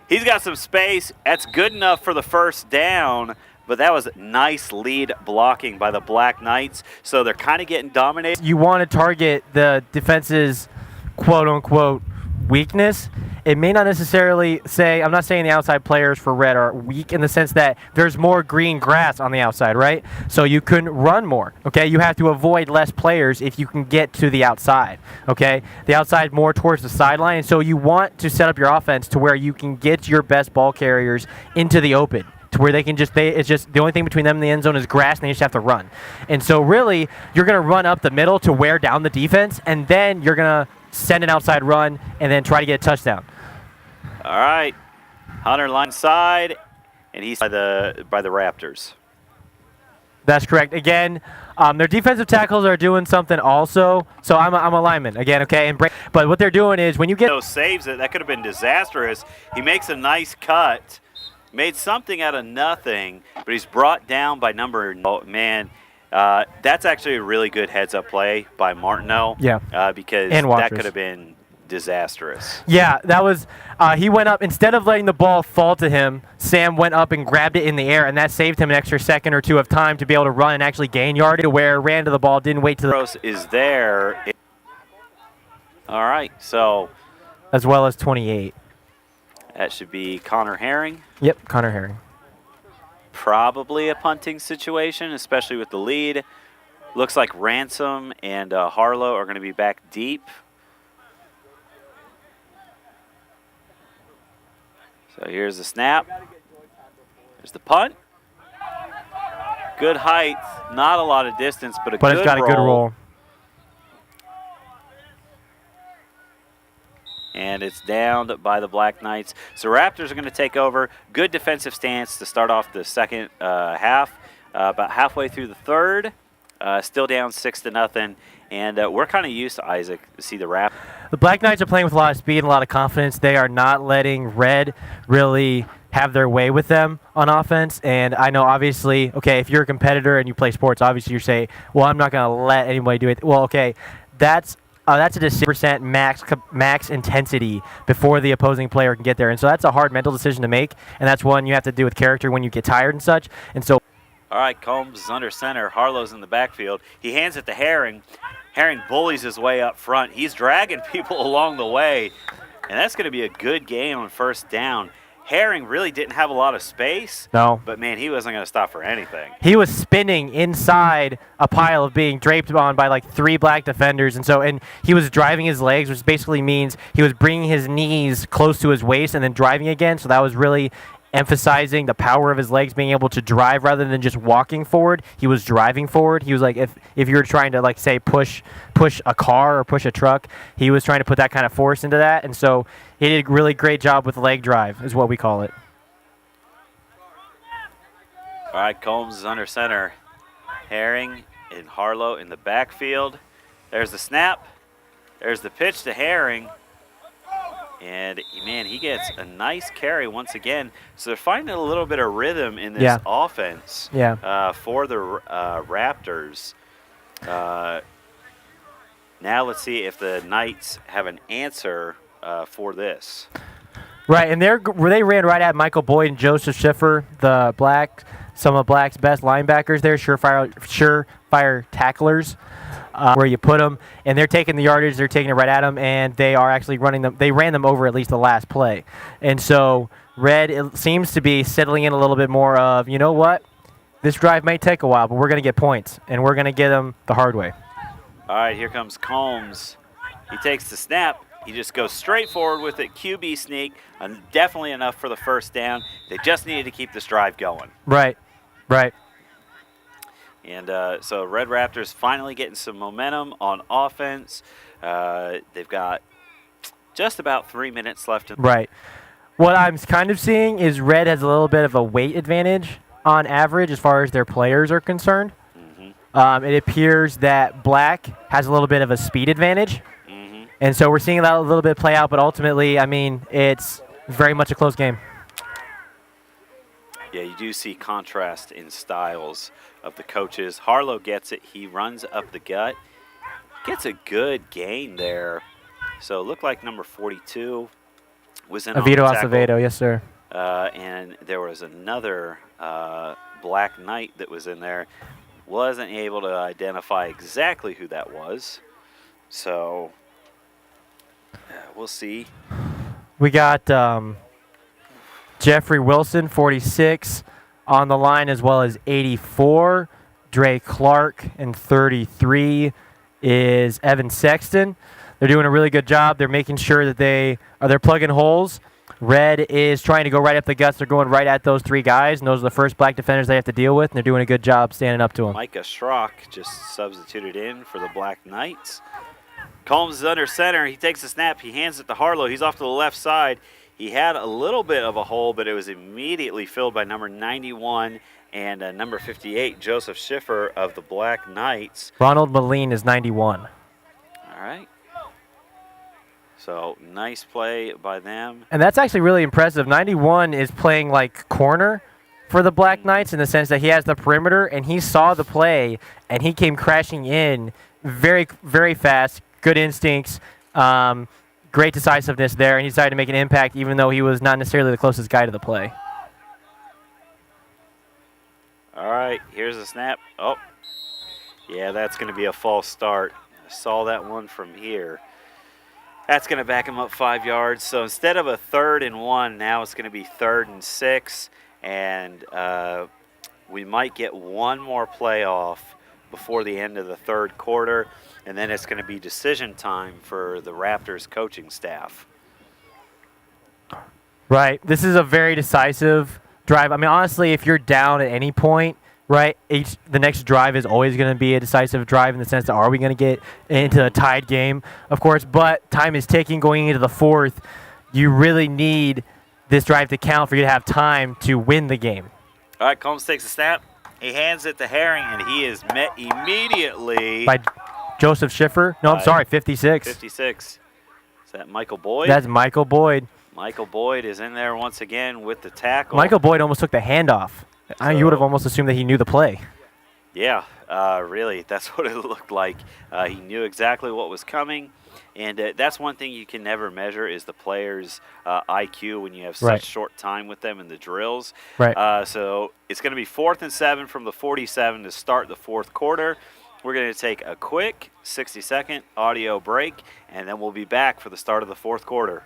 He's got some space. That's good enough for the first down, but that was nice lead blocking by the Black Knights, so they're kind of getting dominated. You want to target the defense's quote-unquote weakness. It may not necessarily say, I'm not saying the outside players for Red are weak in the sense that there's more green grass on the outside, right? So you can run more, okay? You have to avoid less players if you can get to the outside, okay? The outside more towards the sideline, and so you want to set up your offense to where you can get your best ball carriers into the open, to where they can it's just the only thing between them and the end zone is grass, and they just have to run. And so really, you're going to run up the middle to wear down the defense, and then you're going to send an outside run and then try to get a touchdown. All right, Hunter line side, and he's by the Raptors. That's correct. Again, their defensive tackles are doing something also. So I'm a lineman again, okay. But what they're doing is when you get saves it, that could have been disastrous. He makes a nice cut, made something out of nothing, but he's brought down by that's actually a really good heads-up play by Martineau. Yeah. Because and that could have been disastrous. Yeah, that was he went up, instead of letting the ball fall to him, Sam went up and grabbed it in the air, and that saved him an extra second or two of time to be able to run and actually gain yardage, to where ran to the ball, didn't wait to the is there. All right, so as well as 28. That should be Connor Herring. Yep, Connor Herring. Probably a punting situation, especially with the lead. Looks like Ransom and Harlow are going to be back deep. So here's the snap. There's the punt. Good height, not a lot of distance, but it's got a good roll. And it's down by the Black Knights. So Raptors are going to take over. Good defensive stance to start off the second half. About halfway through the third, still down 6-0. And we're kind of used to, Isaac, to see the Raptors. the Black Knights are playing with a lot of speed and a lot of confidence. They are not letting Red really have their way with them on offense. And I know, obviously, okay, if you're a competitor and you play sports, obviously you say, well, I'm not going to let anybody do it. Well, okay, that's a 6% max intensity before the opposing player can get there. And so that's a hard mental decision to make, and that's one you have to do with character when you get tired and such. And so, all right, Combs is under center. Harlow's in the backfield. He hands it to Herring. Herring bullies his way up front. He's dragging people along the way, and that's going to be a good game on first down. Herring really didn't have a lot of space. No. But, man, he wasn't going to stop for anything. He was spinning inside a pile of being draped on by like 3 black defenders. And he was driving his legs, which basically means he was bringing his knees close to his waist and then driving again. So that was really emphasizing the power of his legs, being able to drive rather than just walking forward. He was driving forward. He was like, if you were trying to, like, say, push a car or push a truck, he was trying to put that kind of force into that. And so he did a really great job with leg drive, is what we call it. All right, Combs is under center. Herring and Harlow in the backfield. There's the snap. There's the pitch to Herring. And, man, he gets a nice carry once again. So they're finding a little bit of rhythm in this offense for the Raptors. Now let's see if the Knights have an answer for this. Right, and they ran right at Michael Boyd and Joseph Schiffer, some of Black's best linebackers there, surefire tacklers. Where you put them, and they're taking the yardage, they're taking it right at them, and they are actually running them. They ran them over at least the last play. And so Red, it seems to be settling in a little bit more of, you know what, this drive may take a while, but we're going to get points, and we're going to get them the hard way. All right, here comes Combs. He takes the snap. He just goes straight forward with it, QB sneak, definitely enough for the first down. They just needed to keep this drive going. Right. And so Red Raptors finally getting some momentum on offense. They've got just about 3 minutes left. Right. What I'm kind of seeing is Red has a little bit of a weight advantage on average as far as their players are concerned. Mm-hmm. It appears that Black has a little bit of a speed advantage. Mm-hmm. And so we're seeing that a little bit play out, but ultimately, I mean, it's very much a close game. Yeah, you do see contrast in styles of the coaches. Harlow gets it. He runs up the gut. Gets a good gain there. So it looked like number 42 was in Avito on the tackle. Acevedo, yes, sir. And there was another Black Knight that was in there. Wasn't able to identify exactly who that was. So we'll see. We got Jeffrey Wilson, 46, on the line, as well as 84. Dre Clark, and 33 is Evan Sexton. They're doing a really good job. They're making sure that they're plugging holes. Red is trying to go right up the guts. They're going right at those 3 guys, and those are the first Black defenders they have to deal with, and they're doing a good job standing up to them. Micah Schrock just substituted in for the Black Knights. Combs is under center. He takes a snap. He hands it to Harlow. He's off to the left side. He had a little bit of a hole, but it was immediately filled by number 91 and number 58, Joseph Schiffer of the Black Knights. Ronald Moline is 91. All right. So nice play by them. And that's actually really impressive. 91 is playing like corner for the Black Knights in the sense that he has the perimeter, and he saw the play, and he came crashing in very, very fast, good instincts, great decisiveness there, and he decided to make an impact even though he was not necessarily the closest guy to the play. All right, here's the snap. Oh, yeah, that's going to be a false start. I saw that one from here. That's going to back him up 5 yards. So instead of a 3rd and 1, now it's going to be 3rd and 6. And we might get one more playoff before the end of the 3rd quarter. And then it's going to be decision time for the Raptors coaching staff. Right. This is a very decisive drive. I mean, honestly, if you're down at any point, right, the next drive is always going to be a decisive drive in the sense that are we going to get into a tied game, of course, but time is ticking going into the 4th. You really need this drive to count for you to have time to win the game. All right, Combs takes a snap. He hands it to Herring, and he is met immediately By Joseph Schiffer. No, I'm sorry, 56. 56. Is that Michael Boyd? That's Michael Boyd. Michael Boyd is in there once again with the tackle. Michael Boyd almost took the handoff. You would have almost assumed that he knew the play. Yeah, really, that's what it looked like. He knew exactly what was coming, and that's one thing you can never measure is the player's IQ when you have such Right. short time with them in the drills. Right. So it's going to be 4th and 7 from the 47 to start the fourth quarter. We're going to take a quick 60-second audio break, and then we'll be back for the start of the fourth quarter.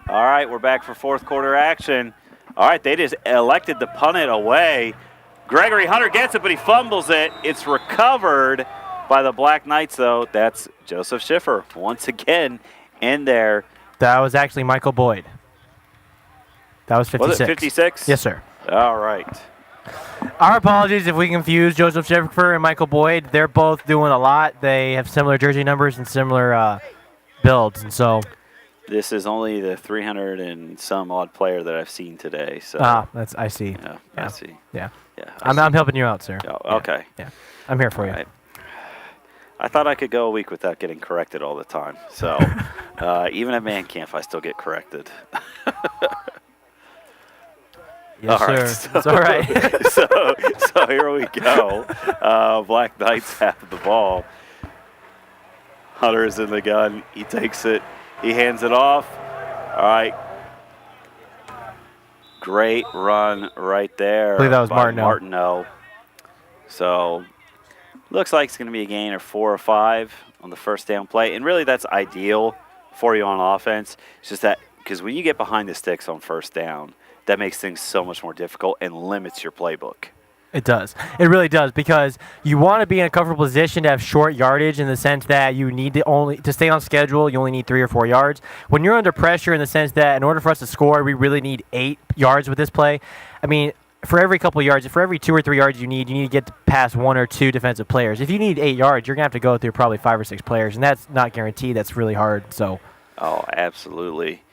All right, we're back for fourth quarter action. All right, they just elected to punt it away. Gregory Hunter gets it, but he fumbles it. It's recovered by the Black Knights, though. That's Joseph Schiffer once again in there. That was actually Michael Boyd. That was 56. Was it 56? Yes, sir. All right. Our apologies if we confused Joseph Schiffer and Michael Boyd. They're both doing a lot. They have similar jersey numbers and similar builds, and so. This is only the 300 and some odd player that I've seen today. So. I see. Yeah, I see. Yeah. Yeah, I'm helping you out, sir. Oh, okay. Yeah. I'm here for All you. right. I thought I could go a week without getting corrected all the time. So even at man camp, I still get corrected. Yes, all sir. right, so, It's all right. so here we go. Black Knights have the ball. Hunter is in the gun. He takes it. He hands it off. All right. Great run right there. I believe that was by Martineau. Martineau. So looks like it's going to be a gain of 4 or 5 on the first down play. And really that's ideal for you on offense. It's just that because when you get behind the sticks on first down, that makes things so much more difficult and limits your playbook. It does. It really does, because you want to be in a comfortable position to have short yardage in the sense that you need to stay on schedule, you only need 3 or 4 yards. When you're under pressure in the sense that in order for us to score, we really need 8 yards with this play. I mean, for every couple of yards, for every 2 or 3 yards you need to get past 1 or 2 defensive players. If you need 8 yards, you're going to have to go through probably 5 or 6 players, and that's not guaranteed. That's really hard. So. Oh, absolutely.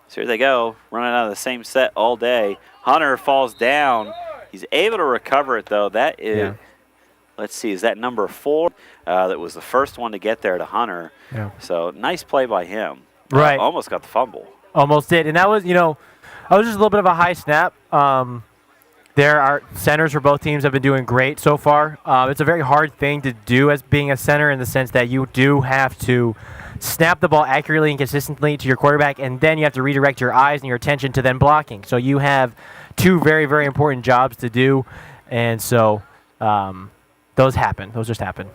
So here they go, running out of the same set all day. Hunter falls down. He's able to recover it, though. That is, let's see, is that number 4? That was the first one to get there to Hunter. Yeah. So nice play by him. Right. Almost got the fumble. Almost did. And that was, that was just a little bit of a high snap. There are centers for both teams have been doing great so far. It's a very hard thing to do as being a center in the sense that you do have to snap the ball accurately and consistently to your quarterback, and then you have to redirect your eyes and your attention to then blocking. So you have 2 very, very important jobs to do, and so those happen. Those just happen.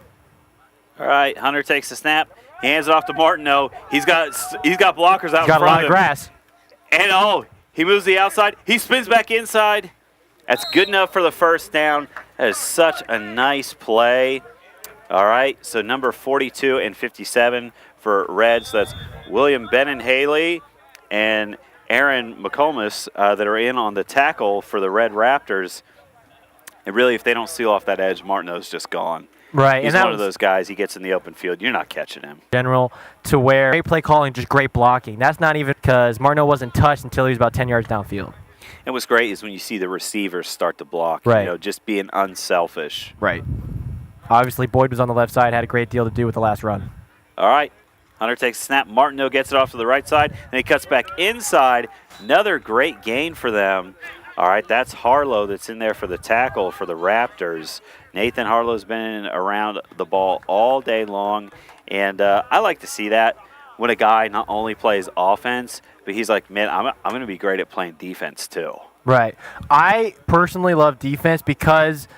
All right, Hunter takes the snap, hands it off to Martineau. He's got blockers out in front of him. Got a lot of grass. And He moves the outside. He spins back inside. That's good enough for the first down. That is such a nice play. All right, so number 42 and 57 for Red. So that's William Haley and Aaron McComas that are in on the tackle for the Red Raptors. And really, if they don't seal off that edge, Martineau's just gone. Right. He's and one of those guys. He gets in the open field. You're not catching him. General to where great play calling, just great blocking. That's not even because Martineau wasn't touched until he was about 10 yards downfield. And what's great is when you see the receivers start to block, Right. Just being unselfish. Right. Obviously, Boyd was on the left side, had a great deal to do with the last run. All right. Hunter takes a snap. Martineau gets it off to the right side, and he cuts back inside. Another great gain for them. All right, that's Harlow that's in there for the tackle for the Raptors. Nathan Harlow's been around the ball all day long, and I like to see that when a guy not only plays offense, but he's like, man, I'm going to be great at playing defense too. Right. I personally love defense because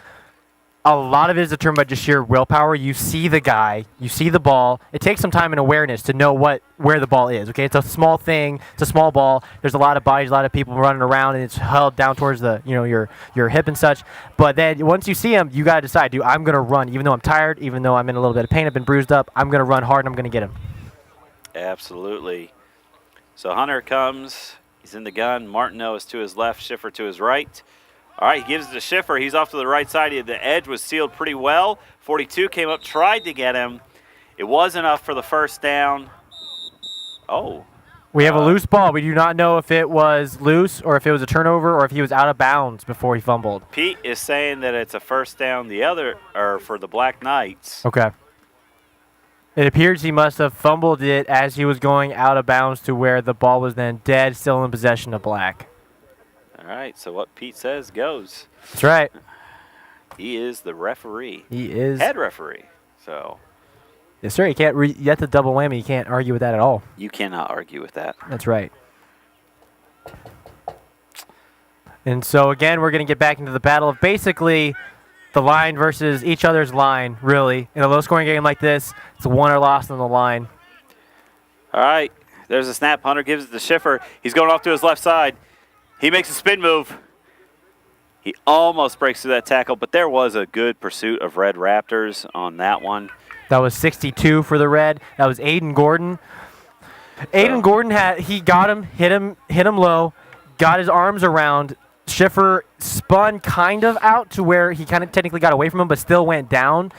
a lot of it is determined by just sheer willpower. You see the guy, you see the ball. It takes some time and awareness to know where the ball is. Okay, it's a small thing, it's a small ball. There's a lot of bodies, a lot of people running around, and it's held down towards the your hip and such. But then once you see him, you gotta decide, dude, I'm gonna run, even though I'm tired, even though I'm in a little bit of pain, I've been bruised up. I'm gonna run hard, and I'm gonna get him. Absolutely. So Hunter comes. He's in the gun. Martineau is to his left. Schiffer to his right. All right, he gives it to Schiffer. He's off to the right side. The edge was sealed pretty well. 42 came up, tried to get him. It was enough for the first down. Oh. We have a loose ball. We do not know if it was loose or if it was a turnover or if he was out of bounds before he fumbled. Pete is saying that it's a first down for the Black Knights. Okay. It appears he must have fumbled it as he was going out of bounds to where the ball was then dead, still in possession of Black. All right, so what Pete says goes. That's right. He is the referee. He is. Head referee. So Yes, sir. You can't. That's a double whammy. You can't argue with that at all. you cannot argue with that. That's right. And so again, we're going to get back into the battle of basically the line versus each other's line. Really, in a low-scoring game like this, it's a won or lost on the line. All right, there's a snap. Hunter gives it to Schiffer. He's going off to his left side. He makes a spin move. He almost breaks through that tackle, but there was a good pursuit of Red Raptors on that one. That was 62 for the Red. That was Aiden Gordon. Aiden Gordon got him, hit him low, got his arms around. Schiffer spun kind of out to where he kind of technically got away from him, but still went down.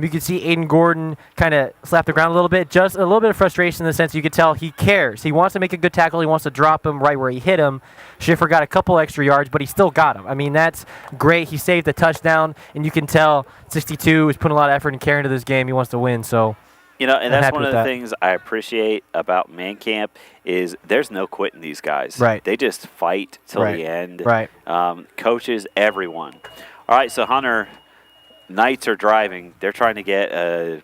You could see Aiden Gordon kind of slap the ground a little bit. Just a little bit of frustration in the sense you could tell he cares. He wants to make a good tackle. He wants to drop him right where he hit him. Schiffer got a couple extra yards, but he still got him. I mean, that's great. He saved the touchdown, and you can tell 62 is putting a lot of effort and care into this game. He wants to win, so And I'm that's happy one of with the that. things I appreciate about Man Camp is there's no quitting these guys. Right. They just fight till Right. the end. Right. Coaches, everyone. All right, so Hunter, Knights are driving. They're trying to get a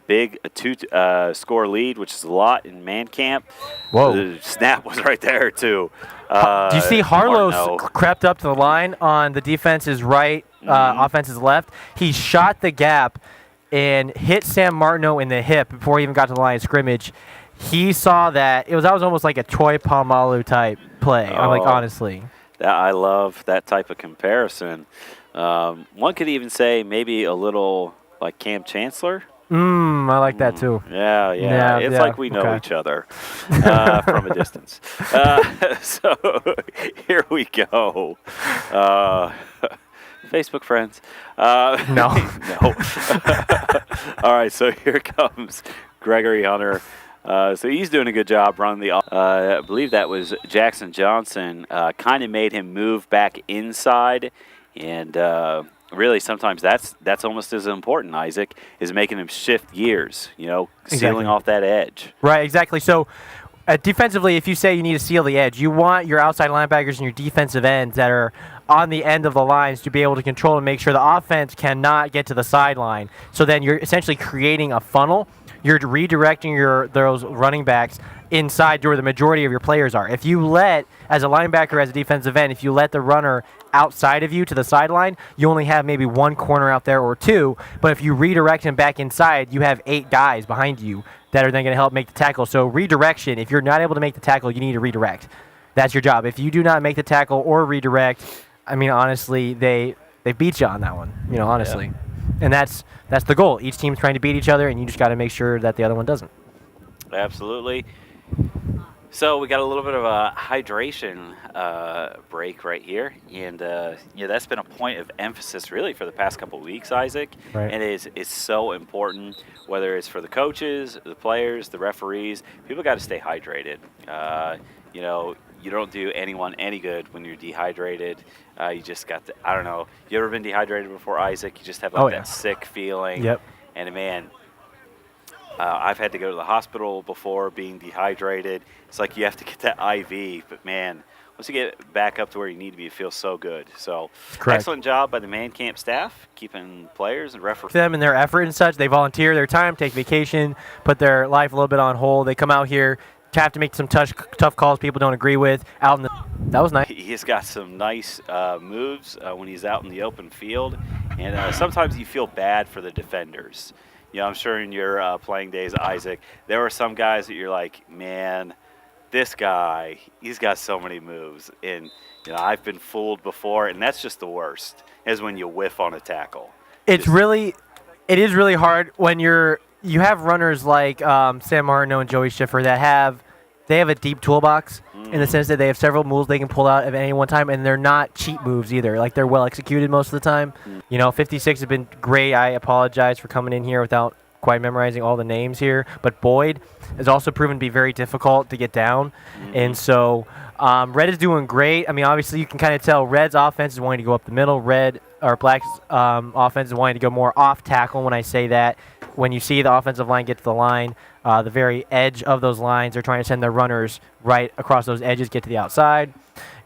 big two-score lead, which is a lot in Man Camp. Whoa. The snap was right there, too. Do you see Harlow Martineau. crept up to the line on the defense's right, offense's left? He shot the gap and hit Sam Martineau in the hip before he even got to the line of scrimmage. He saw that. That was almost like a Troy Polamalu type play. I'm like, Oh. honestly. I love that type of comparison. One could even say maybe a little like Cam Chancellor. I like that too. Yeah. Yeah, It's yeah, like we know okay. each other from a distance. So here we go. Facebook friends. No. No. All right, so here comes Gregory Hunter. So he's doing a good job running the I believe that was Jackson Johnson. Kind of made him move back inside. And really sometimes that's almost as important, Isaac, is making him shift gears, sealing Exactly. off that edge. Right, exactly. So defensively, if you say you need to seal the edge, you want your outside linebackers and your defensive ends that are on the end of the lines to be able to control and make sure the offense cannot get to the sideline. So then you're essentially creating a funnel. You're redirecting those running backs inside where the majority of your players are. If you let, as a linebacker, as a defensive end, if you let the runner outside of you to the sideline, you only have maybe one corner out there or two. But if you redirect him back inside, you have 8 guys behind you that are then going to help make the tackle. So redirection, if you're not able to make the tackle, you need to redirect. that's your job. If you do not make the tackle or redirect, I mean, honestly, they beat you on that one. Honestly, and that's the goal. Each team's trying to beat each other, and you just got to make sure that the other one doesn't. Absolutely. So we got a little bit of a hydration break right here, and that's been a point of emphasis really for the past couple of weeks, Isaac. Right. And it's so important, whether it's for the coaches, the players, the referees. People got to stay hydrated. You don't do anyone any good when you're dehydrated. You just got to, I don't know. You ever been dehydrated before, Isaac? You just have like that sick feeling. Yep. And man, I've had to go to the hospital before being dehydrated. It's like you have to get that IV, but man, once you get back up to where you need to be, it feels so good. So, Correct. Excellent job by the man camp staff, keeping players and referees. Them and their effort and such, they volunteer their time, take vacation, put their life a little bit on hold. They come out here, have to make some tough calls people don't agree with. That was nice. He's got some nice moves when he's out in the open field, and sometimes you feel bad for the defenders. I'm sure in your playing days, Isaac, there were some guys that you're like, man, this guy, he's got so many moves. And, I've been fooled before, and that's just the worst, is when you whiff on a tackle. It is really hard when you have runners like Sam Martineau and Joey Schiffer that have a deep toolbox in the sense that they have several moves they can pull out at any one time, and they're not cheap moves either. Like, they're well executed most of the time. 56 has been great. I apologize for coming in here without quite memorizing all the names here, but Boyd has also proven to be very difficult to get down, and so Red is doing great. I mean, obviously you can kind of tell Red's offense is wanting to go up the middle. Black's offense is wanting to go more off tackle. When I say that, when you see the offensive line get to the line, the very edge of those lines, they're trying to send their runners right across those edges, get to the outside,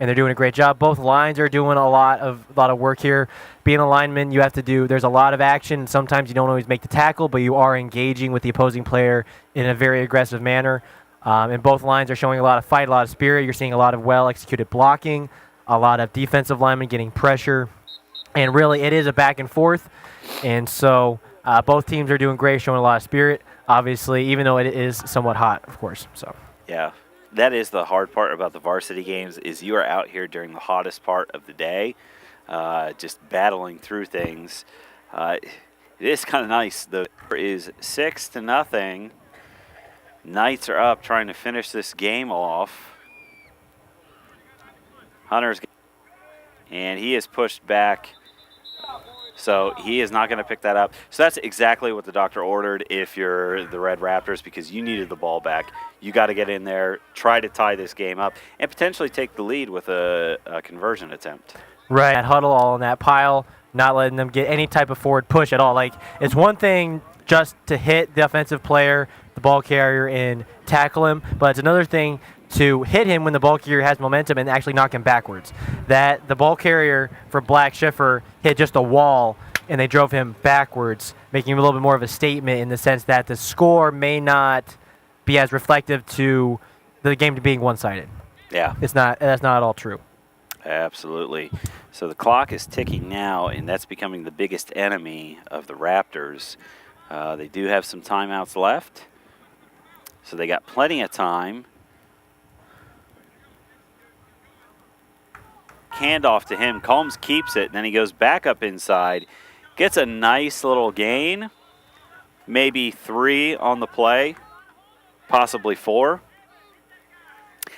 and they're doing a great job. Both lines are doing a lot of work here. Being a lineman, there's a lot of action. Sometimes you don't always make the tackle, but you are engaging with the opposing player in a very aggressive manner. And both lines are showing a lot of fight, a lot of spirit. You're seeing a lot of well-executed blocking, a lot of defensive linemen getting pressure, and really it is a back and forth. And so both teams are doing great, showing a lot of spirit, obviously, even though it is somewhat hot, of course. So. Yeah, that is the hard part about the varsity games, is you are out here during the hottest part of the day, just battling through things. It is kind of nice. The score is 6-0. Knights are up trying to finish this game off. Hunter's, and he is pushed back, so he is not going to pick that up. So that's exactly what the doctor ordered if you're the Red Raptors, because you needed the ball back. You got to get in there, try to tie this game up, and potentially take the lead with a conversion attempt. Right. That huddle all in that pile, not letting them get any type of forward push at all. Like, it's one thing just to hit the offensive player, the ball carrier, and tackle him, but it's another thing to hit him when the ball carrier has momentum and actually knock him backwards. That the ball carrier for Black Schiffer hit just a wall, and they drove him backwards, making him a little bit more of a statement in the sense that the score may not be as reflective to the game to being one-sided. Yeah. That's not at all true. Absolutely. So the clock is ticking now, and that's becoming the biggest enemy of the Raptors. They do have some timeouts left, so they got plenty of time. Handoff to him. Combs keeps it, and then he goes back up inside. Gets a nice little gain. Maybe 3 on the play, possibly 4.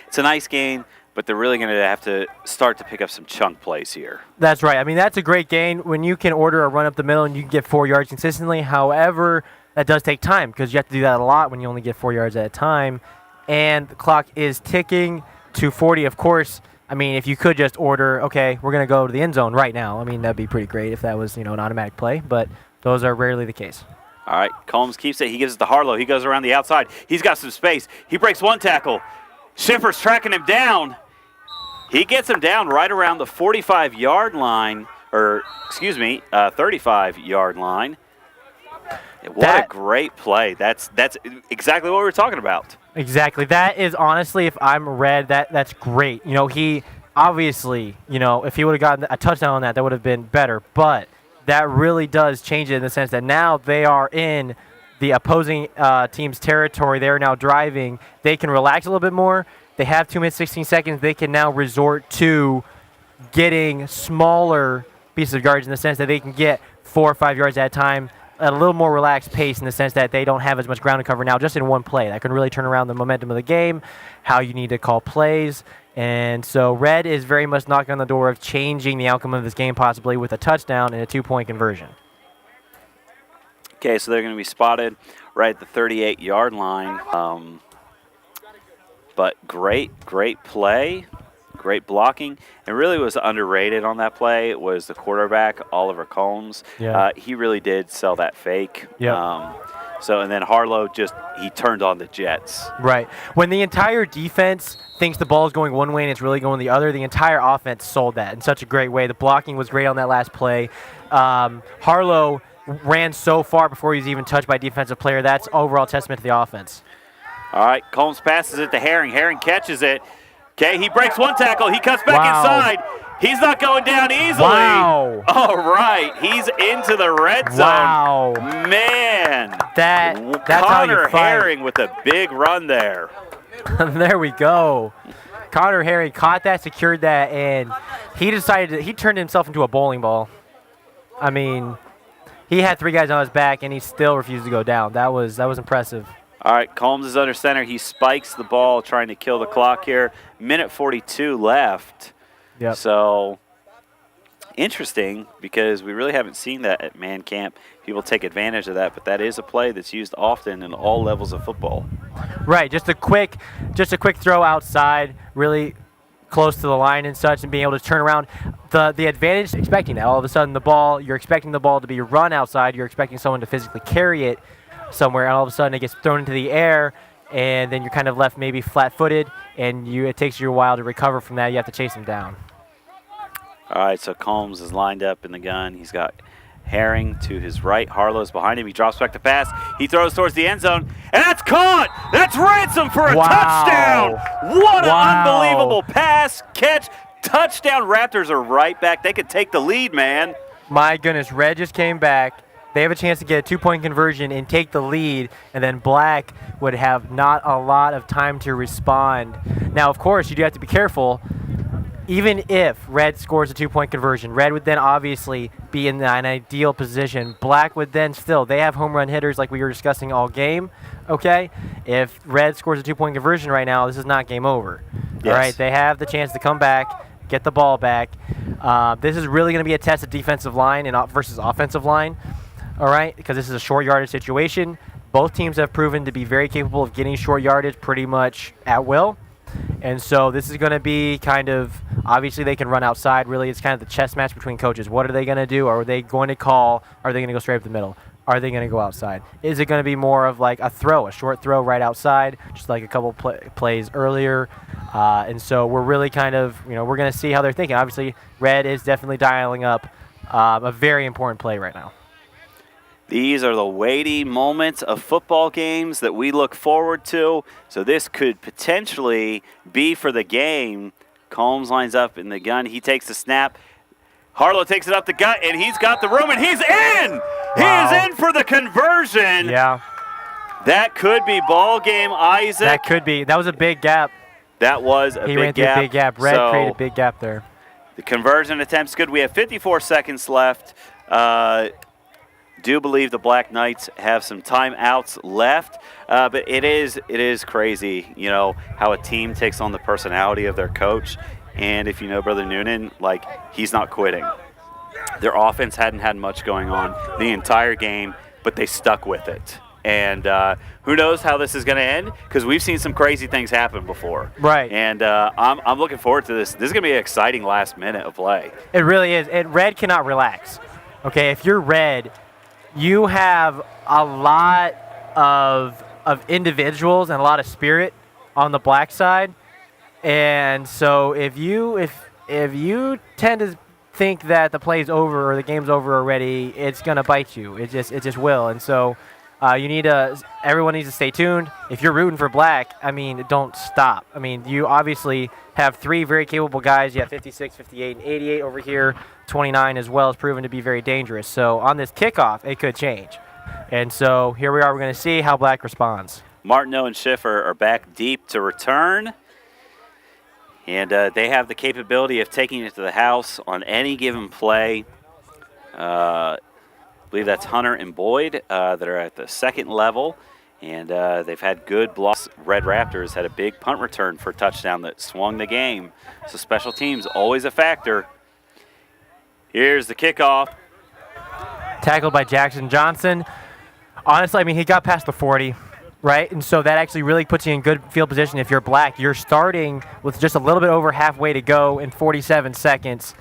It's a nice gain, but they're really going to have to start to pick up some chunk plays here. That's right. I mean, that's a great gain when you can order a run up the middle and you can get 4 yards consistently. However, that does take time because you have to do that a lot when you only get 4 yards at a time. And the clock is ticking to 40. Of course, I mean, if you could just order, okay, we're going to go to the end zone right now. I mean, that'd be pretty great if that was, an automatic play, but those are rarely the case. All right, Combs keeps it. He gives it to Harlow. He goes around the outside. He's got some space. He breaks one tackle. Schiffer's tracking him down. He gets him down right around the 45-yard line, or 35-yard line. What a great play. That's exactly what we were talking about. Exactly. That is honestly, if I'm Red, that's great. He obviously, if he would have gotten a touchdown on that, that would have been better. But that really does change it in the sense that now they are in the opposing team's territory. They're now driving. They can relax a little bit more. they have 2 minutes 16 seconds. They can now resort to getting smaller pieces of yardage in the sense that they can get 4 or 5 yards at a time at a little more relaxed pace in the sense that they don't have as much ground to cover now just in one play. That can really turn around the momentum of the game, how you need to call plays. And so Red is very much knocking on the door of changing the outcome of this game possibly with a touchdown and a 2-point conversion. Okay, so they're going to be spotted right at the 38-yard line. But great play, great blocking. And really was underrated on that play was the quarterback, Oliver Combs. Yeah. He really did sell that fake. Yep. And then Harlow he turned on the Jets. Right. When the entire defense thinks the ball is going one way and it's really going the other, the entire offense sold that in such a great way. The blocking was great on that last play. Harlow ran so far before he was even touched by a defensive player. That's overall testament to the offense. All right, Combs passes it to Herring. Herring catches it. Okay, he breaks one tackle. He cuts back inside. He's not going down easily. Wow. All right, he's into the red zone. Wow. Man. That's Connor how you fight. Herring with a big run there. There we go. Connor Herring caught that, secured that, and he turned himself into a bowling ball. I mean, he had 3 guys on his back, and he still refused to go down. That was impressive. All right, Combs is under center. He spikes the ball, trying to kill the clock here. Minute 42 left. Yep. So interesting because we really haven't seen that at man camp. People take advantage of that, but that is a play that's used often in all levels of football. Right, just a quick throw outside, really close to the line and such, and being able to turn around. The advantage, expecting that all of a sudden you're expecting the ball to be run outside. You're expecting someone to physically carry it somewhere, and all of a sudden it gets thrown into the air, and then you're kind of left maybe flat-footed, and it takes you a while to recover from that. You have to chase him down. All right, so Combs is lined up in the gun. He's got Herring to his right. Harlow's behind him. He drops back to pass. He throws towards the end zone, and that's caught! That's Ransom for a touchdown! What an unbelievable pass, catch, touchdown. Raptors are right back. They could take the lead, man. My goodness, Red just came back. They have a chance to get a 2-point conversion and take the lead, and then Black would have not a lot of time to respond. Now, of course, you do have to be careful. Even if Red scores a 2-point conversion, Red would then obviously be in an ideal position. Black would then they have home run hitters like we were discussing all game, okay? If Red scores a 2-point conversion right now, this is not game over. Yes. All right, they have the chance to come back, get the ball back. This is really going to be a test of defensive line versus offensive line. All right, because this is a short yardage situation. Both teams have proven to be very capable of getting short yardage pretty much at will. And so this is going to be kind of, obviously they can run outside. Really, it's kind of the chess match between coaches. What are they going to do? Are they going to call? Are they going to go straight up the middle? Are they going to go outside? Is it going to be more of like a short throw right outside, just like a couple plays earlier? And so we're really kind of, we're going to see how they're thinking. Obviously, Red is definitely dialing up a very important play right now. These are the weighty moments of football games that we look forward to. So this could potentially be for the game. Combs lines up in the gun. He takes the snap. Harlow takes it up the gut, and he's got the room, and he's in! Wow. He is in for the conversion. Yeah. That could be ball game, Isaac. That could be. That was a big gap. That was a big gap. He ran through a big gap. Red created a big gap there. The conversion attempt's good. We have 54 seconds left. Do believe the Black Knights have some timeouts left, but it is crazy, how a team takes on the personality of their coach. And if you know Brother Noonan, he's not quitting. Their offense hadn't had much going on the entire game, but they stuck with it. And who knows how this is going to end, because we've seen some crazy things happen before. Right. And I'm looking forward to this. This is going to be an exciting last minute of play. It really is. And Red cannot relax. Okay, if you're Red, you have a lot of individuals and a lot of spirit on the Black side, and so if you tend to think that the play's over or the game's over already, it's gonna bite you. It just will. And so everyone needs to stay tuned. If you're rooting for Black, don't stop. You obviously have 3 very capable guys. You have 56, 58, and 88 over here. 29 as well has proven to be very dangerous. So on this kickoff, it could change. And so here we are. We're going to see how Black responds. Martineau and Schiff are back deep to return. And they have the capability of taking it to the house on any given play. I believe that's Hunter and Boyd that are at the second level. And they've had good blocks. Red Raptors had a big punt return for a touchdown that swung the game. So special teams, always a factor. Here's the kickoff. Tackled by Jackson Johnson. Honestly, I mean, he got past the 40, right? And so that actually really puts you in good field position. If you're black, you're starting with just a little bit over halfway to go in 47 seconds.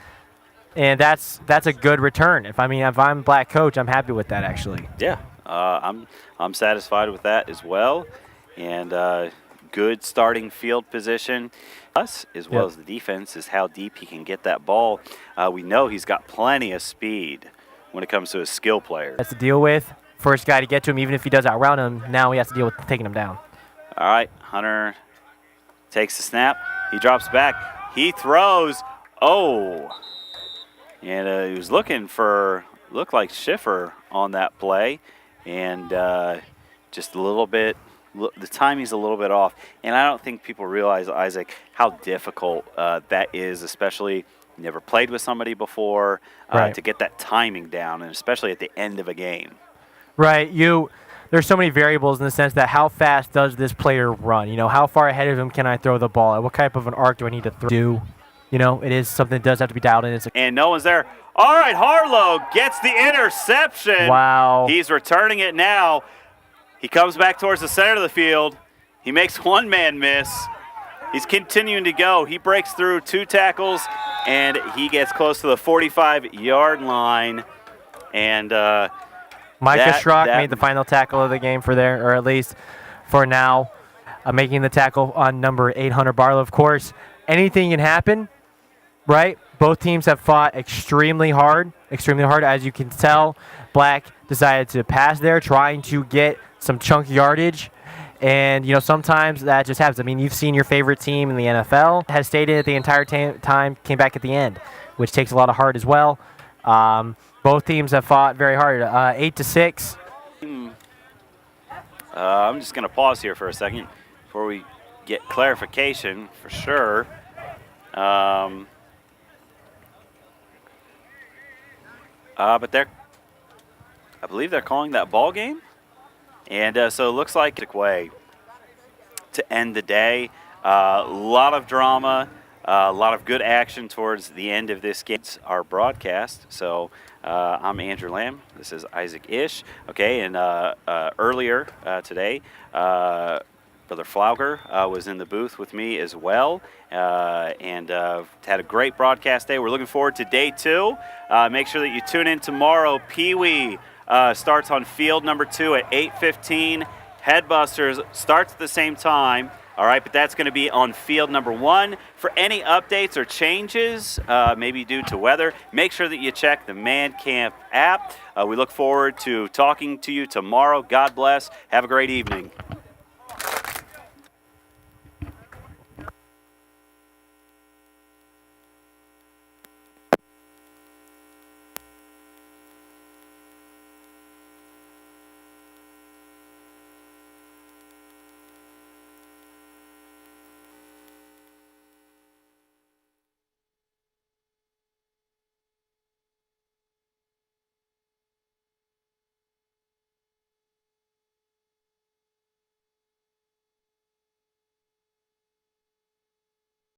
And that's a good return. If I'm black coach, I'm happy with that, actually. Yeah, I'm satisfied with that as well. And good starting field position. Us, as well as the defense, is how deep he can get that ball. We know he's got plenty of speed when it comes to his skill player. That's to deal with. First guy to get to him, even if he does outrun him, now he has to deal with taking him down. All right, Hunter takes the snap. He drops back. He throws. Oh. And he was looking for, looked like Schiffer on that play. And just a little bit, the timing's a little bit off. And I don't think people realize, Isaac, how difficult that is, especially never played with somebody before, to get that timing down, and especially at the end of a game. Right. There's so many variables in the sense that how fast does this player run? How far ahead of him can I throw the ball? What type of an arc do I need to throw? It is something that does have to be dialed in. And no one's there. All right, Harlow gets the interception. Wow. He's returning it now. He comes back towards the center of the field. He makes one man miss. He's continuing to go. He breaks through 2 tackles, and he gets close to the 45-yard line. And Micah Schrock made the final tackle of the game for there, or at least for now, making the tackle on number 800 Barlow. Of course, anything can happen, right? Both teams have fought extremely hard, as you can tell. Black decided to pass there, trying to get some chunk yardage. And, sometimes that just happens. I mean, you've seen your favorite team in the NFL has stayed in it the entire time, came back at the end, which takes a lot of heart as well. Both teams have fought very hard. 8-6. I'm just going to pause here for a second before we get clarification for sure. But I believe they're calling that ball game. And so it looks like a way to end the day. A lot of drama, a lot of good action towards the end of this game. It's our broadcast. So I'm Andrew Lamb. This is Isaac Ish. Okay, and earlier today, Brother Flauger was in the booth with me as well, and had a great broadcast day. We're looking forward to day 2. Make sure that you tune in tomorrow. Pee Wee starts on field number 2 at 8:15. Headbusters starts at the same time. All right, but that's going to be on field number 1. For any updates or changes, maybe due to weather, make sure that you check the Man Camp app. We look forward to talking to you tomorrow. God bless. Have a great evening.